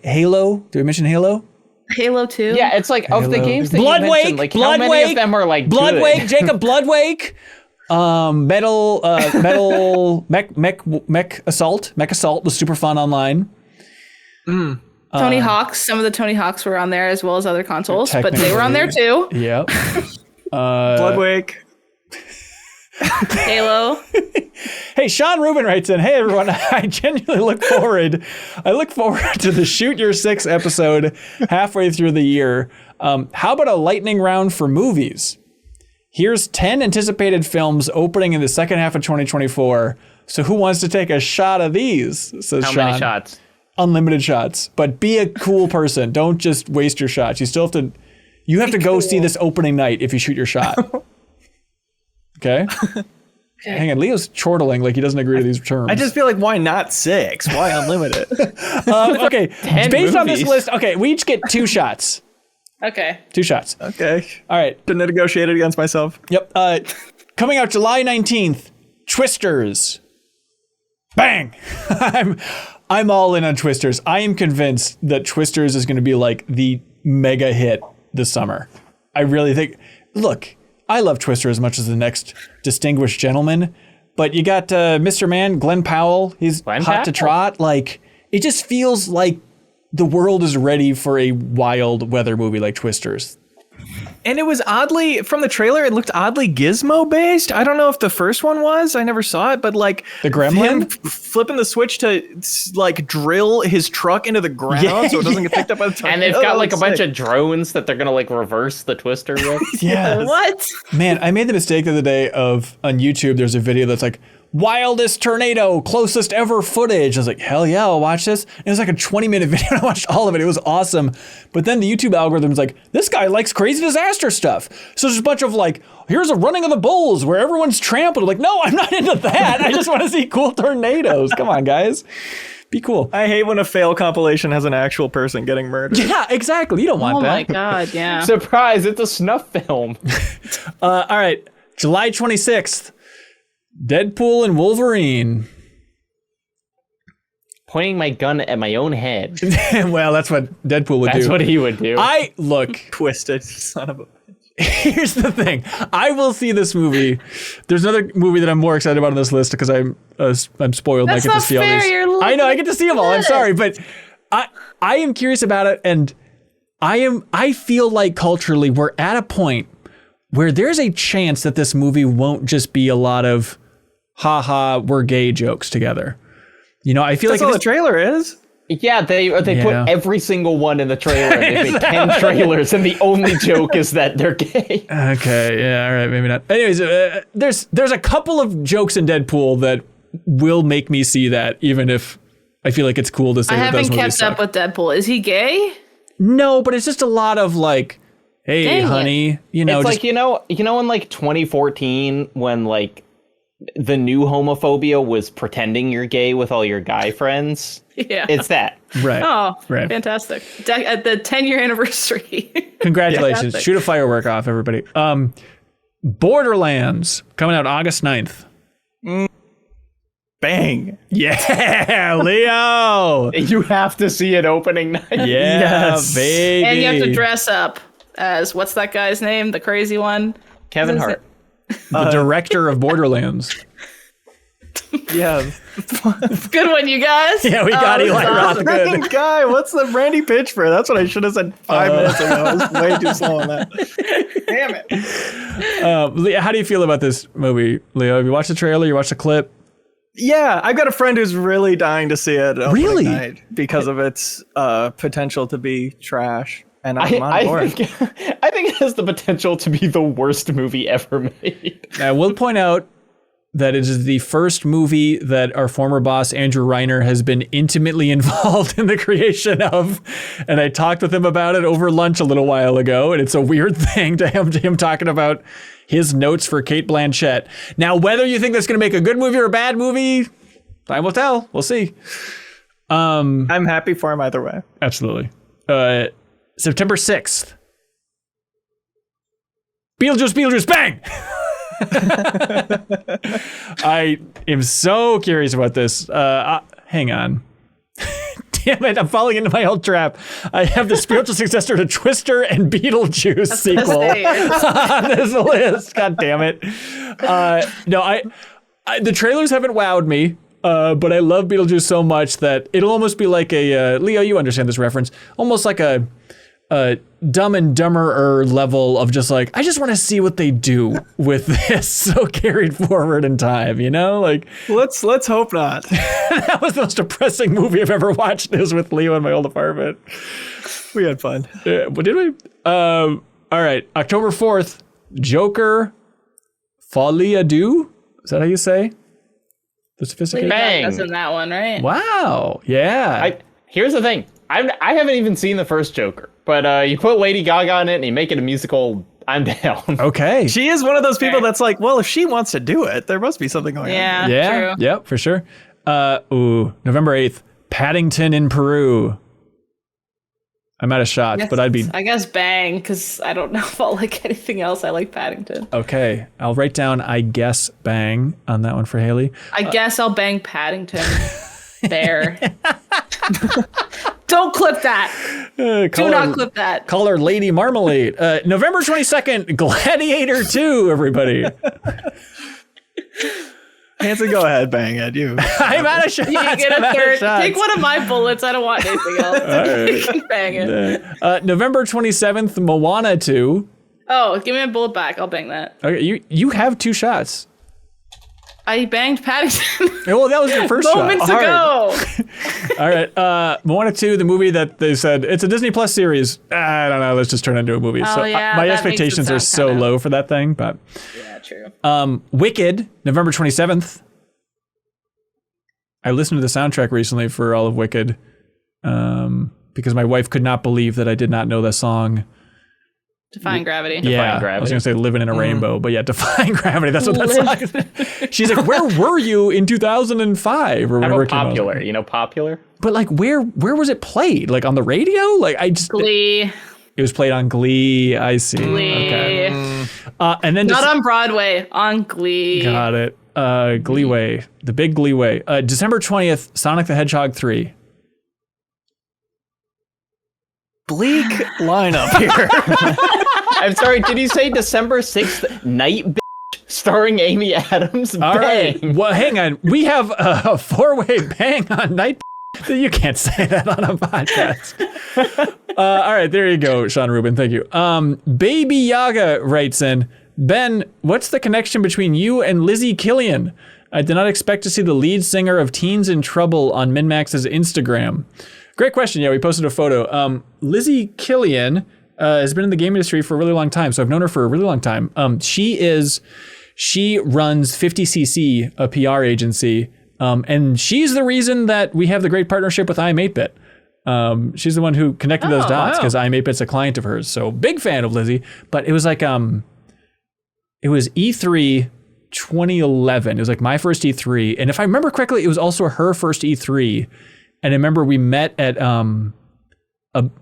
Halo. Did we mention Halo? that? Halo 2. Yeah, it's like, of the Halo. games that Blood you mentioned, Wake, like, how many of them are like Blood good? Wake, Jacob Bloodwake. Metal Mech Assault. Mech Assault was super fun online. Tony Hawk's. Some of the Tony Hawk's were on there as well as other consoles, but they were on there too. Yep. Bloodwake. Halo. Hey, Sean Rubin writes in, hey everyone, I genuinely look forward to the Shoot Your Six episode halfway through the year. How about a lightning round for movies? Here's 10 anticipated films opening in the second half of 2024. So who wants to take a shot of these? Says How Sean. many shots? Unlimited shots, but be a cool person. Don't just waste your shots. You still have to, go see this opening night if you shoot your shot. Okay? Hang on, Leo's chortling like he doesn't agree to these terms. I just feel like, why not 6? Why unlimited? Okay, 10 based on this movies. list, okay, we each get 2 shots. Okay. 2 shots. Okay. All right. Didn't negotiate it against myself. Yep. Coming out July 19th, Twisters. Bang! I'm all in on Twisters. I am convinced that Twisters is going to be like the mega hit this summer. I really think. Look, I love Twister as much as the next distinguished gentleman, but you got Mr. Man, Glenn Powell. He's Glenn hot to Powell? trot. Like, it just feels like the world is ready for a wild weather movie like Twisters. And it was oddly, from the trailer, it looked oddly Gizmo based. I don't know if the first one was. I never saw it, but like The Gremlin? him flipping the switch to like drill his truck into the ground so it doesn't get picked up by the tornado. And they've got like a bunch of drones that they're gonna like reverse the twister with. Yeah. What? Man, I made the mistake the other day of on YouTube. There's a video that's like wildest tornado, closest ever footage. I was like, hell yeah, I'll watch this. And it was like a 20-minute video, and I watched all of it. It was awesome. But then the YouTube algorithm's like, this guy likes crazy disaster stuff. So there's a bunch of like, here's a running of the bulls where everyone's trampled. I'm like, no, I'm not into that. I just want to see cool tornadoes. Come on, guys. Be cool. I hate when a fail compilation has an actual person getting murdered. Yeah, exactly. You don't want Oh that. my god, yeah. Surprise! It's a snuff film. All right, July 26th, Deadpool and Wolverine. Pointing my gun at my own head. Well, that's what Deadpool would do. That's what he would do. Look, Twisted son of a. here's the thing. I will see this movie. There's another movie that I'm more excited about on this list because I'm spoiled. That's and I get not to see all fair. these. You're I know I get to see them all. I'm good. sorry, but I am curious about it, and I feel like culturally we're at a point where there's a chance that this movie won't just be a lot of haha, we're gay jokes together. You know, I feel That's like all the trailer is. Yeah, they Yeah. put every single one in the trailer. And they made 10 trailers, and the only joke is that they're gay. Okay, yeah, all right, maybe not. Anyways, there's a couple of jokes in Deadpool that will make me see that, even if I feel like it's cool to say I that those haven't movies kept suck. up with Deadpool. Is he gay? No, but it's just a lot of like, hey, Dang it. honey, you know, It's just like, you know in like 2014 when like the new homophobia was pretending you're gay with all your guy friends? Yeah. It's that. right. Oh, Right. fantastic. At the 10-year anniversary. Congratulations. Fantastic. Shoot a firework off, everybody. Borderlands coming out August 9th. Bang. Yeah, Leo. You have to see it opening night. Yeah, Yes. baby. And you have to dress up as, what's that guy's name? The crazy one? Kevin Is Hart. The director of Borderlands. Yeah. Good one, you guys. Yeah, we got this Eli is Roth. awesome. Good. Fucking guy, what's the Randy Pitchford? That's what I should have said 5 minutes ago. I was way too slow on that. Damn it. Leo, how do you feel about this movie, Leo? Have you watched the trailer? You watched the clip? Yeah, I've got a friend who's really dying to see it. opening Really? night because of its potential to be trash. And I'm on board. I think it has the potential to be the worst movie ever made. I will point out that it is the first movie that our former boss, Andrew Reiner, has been intimately involved in the creation of. And I talked with him about it over lunch a little while ago. And it's a weird thing to him talking about his notes for Cate Blanchett. Now, whether you think that's going to make a good movie or a bad movie, time will tell. We'll see. I'm happy for him either way. Absolutely. September 6th. Beetlejuice, bang! I am so curious about this. Hang on. Damn it, I'm falling into my old trap. I have the spiritual successor to Twister and Beetlejuice sequel on this list. God damn it. No, I the trailers haven't wowed me. But I love Beetlejuice so much that it'll almost be like a Leo, you understand this reference, almost like a Dumb and Dumber level of just like, I just want to see what they do with this, so carried forward in time, you know? Like, Let's hope not. that was the most depressing movie I've ever watched, is with Leo in my old apartment. We had fun. But did we? All right, October 4th, Joker, Folie à Deux? Is that how you say? The sophisticated? Bang. That's in that one, right? Wow, yeah. Here's the thing. I haven't even seen the first Joker, but you put Lady Gaga in it and you make it a musical, I'm down. Okay. She is one of those people that's like, well, if she wants to do it, there must be something going on. Yeah, Yeah, true. yep, for sure. November 8th, Paddington in Peru. I'm out of shots, but I'd be... I guess bang, because I don't know if I'll like anything else. I like Paddington. Okay, I'll write down, I guess, bang on that one for Haley. I guess I'll bang Paddington. There. Don't clip that. Do not clip that. Call her Lady Marmalade. November 22nd, Gladiator 2, everybody. Hanson, go ahead, bang it. You. I'm out of shots. You get I'm a out of third. shots. Take one of my bullets. I don't want anything else. You can bang it. November 27th, Moana 2. Oh, give me a bullet back. I'll bang that. Okay, you have 2 shots. I banged Paddington Well, that was your first moments shot. ago. All right. Moana 2, the movie that they said, it's a Disney Plus series. I don't know. Let's just turn it into a movie. Oh, So yeah, my that expectations makes it are sound so low for that thing. But Yeah, true. Wicked, November 27th. I listened to the soundtrack recently for all of Wicked because my wife could not believe that I did not know the song. Defying Gravity. Yeah, Gravity. I was going to say Living in a Rainbow, but yeah, Defying Gravity. That's what that song is. She's like, where were you in 2005? Or How whenever about it came out? Popular? You know Popular? But like, where was it played? Like on the radio? Like I just Glee. It was played on Glee. I see. Glee. Okay. And then Not on Broadway, on Glee. got it. Gleeway, the big Gleeway. December 20th, Sonic the Hedgehog 3. Bleak lineup here. I'm sorry, did you say December 6th, Night Bitch, starring Amy Adams? All right. Well, hang on. We have a 4-way bang on Night. You can't say that on a podcast. All right, there you go, Sean Rubin. Thank you. Baby Yaga writes in, Ben, what's the connection between you and Lizzie Killian? I did not expect to see the lead singer of Teens in Trouble on MinnMax's Instagram. Great question. Yeah, we posted a photo. Lizzie Killian has been in the game industry for a really long time, so I've known her for a really long time. She runs 50cc, a PR agency, and she's the reason that we have the great partnership with I'm 8-Bit. She's the one who connected those dots because I'm 8-Bit's a client of hers. So big fan of Lizzie. But it was like it was E3 2011. It was like my first E3, and if I remember correctly, it was also her first E3. And I remember we met at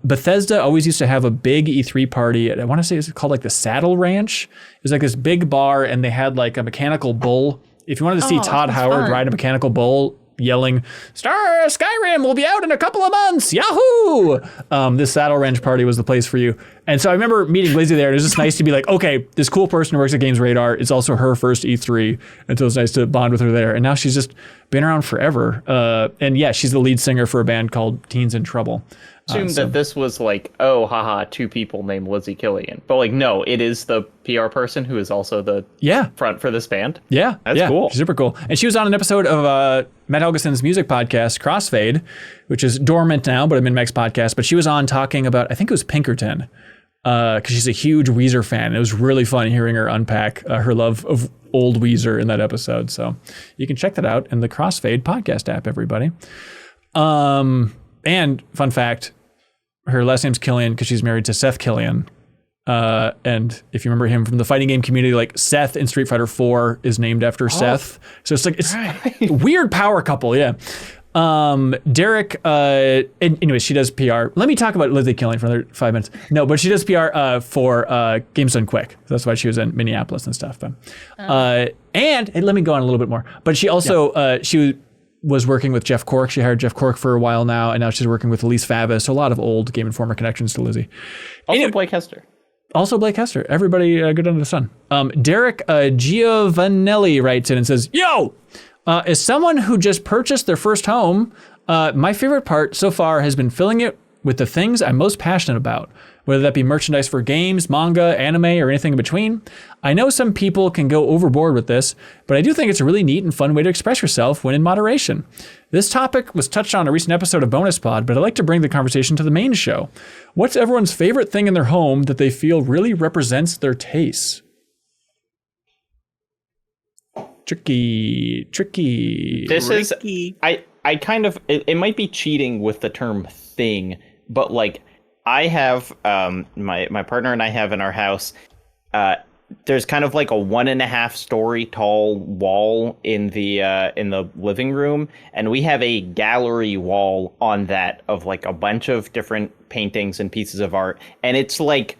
Bethesda always used to have a big E3 party. I want to say it's called like the Saddle Ranch. It was like this big bar, and they had like a mechanical bull. If you wanted to see Todd Howard ride a mechanical bull, yelling, Skyrim will be out in a couple of months, Yahoo! This Saddle Ranch party was the place for you. And so I remember meeting Lizzie there, and it was just nice to be like, okay, this cool person who works at Games Radar, it's also her first E3, and so it's nice to bond with her there. And now she's just been around forever. And yeah, she's the lead singer for a band called Teens in Trouble. Assume that this was like, oh, haha, 2 people named Lizzie Killian. But like, no, it is the PR person who is also the front for this band. Yeah. That's cool. She's super cool. And she was on an episode of Matt Helgeson's music podcast, Crossfade, which is dormant now, but a MinnMax podcast. But she was on talking about, I think it was Pinkerton, because she's a huge Weezer fan. It was really fun hearing her unpack her love of old Weezer in that episode. So you can check that out in the Crossfade podcast app, everybody. And fun fact, her last name's Killian because she's married to Seth Killian. And if you remember him from the fighting game community, like Seth in Street Fighter 4 is named after Seth. So it's like, it's a weird power couple. Yeah. Derek, anyways, she does PR. Let me talk about Lizzie Killian for another 5 minutes. No, but she does PR for Games Done Quick. That's why she was in Minneapolis and stuff. But, and let me go on a little bit more. But she also, she was working with Jeff Cork. She hired Jeff Cork for a while now, and now she's working with Elise Favis. So a lot of old Game Informer connections to Lizzie. Also Blake Hester. Also Blake Hester. Everybody good under the sun. Derek Giovanelli writes in and says, yo, as someone who just purchased their first home, my favorite part so far has been filling it with the things I'm most passionate about, whether that be merchandise for games, manga, anime, or anything in between. I know some people can go overboard with this, but I do think it's a really neat and fun way to express yourself when in moderation. This topic was touched on in a recent episode of Bonus Pod, but I'd like to bring the conversation to the main show. What's everyone's favorite thing in their home that they feel really represents their tastes? Tricky. This is, I kind of, it might be cheating with the term thing, but like, I have, my partner and I have in our house, there's kind of like a 1.5 story tall wall in the living room, and we have a gallery wall on that of like a bunch of different paintings and pieces of art, and it's like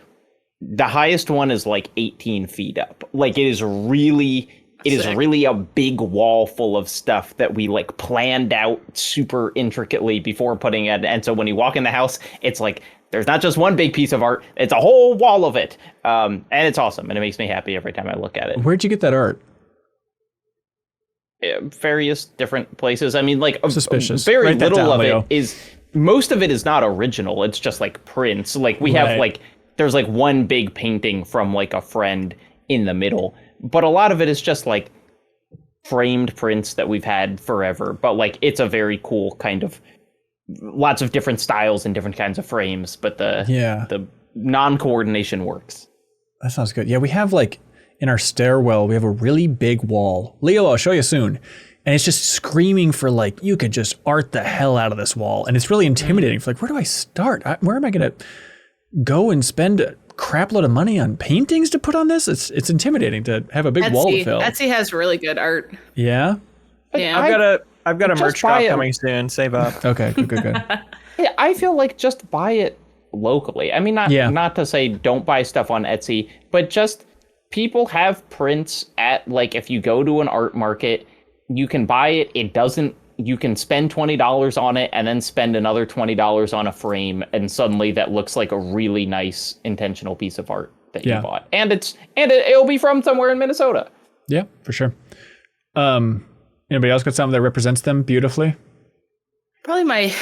the highest one is like 18 feet up. Like it is really a big wall full of stuff that we like planned out super intricately before putting it. And so when you walk in the house, it's like there's not just one big piece of art, it's a whole wall of it. And it's awesome, and it makes me happy every time I look at it. Where'd you get that art? Various different places. I mean, like suspicious. Very Write that little down, of Leo. it is. Most of it is not original. It's just like prints. Like we have like there's like one big painting from like a friend in the middle, but a lot of it is just like framed prints that we've had forever. But like it's a very cool kind of lots of different styles and different kinds of frames, but the non-coordination works. That sounds good. Yeah, we have like in our stairwell, we have a really big wall. Leo, I'll show you soon. And it's just screaming for like, you could just art the hell out of this wall. And it's really intimidating for like, where do I start? Where am I going to go and spend a crap load of money on paintings to put on this? It's intimidating to have a big wall to fill. Etsy has really good art. Yeah? Yeah. I've got a merch drop coming soon. Save up. Okay, good. Yeah, I feel like just buy it locally. I mean, not to say don't buy stuff on Etsy, but just people have prints at, like, if you go to an art market, you can buy it. You can spend $20 on it and then spend another $20 on a frame, and suddenly that looks like a really nice intentional piece of art that you bought. And it'll be from somewhere in Minnesota. Yeah, for sure. Anybody else got something that represents them beautifully? Probably my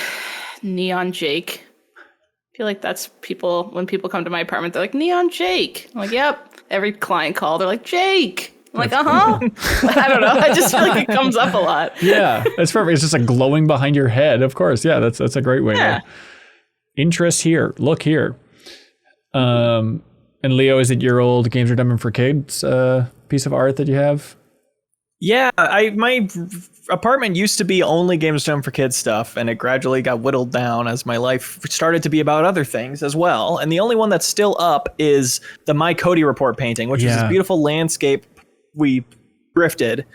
Neon Jake. I feel like that's when people come to my apartment, they're like, Neon Jake. I'm like, yep. Every client call, they're like, Jake. I'm like, I don't know. I just feel like it comes up a lot. Yeah, that's perfect. It's just like glowing behind your head. Of course. Yeah, that's a great way. Yeah. Interest here. Look here. And Leo, is it your old Games Are Done for Kids piece of art that you have? Yeah, my apartment used to be only Games Done for Kids stuff, and it gradually got whittled down as my life started to be about other things as well. And the only one that's still up is the My Cody Report painting, which is this beautiful landscape we thrifted,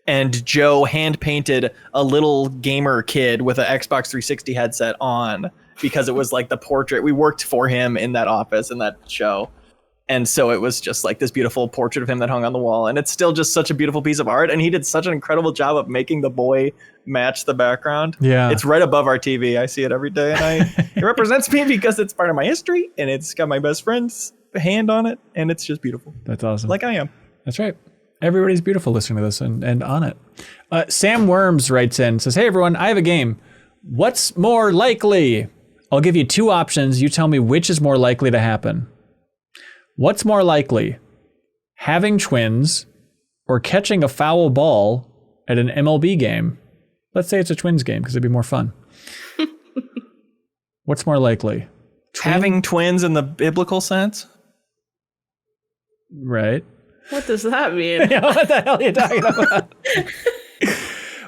and Joe hand painted a little gamer kid with an Xbox 360 headset on, because it was like the portrait. We worked for him in that office in that show. And so it was just like this beautiful portrait of him that hung on the wall. And it's still just such a beautiful piece of art. And he did such an incredible job of making the boy match the background. Yeah. It's right above our TV. I see it every day. And it represents me because it's part of my history. And it's got my best friend's hand on it. And it's just beautiful. That's awesome. Like I am. That's right. Everybody's beautiful listening to this and on it. Sam Worms writes in, says, hey, everyone, I have a game. What's more likely? I'll give you two options. You tell me which is more likely to happen. What's more likely, having twins or catching a foul ball at an MLB game? Let's say it's a Twins game because it'd be more fun. What's more likely? Having twins in the biblical sense? Right. What does that mean? Yeah, what the hell are you talking about?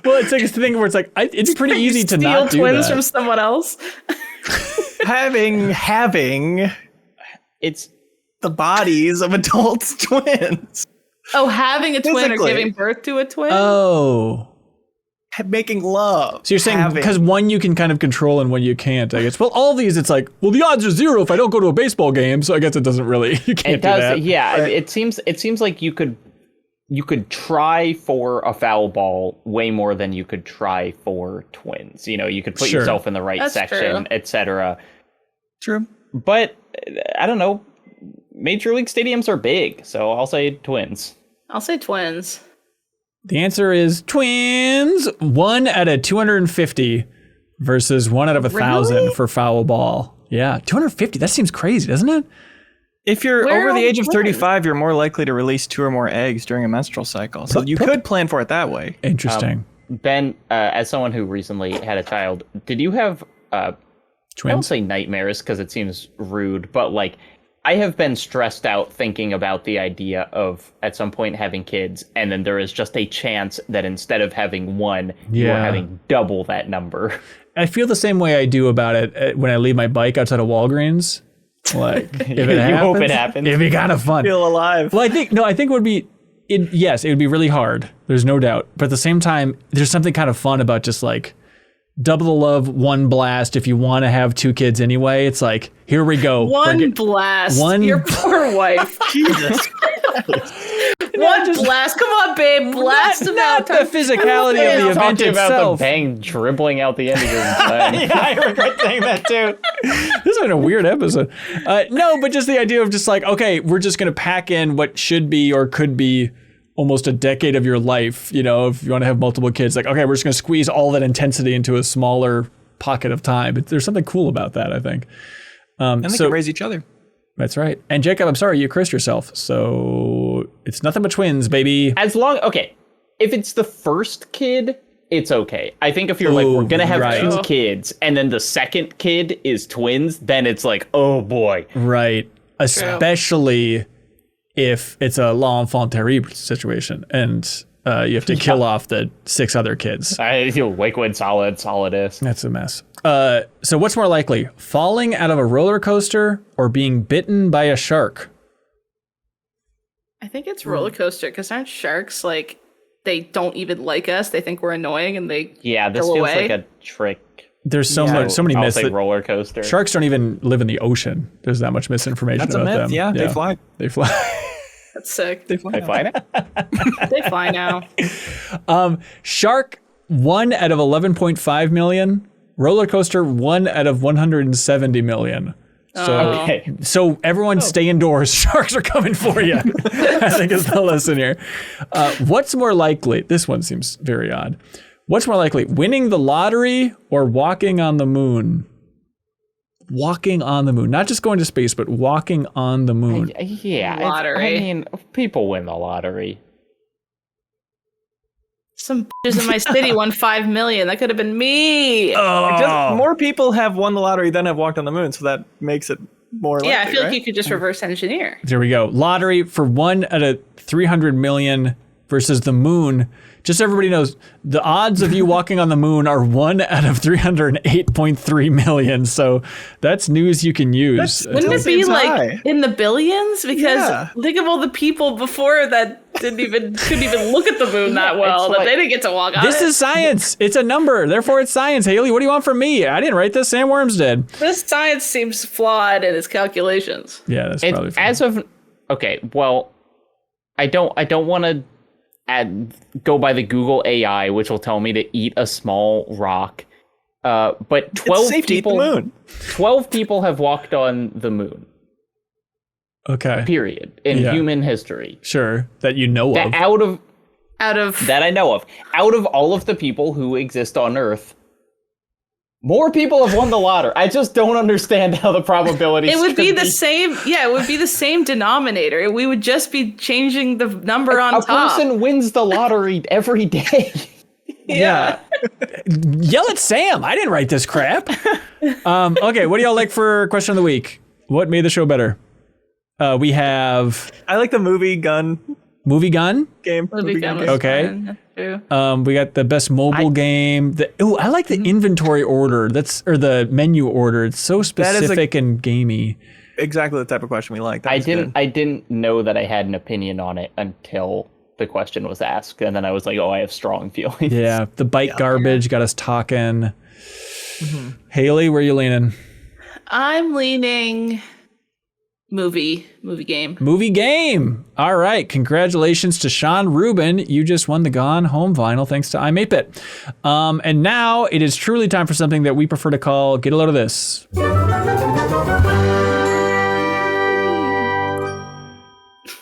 Well, it's like this thing where it's like, it's pretty easy to not do steal twins that. from someone else? having it's the bodies of adult twins. Oh, having a twin or Physically. giving birth to a twin? Oh. Making love. So you're saying because one you can kind of control and one you can't, I guess. Well, all these, it's like, well, the odds are 0 if I don't go to a baseball game. So I guess it doesn't really, you can't do that. Yeah, right. It seems like you could try for a foul ball way more than you could try for twins. You know, you could put yourself in the right section, etc. True. But I don't know. Major League stadiums are big, so I'll say twins. I'll say twins. The answer is twins. 1 out of 250 versus 1 out of 1,000 for foul ball. Yeah, 250. That seems crazy, doesn't it? If you're over the age of 35, you're more likely to release 2 or more eggs during a menstrual cycle. So you could plan for it that way. Interesting. Ben, as someone who recently had a child, did you have twins? I don't say nightmares because it seems rude, but like I have been stressed out thinking about the idea of at some point having kids, and then there is just a chance that instead of having one, you are having double that number. I feel the same way I do about it when I leave my bike outside of Walgreens. Like, if it happens, hope it happens. It'd be kind of fun. Feel alive. Well, I think it would be, yes, it would be really hard. There's no doubt. But at the same time, there's something kind of fun about just like, double the love, one blast. If you want to have 2 kids anyway, it's like, here we go. One blast. Your poor wife. Jesus. One blast. Come on, babe. Blast him out. The physicality of the event Talking about the itself. bang dribbling out the end of your bang. Yeah, I regret saying that too. This has been a weird episode. No, but just the idea of just like, okay, we're just going to pack in what should be or could be almost a decade of your life, you know, if you want to have multiple kids, like, okay, we're just going to squeeze all that intensity into a smaller pocket of time. There's something cool about that, I think. And they can raise each other. That's right. And Jacob, I'm sorry, you cursed yourself. So it's nothing but twins, baby. Okay, if it's the first kid, it's okay. I think if you're like, we're gonna have right. 2 kids, and then the second kid is twins, then it's like, oh boy. Right. Especially if it's a l'enfant terrible situation, and you have to kill off the 6 other kids. Liquid, solid is. That's a mess. So what's more likely, falling out of a roller coaster or being bitten by a shark? I think it's roller coaster, because aren't sharks like, they don't even like us? They think we're annoying and they This go feels away. like a trick. There's so many I'll myths say that roller coaster. sharks don't even live in the ocean. There's that much misinformation That's a about myth. them. Yeah, they fly. They fly. That's sick. They fly. They fly now? They fly now. Shark 1 out of 11.5 million. Roller coaster 1 out of 170 million. So, Okay. so everyone stay indoors. Sharks are coming for you. I think is the lesson here. What's more likely? This one seems very odd. What's more likely, winning the lottery or walking on the moon? Walking on the moon, not just going to space, but walking on the moon. Yeah. Lottery. I mean, people win the lottery. Some bitches in my city won 5 million. That could have been me. Just more people have won the lottery than have walked on the moon, so that makes it more likely, Yeah, I feel right? like you could just reverse engineer. There we go. Lottery for 1 out of 300 million versus the moon. Just so everybody knows, the odds of you walking on the moon are 1 out of 308.3 million. So that's news you can use. Wouldn't it be seems like high. in the billions? Because Yeah. think of all the people before that couldn't even look at the moon that well, it's that like- they didn't get to walk on This it. is science. It's a number. Therefore, it's science. Haley, what do you want from me? I didn't write this. Sam Worms did. This science seems flawed in its calculations. Yeah, that's probably It's, fine. as of okay, well, I don't want to go by the Google AI, which will tell me to eat a small rock. But 12 It's safe to eat the people, moon. 12 people have walked on the moon. Okay. Period in Yeah. human history. Sure. That you know That of. Out of that I know of, out of all of the people who exist on Earth, more people have won the lottery. I just don't understand how the probabilities. it would be could the same. Yeah, it would be the same denominator. We would just be changing the number on A top. person wins the lottery every day. Yeah. Yell at Sam. I didn't write this crap. Okay, what do y'all like for question of the week? What made the show better? We have I like the movie gun movie gun. game. Movie gun was Okay. fun. That's true. We got the best mobile game. I like the inventory order. Or the menu order. It's so specific and gamey. Exactly the type of question we like. That was good. I didn't know that I had an opinion on it until the question was asked, and then I was like, oh, I have strong feelings. Yeah, the bite garbage got us talking. Haley, where you leaning? I'm leaning movie game. Movie game. All right. Congratulations to Sean Rubin. You just won the Gone Home vinyl thanks to I'm8bit. And now it is truly time for something that we prefer to call Get a Load of This.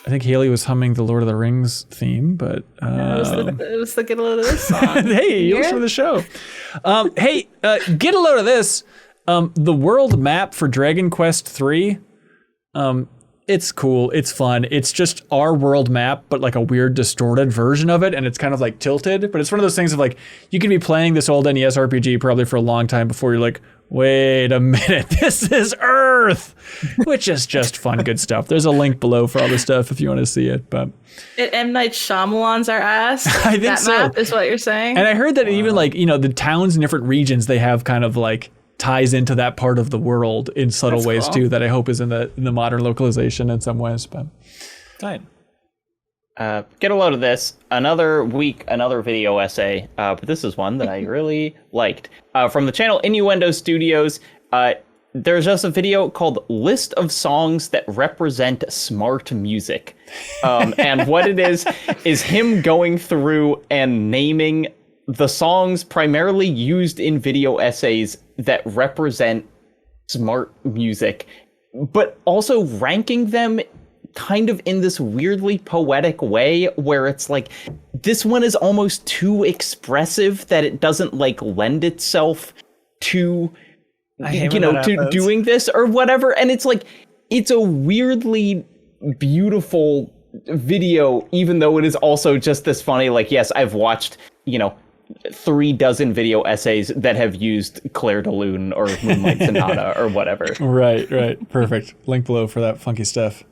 I think Haley was humming the Lord of the Rings theme, but It was the get a load of this song. hey, you listen to the show. Get a load of this. The world map for Dragon Quest III. It's cool. It's fun. It's just our world map, but like a weird distorted version of it. And it's kind of like tilted, but it's one of those things of like, you could be playing this old NES RPG probably for a long time before you're like, wait a minute, this is Earth, which is just fun, good stuff. There's a link below for all the stuff if you want to see it, but. M. Night Shyamalan's our ass. I think that so. map is what you're saying. And I heard that even like, the towns in different regions, they have kind of like ties into that part of the world in subtle That's ways cool. too, that I hope is in the modern localization in some ways. But Fine. Get a load of this. Another week, another video essay. But this is one that I really liked. From the channel Innuendo Studios, there's just a video called List of Songs That Represent Smart Music. And what it is him going through and naming the songs primarily used in video essays that represent smart music, but also ranking them kind of in this weirdly poetic way where it's like, this one is almost too expressive that it doesn't like lend itself to, I hate when that to happens. doing this or whatever. And it's like, it's a weirdly beautiful video, even though it is also just this funny, like, yes, I've watched, 36 video essays that have used Claire de Lune or Moonlight Sonata or whatever. Right. Perfect. Link below for that funky stuff.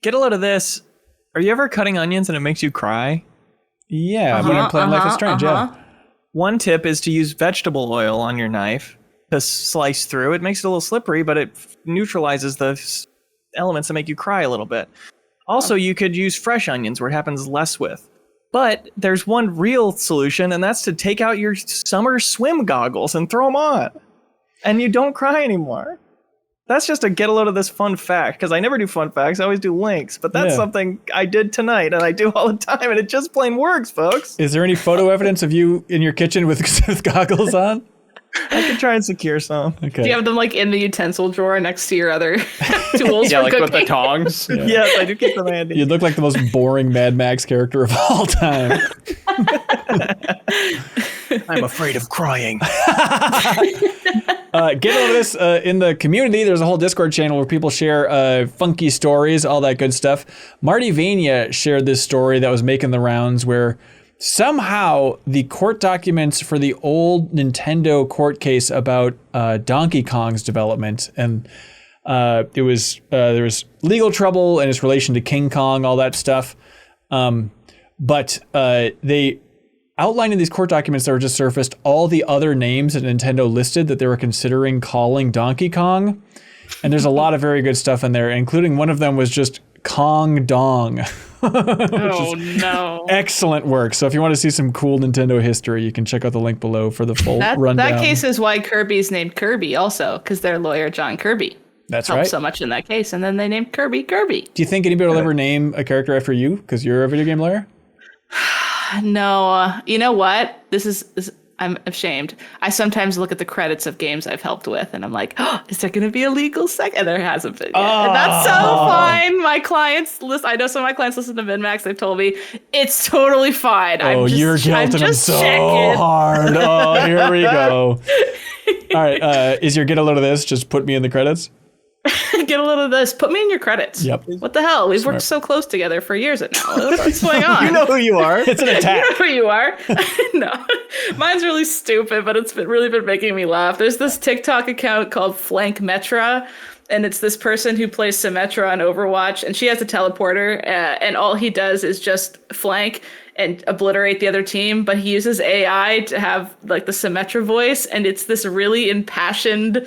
Get a load of this. Are you ever cutting onions and it makes you cry? Yeah, when I'm playing Life is Strange, yeah. One tip is to use vegetable oil on your knife to slice through. It makes it a little slippery, but it neutralizes the elements that make you cry a little bit. Also, you could use fresh onions where it happens less with. But there's one real solution, and that's to take out your summer swim goggles and throw them on. And you don't cry anymore. That's just a get a load of this fun fact, because I never do fun facts, I always do links. But that's something I did tonight, and I do all the time, and it just plain works, folks. Is there any photo evidence of you in your kitchen with goggles on? I could try and secure some. Okay. Do you have them like in the utensil drawer next to your other tools Yeah, for like cooking? with the tongs. Yeah. Yes, I do keep them handy. You look like the most boring Mad Max character of all time. I'm afraid of crying. Get all of this in the community. There's a whole Discord channel where people share funky stories, all that good stuff. Marty Vania shared this story that was making the rounds where somehow the court documents for the old Nintendo court case about Donkey Kong's development, and there was legal trouble in its relation to King Kong, all that stuff. But they outlined in these court documents that were just surfaced all the other names that Nintendo listed that they were considering calling Donkey Kong. And there's a lot of very good stuff in there, including one of them was just Kong Dong. Oh no. Excellent work. So if you want to see some cool Nintendo history, you can check out the link below for the full rundown. That case is why Kirby's named Kirby also, because their lawyer John Kirby That's helped right. so much in that case, and then they named Kirby Kirby. Do you think anybody will ever name a character after you because you're a video game lawyer? No, you know what? I'm ashamed. I sometimes look at the credits of games I've helped with, and I'm like, oh, is there going to be a legal second? And there hasn't been yet. And that's so fine. My clients I know some of my clients listen to MinnMax. They've told me it's totally fine. You're guilting them so hard. Oh, here we go. All right. Is your get a load of this? Just put me in the credits? Get a little of this. Put me in your credits. Yep. What the hell? We've worked so close together for years now. What's going on? You know who you are. It's an attack. You know who you are. No, mine's really stupid, but it's really been making me laugh. There's this TikTok account called Flank Metra, and it's this person who plays Symmetra on Overwatch, and she has a teleporter, and all he does is just flank and obliterate the other team, but he uses AI to have like the Symmetra voice, and it's this really impassioned,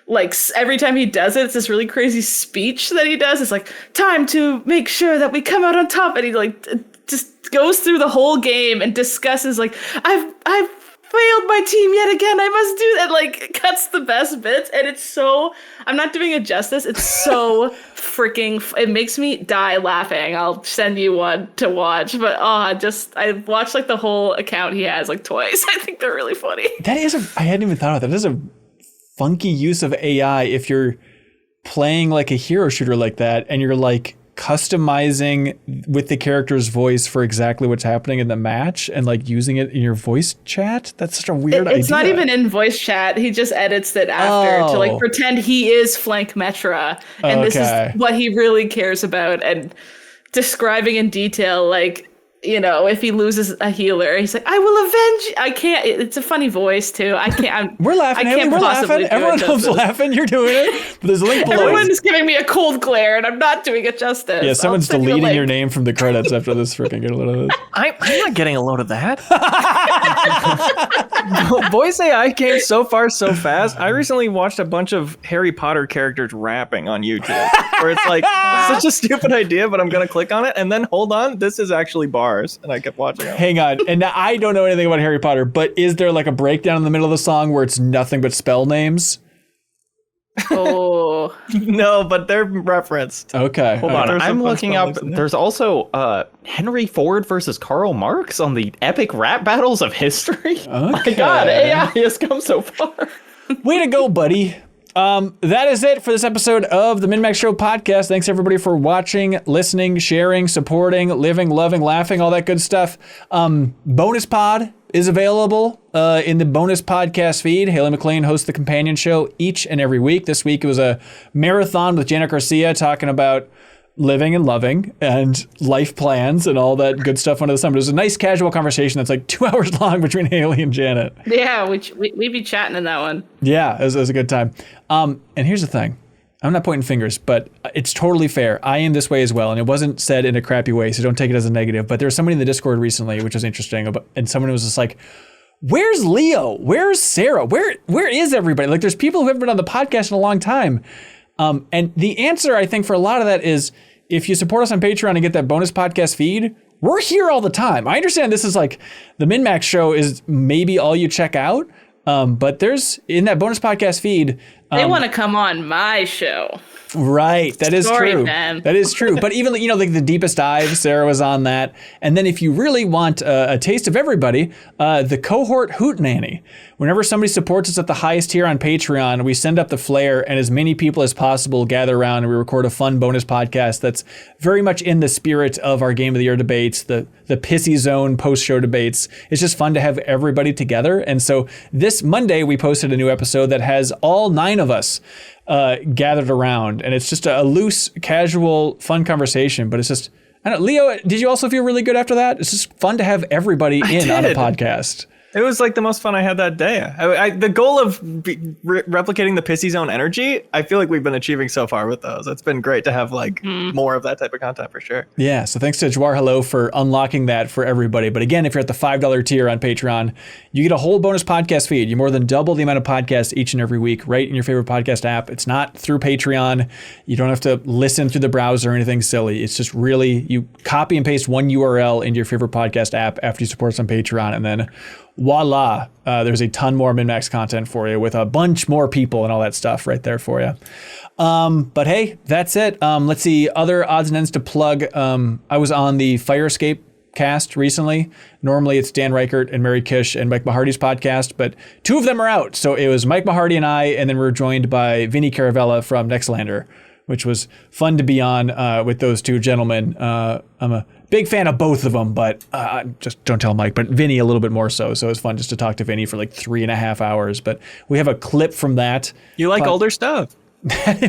like every time he does it, it's this really crazy speech that he does. It's like, time to make sure that we come out on top. And he like just goes through the whole game and discusses like, I've failed my team yet again. I must do that. Like cuts the best bits. And it's so, I'm not doing it justice. It's so freaking, it makes me die laughing. I'll send you one to watch. But I watched like the whole account he has like twice. I think they're really funny. I hadn't even thought of that. That is a funky use of AI if you're playing like a hero shooter like that and you're like customizing with the character's voice for exactly what's happening in the match and like using it in your voice chat. That's such a weird idea. It's not even in voice chat. He just edits it after to like pretend he is Flank Metra. And this is what he really cares about, and describing in detail, like, you know, if he loses a healer, he's like, I will avenge. I can't. It's a funny voice too. I can't. We're laughing. We're laughing. Everyone else laughing. You're doing it. But there's a link below. Everyone is giving me a cold glare, and I'm not doing it justice. Yeah, someone's deleting your name from the credits after this freaking get a load of this. I'm not getting a load of that. Voice AI came so far so fast. I recently watched a bunch of Harry Potter characters rapping on YouTube, where it's like such a stupid idea, but I'm gonna click on it, and then hold on, this is actually bars. And I kept watching it. Hang on. And now I don't know anything about Harry Potter, but is there like a breakdown in the middle of the song where it's nothing but spell names? Oh. No, but they're referenced. Okay. Hold on. I'm looking up. There's also Henry Ford versus Karl Marx on the epic rap battles of history. Okay. My God, AI has come so far. Way to go, buddy. That is it for this episode of the MinnMax Show podcast. Thanks everybody for watching, listening, sharing, supporting, living, loving, laughing, all that good stuff. Bonus pod is available in the bonus podcast feed. Haley McLean hosts the companion show each and every week. This week it was a marathon with Janet Garcia talking about living and loving and life plans and all that good stuff under the sun. But it was a nice casual conversation that's like 2 hours long between Haley and Janet. Yeah, we'd be chatting in that one. Yeah, it was a good time. And here's the thing. I'm not pointing fingers, but it's totally fair. I am this way as well, and it wasn't said in a crappy way, so don't take it as a negative. But there was somebody in the Discord recently, which was interesting, and someone was just like, where's Leo? Where's Sarah? Where is everybody? Like, there's people who haven't been on the podcast in a long time. And the answer, I think, for a lot of that is if you support us on Patreon and get that bonus podcast feed, we're here all the time. I understand this is like the MinnMax show is maybe all you check out. But there's in that bonus podcast feed. They want to come on my show. Right. That is Sorry, true. man. That is true. But even, like the deepest dive, Sarah was on that. And then if you really want a taste of everybody, the cohort Hoot Nanny. Whenever somebody supports us at the highest tier on Patreon, we send up the flare and as many people as possible gather around and we record a fun bonus podcast that's very much in the spirit of our Game of the Year debates, the pissy zone post-show debates. It's just fun to have everybody together. And so this Monday, we posted a new episode that has all 9 of us gathered around, and it's just a loose, casual, fun conversation. But it's just, I don't know, Leo, did you also feel really good after that? It's just fun to have everybody in on a podcast. It was like the most fun I had that day. The goal of replicating the Pissy Zone energy, I feel like we've been achieving so far with those. It's been great to have like more of that type of content for sure. Yeah, so thanks to Jawar Hello for unlocking that for everybody. But again, if you're at the $5 tier on Patreon, you get a whole bonus podcast feed. You more than double the amount of podcasts each and every week right in your favorite podcast app. It's not through Patreon. You don't have to listen through the browser or anything silly. It's just really, you copy and paste one URL into your favorite podcast app after you support us on Patreon, and then voila, there's a ton more MinnMax content for you with a bunch more people and all that stuff right there for you. But hey, that's it. Let's see, other odds and ends to plug. I was on the Fire Escape cast recently. Normally it's Dan Reichert and Mary Kish and Mike Mahardy's podcast, but 2 of them are out. So it was Mike Mahardy and I, and then we were joined by Vinny Caravella from Nextlander, which was fun to be on with those 2 gentlemen. I'm a big fan of both of them, but just don't tell Mike, but Vinny a little bit more so. So it was fun just to talk to Vinny for like 3.5 hours. But we have a clip from that. You like older stuff.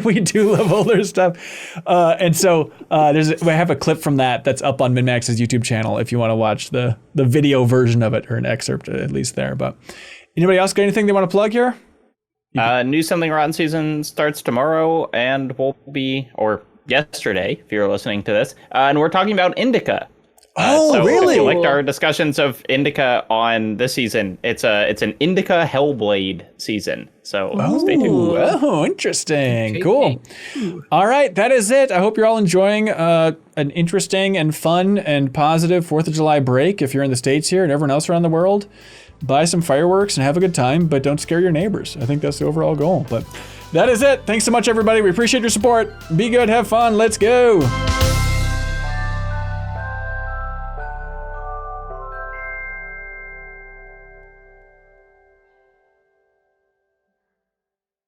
We do love older stuff. And so we have a clip from that's up on MinnMax's YouTube channel if you want to watch the video version of it, or an excerpt at least there. But anybody else got anything they want to plug here? New Something Rotten season starts tomorrow and will be, or yesterday, if you're listening to this, and we're talking about Indica. So really? If you liked our discussions of Indica on this season, it's an Indica Hellblade season. So stay tuned. Oh, interesting. Cool. All right, that is it. I hope you're all enjoying an interesting and fun and positive 4th of July break. If you're in the States here and everyone else around the world, buy some fireworks and have a good time, but don't scare your neighbors. I think that's the overall goal. But that is it. Thanks so much, everybody. We appreciate your support. Be good. Have fun. Let's go.